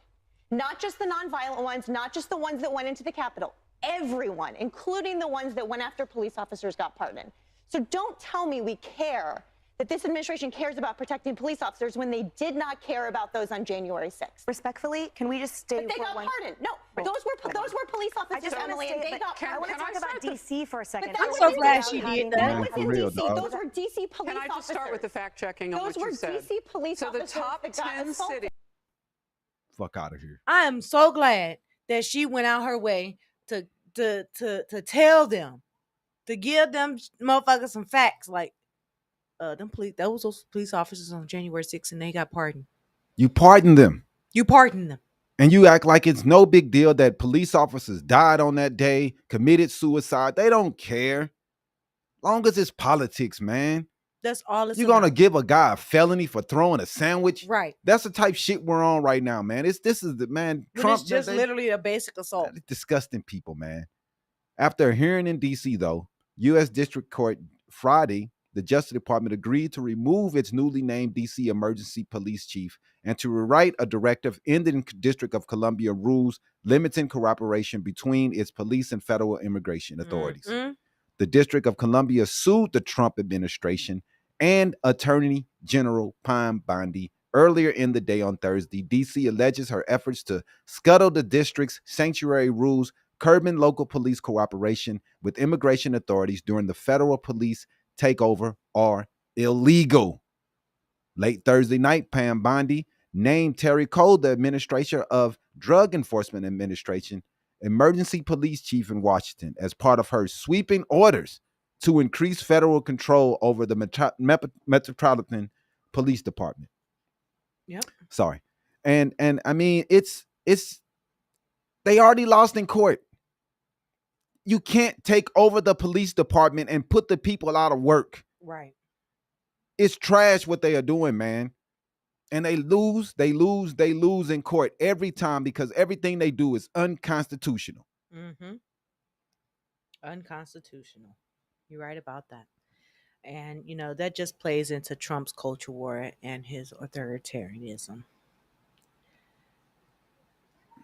Speaker 4: Not just the nonviolent ones, not just the ones that went into the Capitol. Everyone, including the ones that went after police officers, got pardoned. So don't tell me we care, that this administration cares about protecting police officers when they did not care about those on January 6th.
Speaker 8: Respectfully, can we just stay?
Speaker 4: But they got pardoned. No, those were police officers, Emily, and they got pardoned.
Speaker 8: I want to talk about D.C. for a second.
Speaker 3: I'm so glad she did that.
Speaker 4: That was in D.C. Those were D.C. police officers.
Speaker 24: Can I just start with the fact checking on what you said?
Speaker 4: Those were D.C. police officers.
Speaker 24: So the top 10 cities.
Speaker 2: Fuck out of here.
Speaker 3: I am so glad that she went out her way to tell them, to give them motherfuckers some facts, like those police officers on January 6th, and they got pardoned.
Speaker 2: You pardon them.
Speaker 3: You pardon them.
Speaker 2: And you act like it's no big deal that police officers died on that day, committed suicide. They don't care. Long as it's politics, man.
Speaker 3: That's all it's
Speaker 2: You're going to give a guy a felony for throwing a sandwich?
Speaker 3: Right.
Speaker 2: That's the type shit we're on right now, man. This is the man. Trump,
Speaker 3: it's just literally a basic assault.
Speaker 2: Disgusting people, man. After a hearing in D.C., though, U.S. District Court Friday, the Justice Department agreed to remove its newly named D.C. Emergency Police Chief and to rewrite a directive in the District of Columbia rules limiting cooperation between its police and federal immigration authorities. The District of Columbia sued the Trump administration and Attorney General Pam Bondi earlier in the day on Thursday. D.C. alleges her efforts to scuttle the district's sanctuary rules, curbing local police cooperation with immigration authorities during the federal police takeover are illegal. Late Thursday night, Pam Bondi named Terry Cole, the Administrator of Drug Enforcement Administration, emergency police chief in Washington, as part of her sweeping orders to increase federal control over the Metropolitan Police Department.
Speaker 3: Yep.
Speaker 2: Sorry. And I mean, it's they already lost in court. You can't take over the police department and put the people out of work.
Speaker 3: Right.
Speaker 2: It's trash what they are doing, man. And they lose in court every time because everything they do is unconstitutional.
Speaker 3: Unconstitutional. You're right about that. And, that just plays into Trump's culture war and his authoritarianism.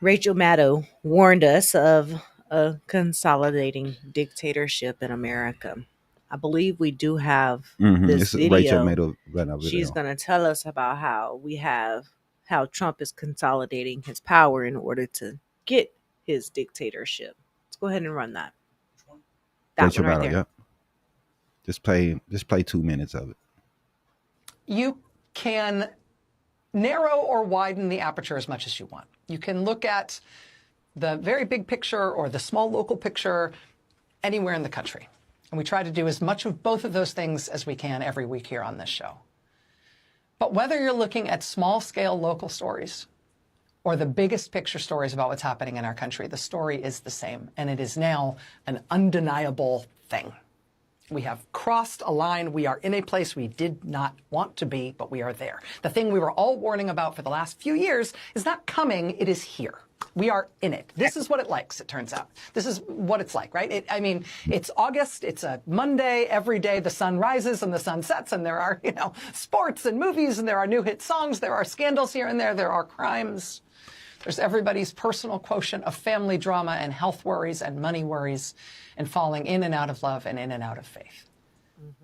Speaker 3: Rachel Maddow warned us of a consolidating dictatorship in America. I believe we do have this video.
Speaker 2: Rachel Maddow right now.
Speaker 3: She's going to tell us about how Trump is consolidating his power in order to get his dictatorship. Let's go ahead and run that.
Speaker 2: Rachel Maddow, right there. Yep. Just play 2 minutes of it.
Speaker 25: You can narrow or widen the aperture as much as you want. You can look at the very big picture or the small local picture anywhere in the country. And we try to do as much of both of those things as we can every week here on this show. But whether you're looking at small-scale local stories or the biggest picture stories about what's happening in our country, the story is the same. And it is now an undeniable thing. We have crossed a line. We are in a place we did not want to be, but we are there. The thing we were all warning about for the last few years is not coming, it is here. We are in it. This is what it likes, it turns out. This is what it's like, right? It's August, it's a Monday, every day the sun rises and the sun sets, and there are, sports and movies, and there are new hit songs, there are scandals here and there are crimes. There's everybody's personal quotient of family drama and health worries and money worries and falling in and out of love and in and out of faith.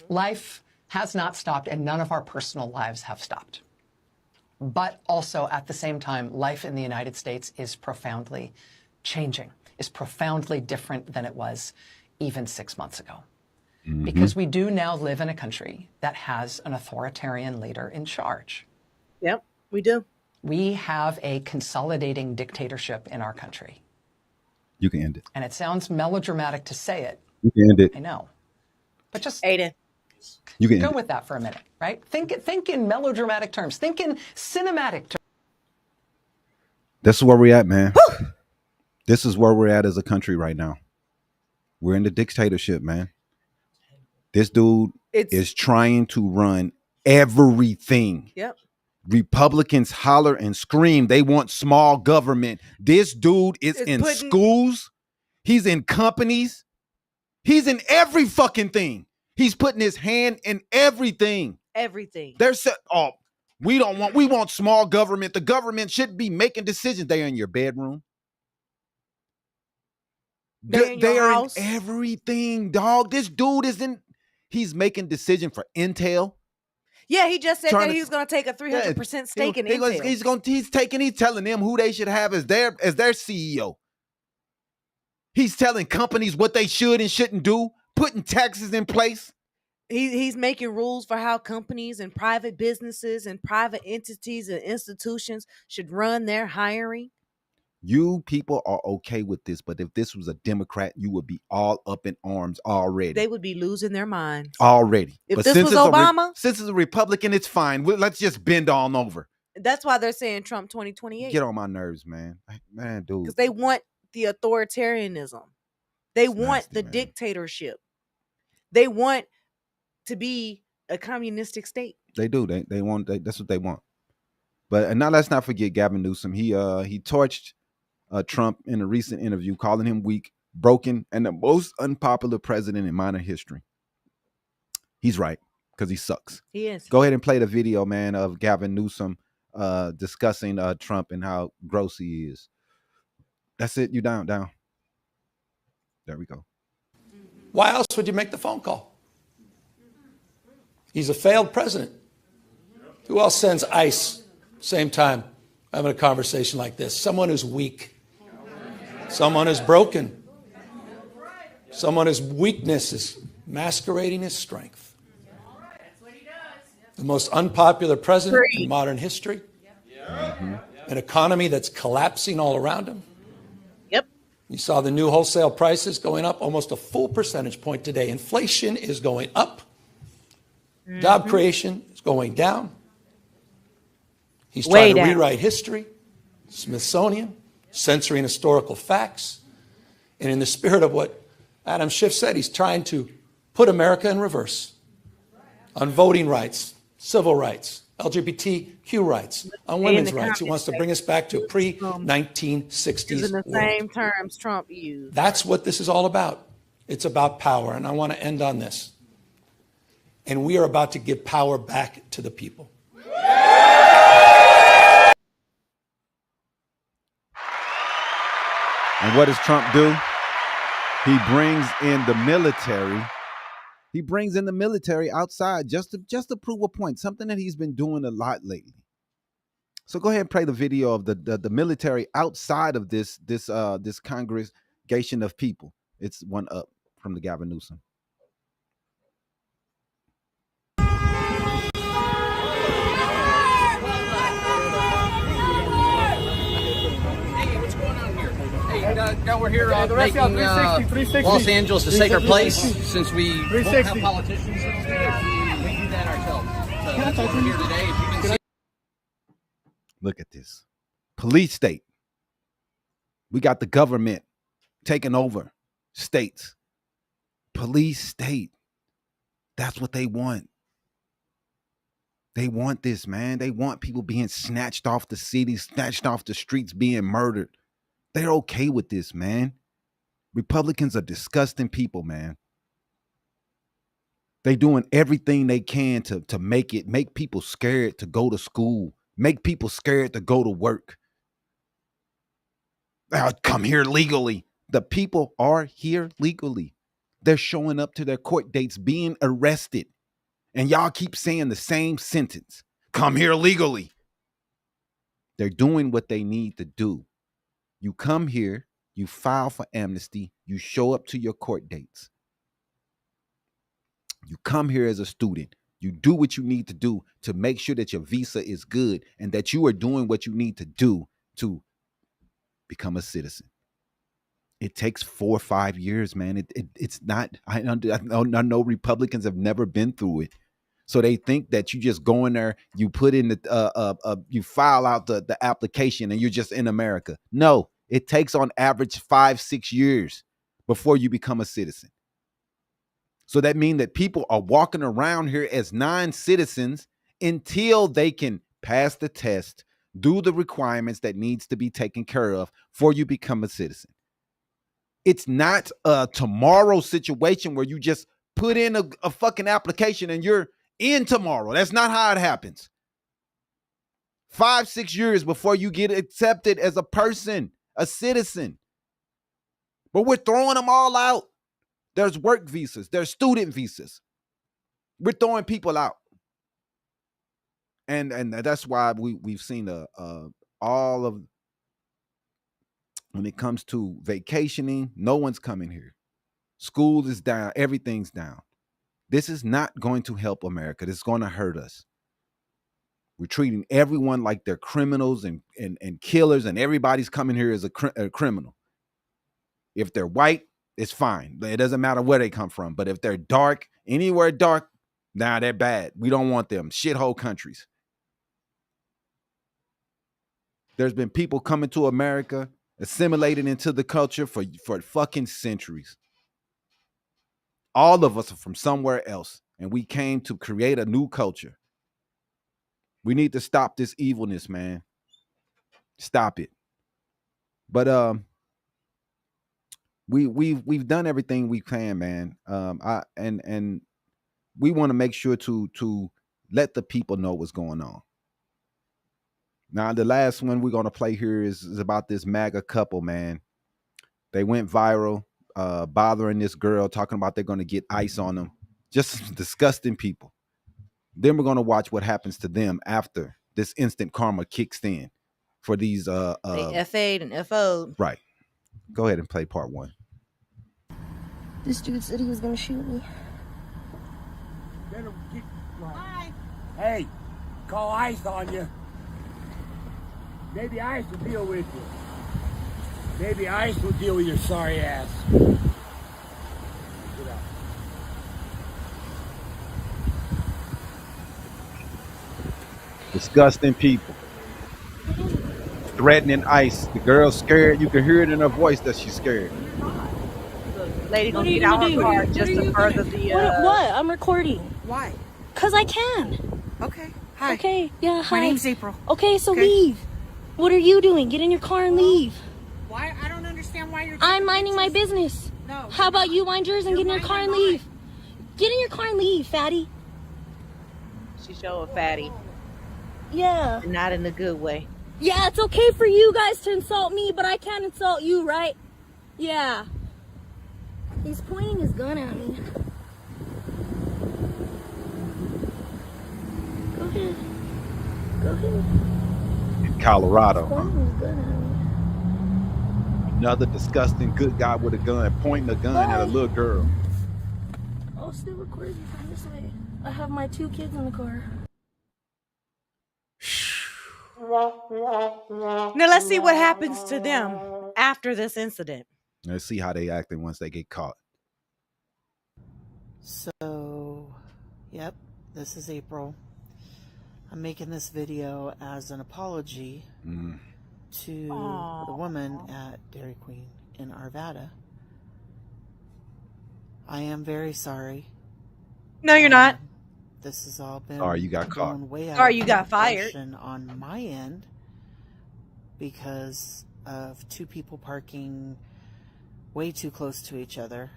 Speaker 25: Life has not stopped, and none of our personal lives have stopped. But also, at the same time, life in the United States is profoundly changing, is profoundly different than it was even 6 months ago. Because we do now live in a country that has an authoritarian leader in charge.
Speaker 3: Yep, we do.
Speaker 25: We have a consolidating dictatorship in our country.
Speaker 2: You can end it.
Speaker 25: And it sounds melodramatic to say it.
Speaker 2: You can end it.
Speaker 25: I know. But just
Speaker 3: Aiden.
Speaker 2: You can
Speaker 25: go
Speaker 2: end
Speaker 25: with that for a minute, right? Think in melodramatic terms. Think in cinematic terms.
Speaker 2: This is where we're at, man. This is where we're at as a country right now. We're in the dictatorship, man. This dude is trying to run everything.
Speaker 3: Yep.
Speaker 2: Republicans holler and scream. They want small government. This dude is in schools. He's in companies. He's in every fucking thing. He's putting his hand in everything.
Speaker 3: Everything.
Speaker 2: We want small government. The government shouldn't be making decisions. They are in your bedroom. They are in everything, dog. This dude he's making decisions for Intel.
Speaker 3: Yeah, he just said that he was going to take a 300% stake in Intel.
Speaker 2: He's telling them who they should have as their CEO. He's telling companies what they should and shouldn't do, putting taxes in place.
Speaker 3: He's making rules for how companies and private businesses and private entities and institutions should run their hiring.
Speaker 2: You people are okay with this, but if this was a Democrat, you would be all up in arms already.
Speaker 3: They would be losing their minds.
Speaker 2: Already.
Speaker 3: If
Speaker 2: but
Speaker 3: this was Obama?
Speaker 2: Since it's a Republican, it's fine. Let's just bend on over.
Speaker 3: That's why they're saying Trump 2028.
Speaker 2: Get on my nerves, man. Man, dude.
Speaker 3: Because they want the authoritarianism. They want the dictatorship. They want to be a communistic state.
Speaker 2: They do. They want. That's what they want. But now let's not forget Gavin Newsom. He torched Trump in a recent interview, calling him weak, broken, and the most unpopular president in modern history. He's right, because he sucks.
Speaker 3: He is.
Speaker 2: Go ahead and play the video, man, of Gavin Newsom discussing Trump and how gross he is. That's it. You down. There we go.
Speaker 6: Why else would you make the phone call? He's a failed president. Who else sends ICE same time having a conversation like this? Someone who's weak. Someone who's broken. Someone whose weakness is masquerading as strength. The most unpopular president in modern history. An economy that's collapsing all around him.
Speaker 3: Yep.
Speaker 6: You saw the new wholesale prices going up almost a full percentage point today. Inflation is going up. Job creation is going down. He's trying to rewrite history, Smithsonian, censoring historical facts. And in the spirit of what Adam Schiff said, he's trying to put America in reverse on voting rights, civil rights, LGBTQ rights, on women's rights. He wants to bring us back to pre-1960s
Speaker 3: Using the same terms Trump used.
Speaker 6: That's what this is all about. It's about power. And I want to end on this. And we are about to give power back to the people.
Speaker 2: And what does Trump do? He brings in the military. He brings in the military outside just to prove a point, something that he's been doing a lot lately. So go ahead and play the video of the military outside of this congregation of people. It's one up from the Gavin Newsom.
Speaker 9: Now we're here making Los Angeles a safer place since we won't have politicians. We do that ourselves. So that's why we're here today. As you can see.
Speaker 2: Look at this. Police state. We got the government taking over states. Police state. That's what they want. They want this, man. They want people being snatched off the cities, snatched off the streets, being murdered. They're okay with this, man. Republicans are disgusting people, man. They doing everything they can to make people scared to go to school, make people scared to go to work. Come here legally. The people are here legally. They're showing up to their court dates being arrested. And y'all keep saying the same sentence. Come here legally. They're doing what they need to do. You come here, you file for amnesty, you show up to your court dates. You come here as a student. You do what you need to do to make sure that your visa is good and that you are doing what you need to do to become a citizen. It takes 4 or 5 years, man. It's not, I know Republicans have never been through it. So they think that you just go in there, you put in you file out the application and you're just in America. No, it takes on average 5-6 years before you become a citizen. So that means that people are walking around here as non-citizens until they can pass the test, do the requirements that needs to be taken care of before you become a citizen. It's not a tomorrow situation where you just put in a fucking application and you're in tomorrow. That's not how it happens. 5-6 years before you get accepted as a person, a citizen. But we're throwing them all out. There's work visas. There's student visas. We're throwing people out. And that's why we've seen all of, when it comes to vacationing, no one's coming here. School is down. Everything's down. This is not going to help America. This is going to hurt us. We're treating everyone like they're criminals and killers, and everybody's coming here as a criminal. If they're white, it's fine. It doesn't matter where they come from. But if they're dark, anywhere dark, nah, they're bad. We don't want them. Shithole countries. There's been people coming to America, assimilated into the culture for fucking centuries. All of us are from somewhere else, and we came to create a new culture. We need to stop this evilness, man. Stop it. But we've done everything we can, man. And we want to make sure to let the people know what's going on. Now, the last one we're gonna play here is about this MAGA couple, man. They went viral, bothering this girl, talking about they're gonna get ice on them. Just disgusting people. Then we're gonna watch what happens to them after this instant karma kicks in for these
Speaker 3: they FA'd and FO'd.
Speaker 2: Right. Go ahead and play part 1.
Speaker 5: This dude said he was gonna shoot me.
Speaker 7: Hi. Hey, call ICE on you. Maybe ICE will deal with you. Maybe ICE will deal with your sorry ass. Get out.
Speaker 2: Disgusting people. Threatening ICE. The girl's scared. You can hear it in her voice that she's scared.
Speaker 3: Lady gonna get out her car just to further the
Speaker 5: What? I'm recording.
Speaker 3: Why?
Speaker 5: Cause I can.
Speaker 3: Okay. Hi.
Speaker 5: Okay. Yeah. Hi.
Speaker 3: My name's April.
Speaker 5: Okay. So leave. What are you doing? Get in your car and leave.
Speaker 3: Why? I don't understand why you're.
Speaker 5: I'm minding my business.
Speaker 3: No.
Speaker 5: How about you mind yours and get in your car and leave? Get in your car and leave, fatty.
Speaker 3: She show a fatty.
Speaker 5: Yeah.
Speaker 3: Not in a good way.
Speaker 5: Yeah, it's okay for you guys to insult me, but I can't insult you, right? Yeah. He's pointing his gun at me. Go ahead. Go ahead.
Speaker 2: In Colorado.
Speaker 5: Pointing his gun at me.
Speaker 2: Another disgusting good guy with a gun, pointing a gun at a little girl.
Speaker 5: I'll still record you from this way. I have my 2 kids in the car.
Speaker 3: Now let's see what happens to them after this incident.
Speaker 2: Let's see how they act once they get caught.
Speaker 10: So, yep, this is April. I'm making this video as an apology to the woman at Dairy Queen in Arvada. I am very sorry.
Speaker 3: No, you're not.
Speaker 10: This has all been
Speaker 2: Sorry, you got caught.
Speaker 10: way out
Speaker 3: Sorry,
Speaker 10: of
Speaker 3: you got fired.
Speaker 10: proportion on my end because of two people parking way too close to each other.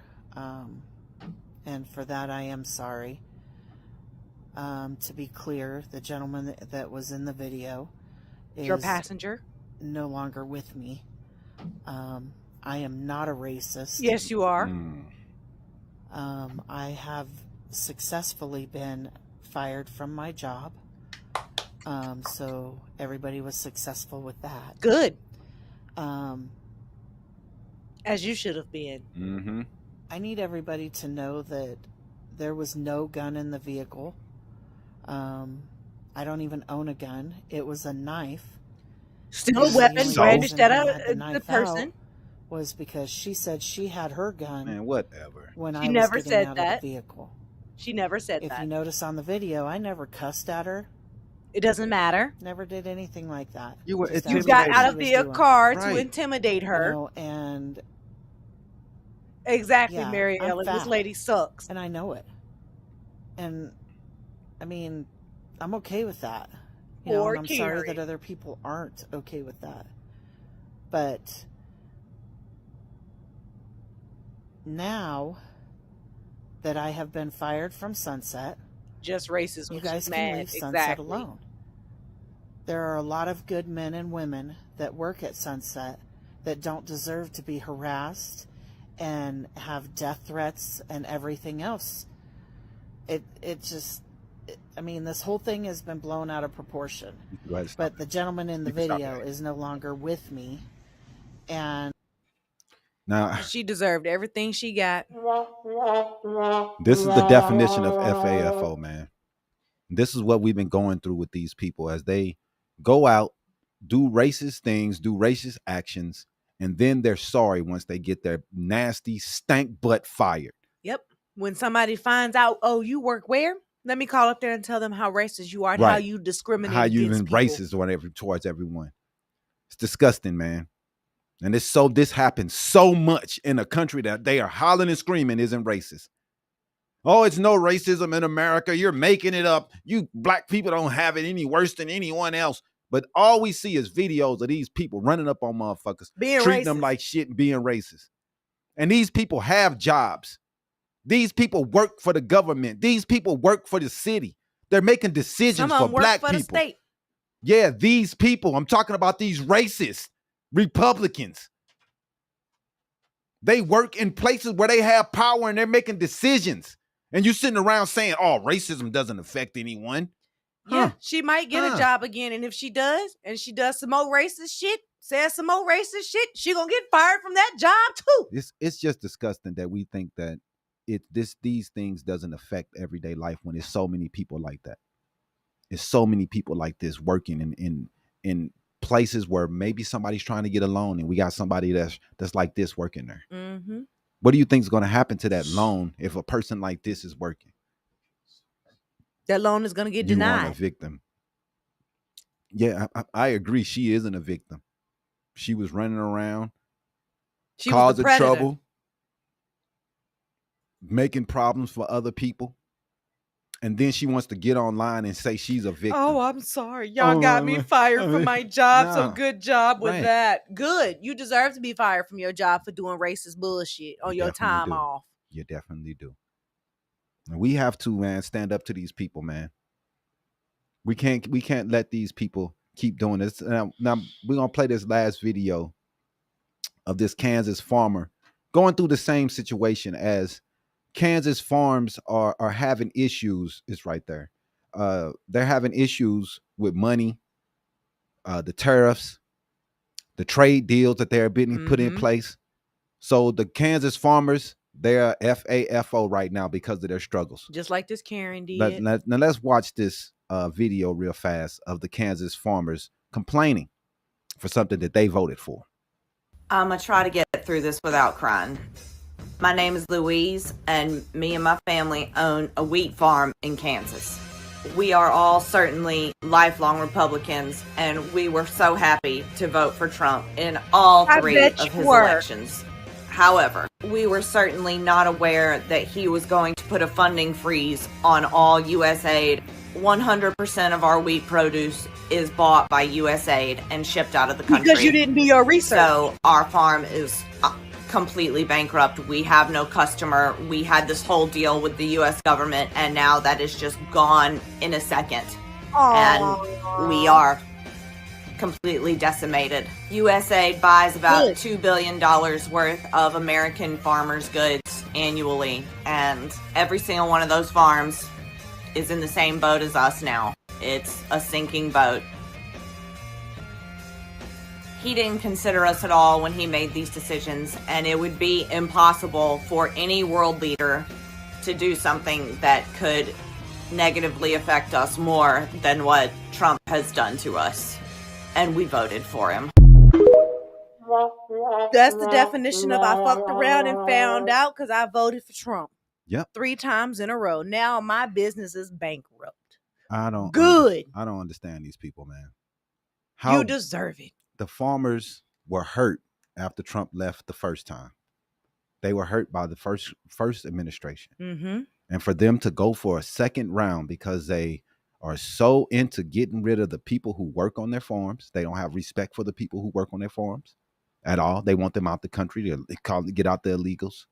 Speaker 10: And for that, I am sorry. To be clear, the gentleman that was in the video is
Speaker 3: Your passenger?
Speaker 10: no longer with me. I am not a racist.
Speaker 3: Yes, you are.
Speaker 10: I have successfully been fired from my job. So everybody was successful with that.
Speaker 3: Good. As you should have been.
Speaker 2: Mm-hmm.
Speaker 10: I need everybody to know that there was no gun in the vehicle. I don't even own a gun. It was a knife.
Speaker 3: Still a weapon brandished at the person.
Speaker 10: Was because she said she had her gun.
Speaker 2: Man, whatever.
Speaker 10: When
Speaker 3: She
Speaker 10: I was
Speaker 3: never
Speaker 10: getting
Speaker 3: said
Speaker 10: out
Speaker 3: that.
Speaker 10: of the vehicle.
Speaker 3: She never said
Speaker 10: If
Speaker 3: that.
Speaker 10: you notice on the video, I never cussed at her.
Speaker 3: It doesn't matter.
Speaker 10: Never did anything like that.
Speaker 2: You were
Speaker 10: Just
Speaker 3: You
Speaker 10: asked
Speaker 3: got
Speaker 10: what
Speaker 3: out
Speaker 10: she
Speaker 3: of
Speaker 10: was
Speaker 3: the
Speaker 10: doing.
Speaker 3: car to
Speaker 2: Right.
Speaker 3: intimidate her.
Speaker 10: You know, and
Speaker 3: Exactly,
Speaker 10: yeah,
Speaker 3: Mary
Speaker 10: I'm
Speaker 3: Ellen. This
Speaker 10: fat.
Speaker 3: lady sucks.
Speaker 10: And I know it. And I mean, I'm okay with that. You know,
Speaker 3: Poor
Speaker 10: and I'm sorry
Speaker 3: Carrie.
Speaker 10: that other people aren't okay with that. But now that I have been fired from Sunset,
Speaker 3: Just racist
Speaker 10: you
Speaker 3: when
Speaker 10: guys
Speaker 3: she's
Speaker 10: can
Speaker 3: mad.
Speaker 10: leave Sunset
Speaker 3: Exactly.
Speaker 10: alone. There are a lot of good men and women that work at Sunset that don't deserve to be harassed and have death threats and everything else. I mean, this whole thing has been blown out of proportion.
Speaker 2: Go ahead, stop.
Speaker 10: But the gentleman in the
Speaker 2: You can stop
Speaker 10: video
Speaker 2: it.
Speaker 10: is no longer with me. And
Speaker 2: Now,
Speaker 3: She deserved everything she got.
Speaker 2: this is the definition of FAFO, man. This is what we've been going through with these people as they go out, do racist things, do racist actions, and then they're sorry once they get their nasty stank butt fired.
Speaker 3: Yep. When somebody finds out, oh, you work where? Let me call up there and tell them how racist you are and how
Speaker 2: Right.
Speaker 3: you discriminate
Speaker 2: How you
Speaker 3: against
Speaker 2: even
Speaker 3: people.
Speaker 2: racist or whatever towards everyone. It's disgusting, man. And this happens so much in a country that they are hollering and screaming isn't racist. Oh, it's no racism in America. You're making it up. You black people don't have it any worse than anyone else. But all we see is videos of these people running up on motherfuckers,
Speaker 3: Being
Speaker 2: treating them
Speaker 3: racist.
Speaker 2: like shit and being racist. And these people have jobs. These people work for the government. These people work for the city. They're making decisions
Speaker 3: Some of
Speaker 2: for
Speaker 3: them work
Speaker 2: black
Speaker 3: for the
Speaker 2: people.
Speaker 3: state.
Speaker 2: Yeah, these people. I'm talking about these racist Republicans. They work in places where they have power and they're making decisions. And you're sitting around saying, oh, racism doesn't affect anyone.
Speaker 3: Yeah,
Speaker 2: Huh.
Speaker 3: she might get
Speaker 2: Huh.
Speaker 3: a job again. And if she does, and she does some more racist shit, says some more racist shit, she gonna get fired from that job too.
Speaker 2: It's just disgusting that we think that these things doesn't affect everyday life when it's so many people like that. It's so many people like this working in places where maybe somebody's trying to get a loan and we got somebody that's like this working there.
Speaker 3: Mm-hmm.
Speaker 2: What do you think is going to happen to that loan if a person like this is working?
Speaker 3: That loan is gonna get
Speaker 2: You
Speaker 3: denied.
Speaker 2: want a victim. Yeah, I agree. She isn't a victim. She was running around,
Speaker 3: She was the
Speaker 2: causing
Speaker 3: predator.
Speaker 2: trouble, making problems for other people. And then she wants to get online and say she's a victim.
Speaker 3: Oh, I'm sorry. Y'all got me fired from my job. So good job with that. Good. You deserve to be fired from your job for doing racist bullshit on your
Speaker 2: definitely
Speaker 3: time
Speaker 2: do.
Speaker 3: off.
Speaker 2: You definitely do. And we have to, man, stand up to these people, man. We can't let these people keep doing this. Now we're gonna play this last video of this Kansas farmer going through the same situation as Kansas farms are having issues. It's right there. They're having issues with money, the tariffs, the trade deals that they're being put in place. So the Kansas farmers, they're FAFO right now because of their struggles.
Speaker 3: Just like this Karen did.
Speaker 2: Now let's watch this video real fast of the Kansas farmers complaining for something that they voted for.
Speaker 11: I'm going to try to get through this without crying. My name is Louise, and me and my family own a wheat farm in Kansas. We are all certainly lifelong Republicans, and we were so happy to vote for Trump in all
Speaker 3: I
Speaker 11: three
Speaker 3: bet
Speaker 11: of
Speaker 3: you
Speaker 11: his
Speaker 3: were.
Speaker 11: elections. However, we were certainly not aware that he was going to put a funding freeze on all USAID. 100% of our wheat produce is bought by USAID and shipped out of the country.
Speaker 3: Because you didn't do your research.
Speaker 11: So our farm is completely bankrupt. We have no customer. We had this whole deal with the US government, and now that is just gone in a second.
Speaker 3: Aww.
Speaker 11: And we are completely decimated. USAID buys about $2 billion worth of American farmers' goods annually, and every single one of those farms is in the same boat as us now. It's a sinking boat. He didn't consider us at all when he made these decisions, and it would be impossible for any world leader to do something that could negatively affect us more than what Trump has done to us. And we voted for him.
Speaker 3: That's the definition of I fucked around and found out because I voted for Trump.
Speaker 2: Yep.
Speaker 3: 3 times in a row. Now my business is bankrupt.
Speaker 2: I don't understand these people, man.
Speaker 3: You deserve it.
Speaker 2: The farmers were hurt after Trump left the first time. They were hurt by the first administration.
Speaker 3: Mm-hmm.
Speaker 2: And for them to go for a second round because they are so into getting rid of the people who work on their farms. They don't have respect for the people who work on their farms at all. They want them out the country. They get out the illegals.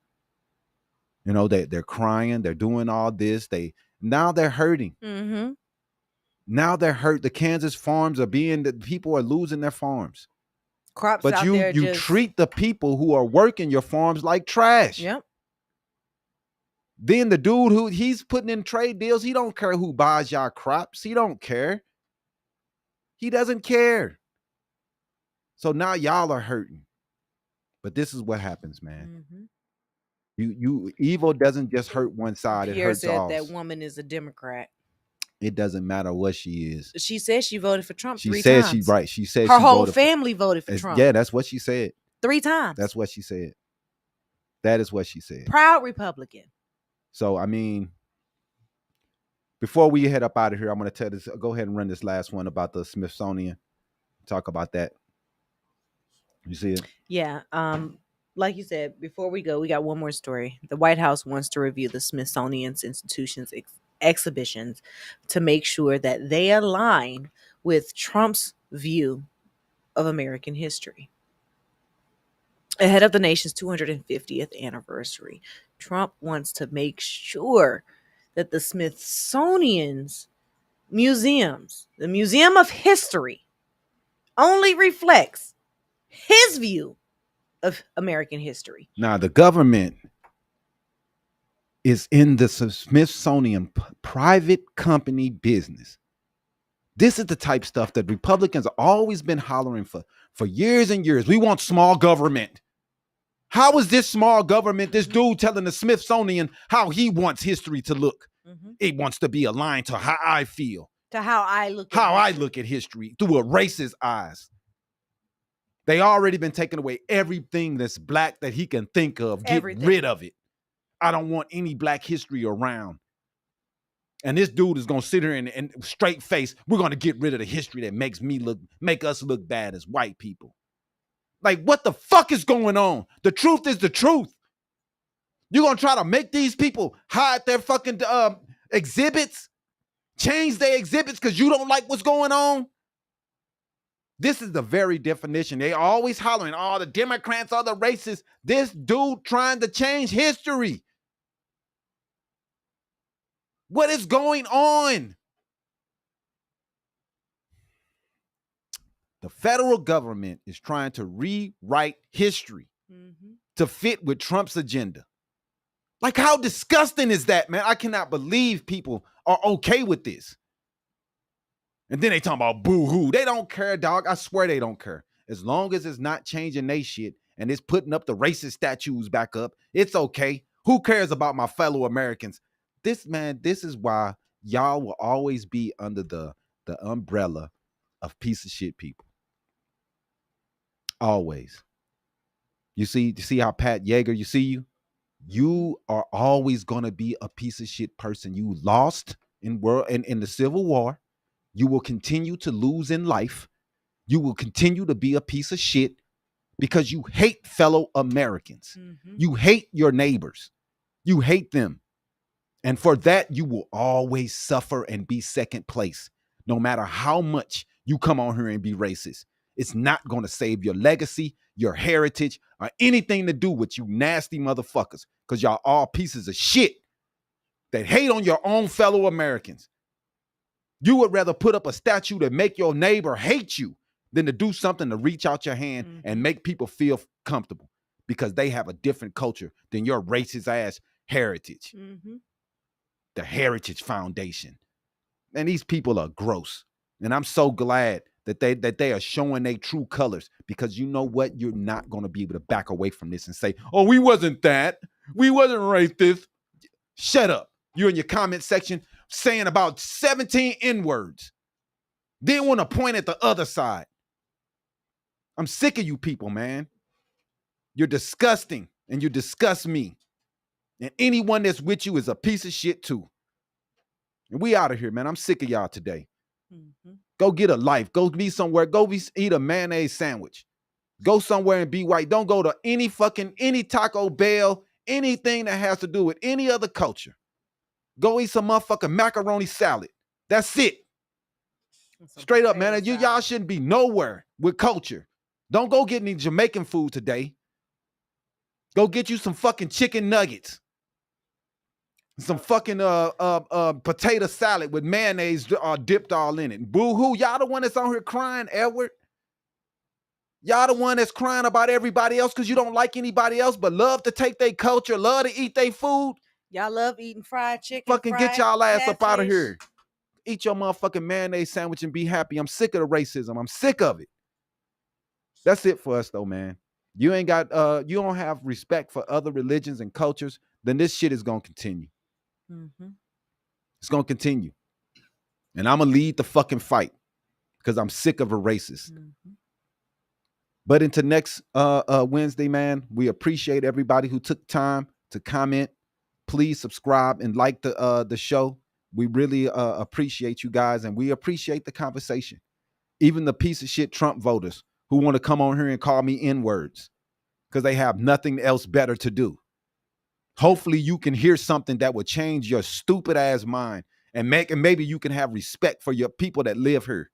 Speaker 2: You know, they're crying. They're doing all this. Now they're hurting.
Speaker 3: Mm-hmm.
Speaker 2: Now they're hurt. The Kansas farms people are losing their farms.
Speaker 3: Crops
Speaker 2: but
Speaker 3: out
Speaker 2: you
Speaker 3: there
Speaker 2: you treat the people who are working your farms like trash.
Speaker 3: Yep.
Speaker 2: Then the dude he's putting in trade deals, he don't care who buys y'all crops. He don't care. He doesn't care. So now y'all are hurting. But this is what happens, man.
Speaker 3: Mm-hmm.
Speaker 2: Evil doesn't just hurt one side.
Speaker 3: Pierre
Speaker 2: it hurts
Speaker 3: said
Speaker 2: all.
Speaker 3: that woman is a Democrat.
Speaker 2: It doesn't matter what she is.
Speaker 3: She said she voted for Trump 3
Speaker 2: said
Speaker 3: times.
Speaker 2: She said
Speaker 3: her
Speaker 2: she
Speaker 3: whole
Speaker 2: voted
Speaker 3: family voted for Trump.
Speaker 2: Yeah, that's what she said.
Speaker 3: 3 times.
Speaker 2: That's what she said. That is what she said.
Speaker 3: Proud Republican.
Speaker 2: So, I mean, before we head up out of here, I'm going to go ahead and run this last one about the Smithsonian. Talk about that. You see it?
Speaker 3: Yeah. Like you said, before we go, we got one more story. The White House wants to review the Smithsonian's institutions exhibitions to make sure that they align with Trump's view of American history. Ahead of the nation's 250th anniversary, Trump wants to make sure that the Smithsonian's museums, the Museum of History, only reflects his view of American history.
Speaker 2: Now, the government is in the Smithsonian private company business. This is the type of stuff that Republicans have always been hollering for years and years. We want small government. How is this small government, this dude telling the Smithsonian how he wants history to look? Mm-hmm. It wants to be aligned to how I feel.
Speaker 3: To how I look
Speaker 2: at history through a racist eyes. They already been taking away everything that's black that he can think of. Get rid of it. I don't want any black history around. And this dude is gonna sit here and straight face, we're gonna get rid of the history that make us look bad as white people. Like, what the fuck is going on? The truth is the truth. You're gonna try to make these people hide their fucking exhibits, change their exhibits because you don't like what's going on? This is the very definition. They always hollering, oh, the Democrats are the racists. This dude trying to change history. What is going on? The federal government is trying to rewrite history to fit with Trump's agenda. Like, how disgusting is that, man? I cannot believe people are okay with this. And then they talking about boo-hoo. They don't care, dog. I swear they don't care. As long as it's not changing they shit and it's putting up the racist statues back up, it's okay. Who cares about my fellow Americans? This is why y'all will always be under the umbrella of piece of shit people. Always. You see how Pat Yeager, you are always going to be a piece of shit person. You lost in the Civil War. You will continue to lose in life. You will continue to be a piece of shit because you hate fellow Americans. You hate your neighbors. You hate them. And for that, you will always suffer and be second place, no matter how much you come on here and be racist. It's not going to save your legacy, your heritage, or anything to do with you nasty motherfuckers, because y'all all pieces of shit that hate on your own fellow Americans. You would rather put up a statue to make your neighbor hate you than to do something to reach out your hand and make people feel comfortable because they have a different culture than your racist ass heritage. The Heritage Foundation. And these people are gross. And I'm so glad that they are showing their true colors, because you know what? You're not going to be able to back away from this and say, oh, we wasn't that. We wasn't racist. Shut up. You're in your comment section saying about 17 N-words. Then want to point at the other side. I'm sick of you people, man. You're disgusting, and you disgust me. And anyone that's with you is a piece of shit too. And we out of here, man. I'm sick of y'all today. Go get a life. Go be somewhere. Eat a mayonnaise sandwich. Go somewhere and be white. Don't go to any Taco Bell, anything that has to do with any other culture. Go eat some motherfucking macaroni salad. That's it. Straight up, man. Y'all shouldn't be nowhere with culture. Don't go get any Jamaican food today. Go get you some fucking chicken nuggets. Some fucking potato salad with mayonnaise dipped all in it. Boo-hoo. Y'all the one that's on here crying, Edward. Y'all the one that's crying about everybody else because you don't like anybody else but love to take their culture, love to eat their food.
Speaker 3: Y'all love eating fried chicken.
Speaker 2: Fucking get y'all ass up out of here. Eat your motherfucking mayonnaise sandwich and be happy. I'm sick of the racism. I'm sick of it. That's it for us though, man. You ain't got you don't have respect for other religions and cultures, then this shit is gonna continue. It's gonna continue. And I'm gonna lead the fucking fight because I'm sick of a racist. But into next Wednesday, man, we appreciate everybody who took time to comment. Please subscribe and like the show. We really appreciate you guys, and we appreciate the conversation. Even the piece of shit Trump voters who want to come on here and call me N-words because they have nothing else better to do. Hopefully you can hear something that will change your stupid ass mind and maybe you can have respect for your people that live here.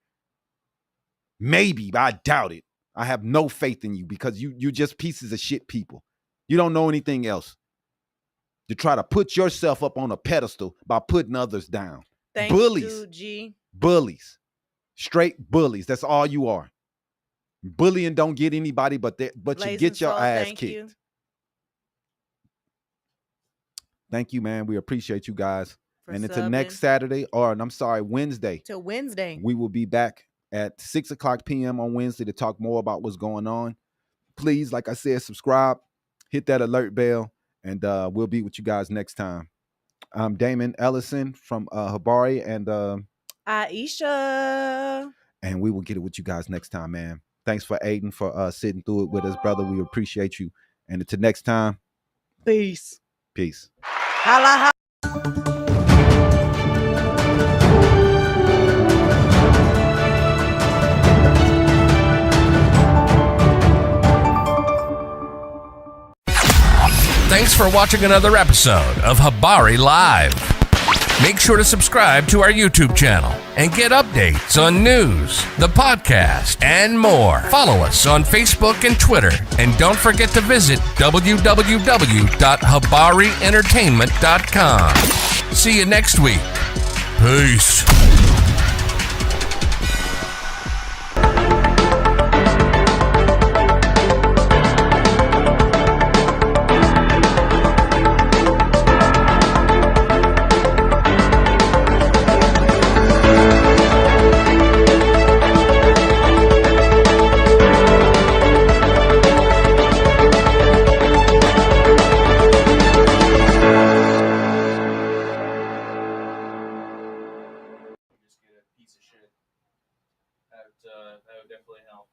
Speaker 2: Maybe, but I doubt it. I have no faith in you because you just pieces of shit people. You don't know anything else. You try to put yourself up on a pedestal by putting others down. Bullies. Bullies. Straight bullies. That's all you are. Bullying don't get anybody but you get your ass kicked. Thank you, man. We appreciate you guys. And until next Saturday, Wednesday.
Speaker 3: Till Wednesday.
Speaker 2: We will be back at 6:00 p.m. on Wednesday to talk more about what's going on. Please, like I said, subscribe, hit that alert bell, and we'll be with you guys next time. I'm Damon Ellison from Habari and
Speaker 3: Iesha.
Speaker 2: And we will get it with you guys next time, man. Thanks for Aiden for sitting through it with us, brother. We appreciate you. And until next time.
Speaker 3: Peace.
Speaker 2: Peace.
Speaker 3: Holla,
Speaker 12: Thanks for watching another episode of Habari Live. Make sure to subscribe to our YouTube channel and get updates on news, the podcast, and more. Follow us on Facebook and Twitter. And don't forget to visit www.habarientertainment.com. See you next week. Peace.
Speaker 13: That would definitely help.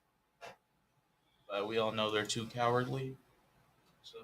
Speaker 13: But we all know they're too cowardly. So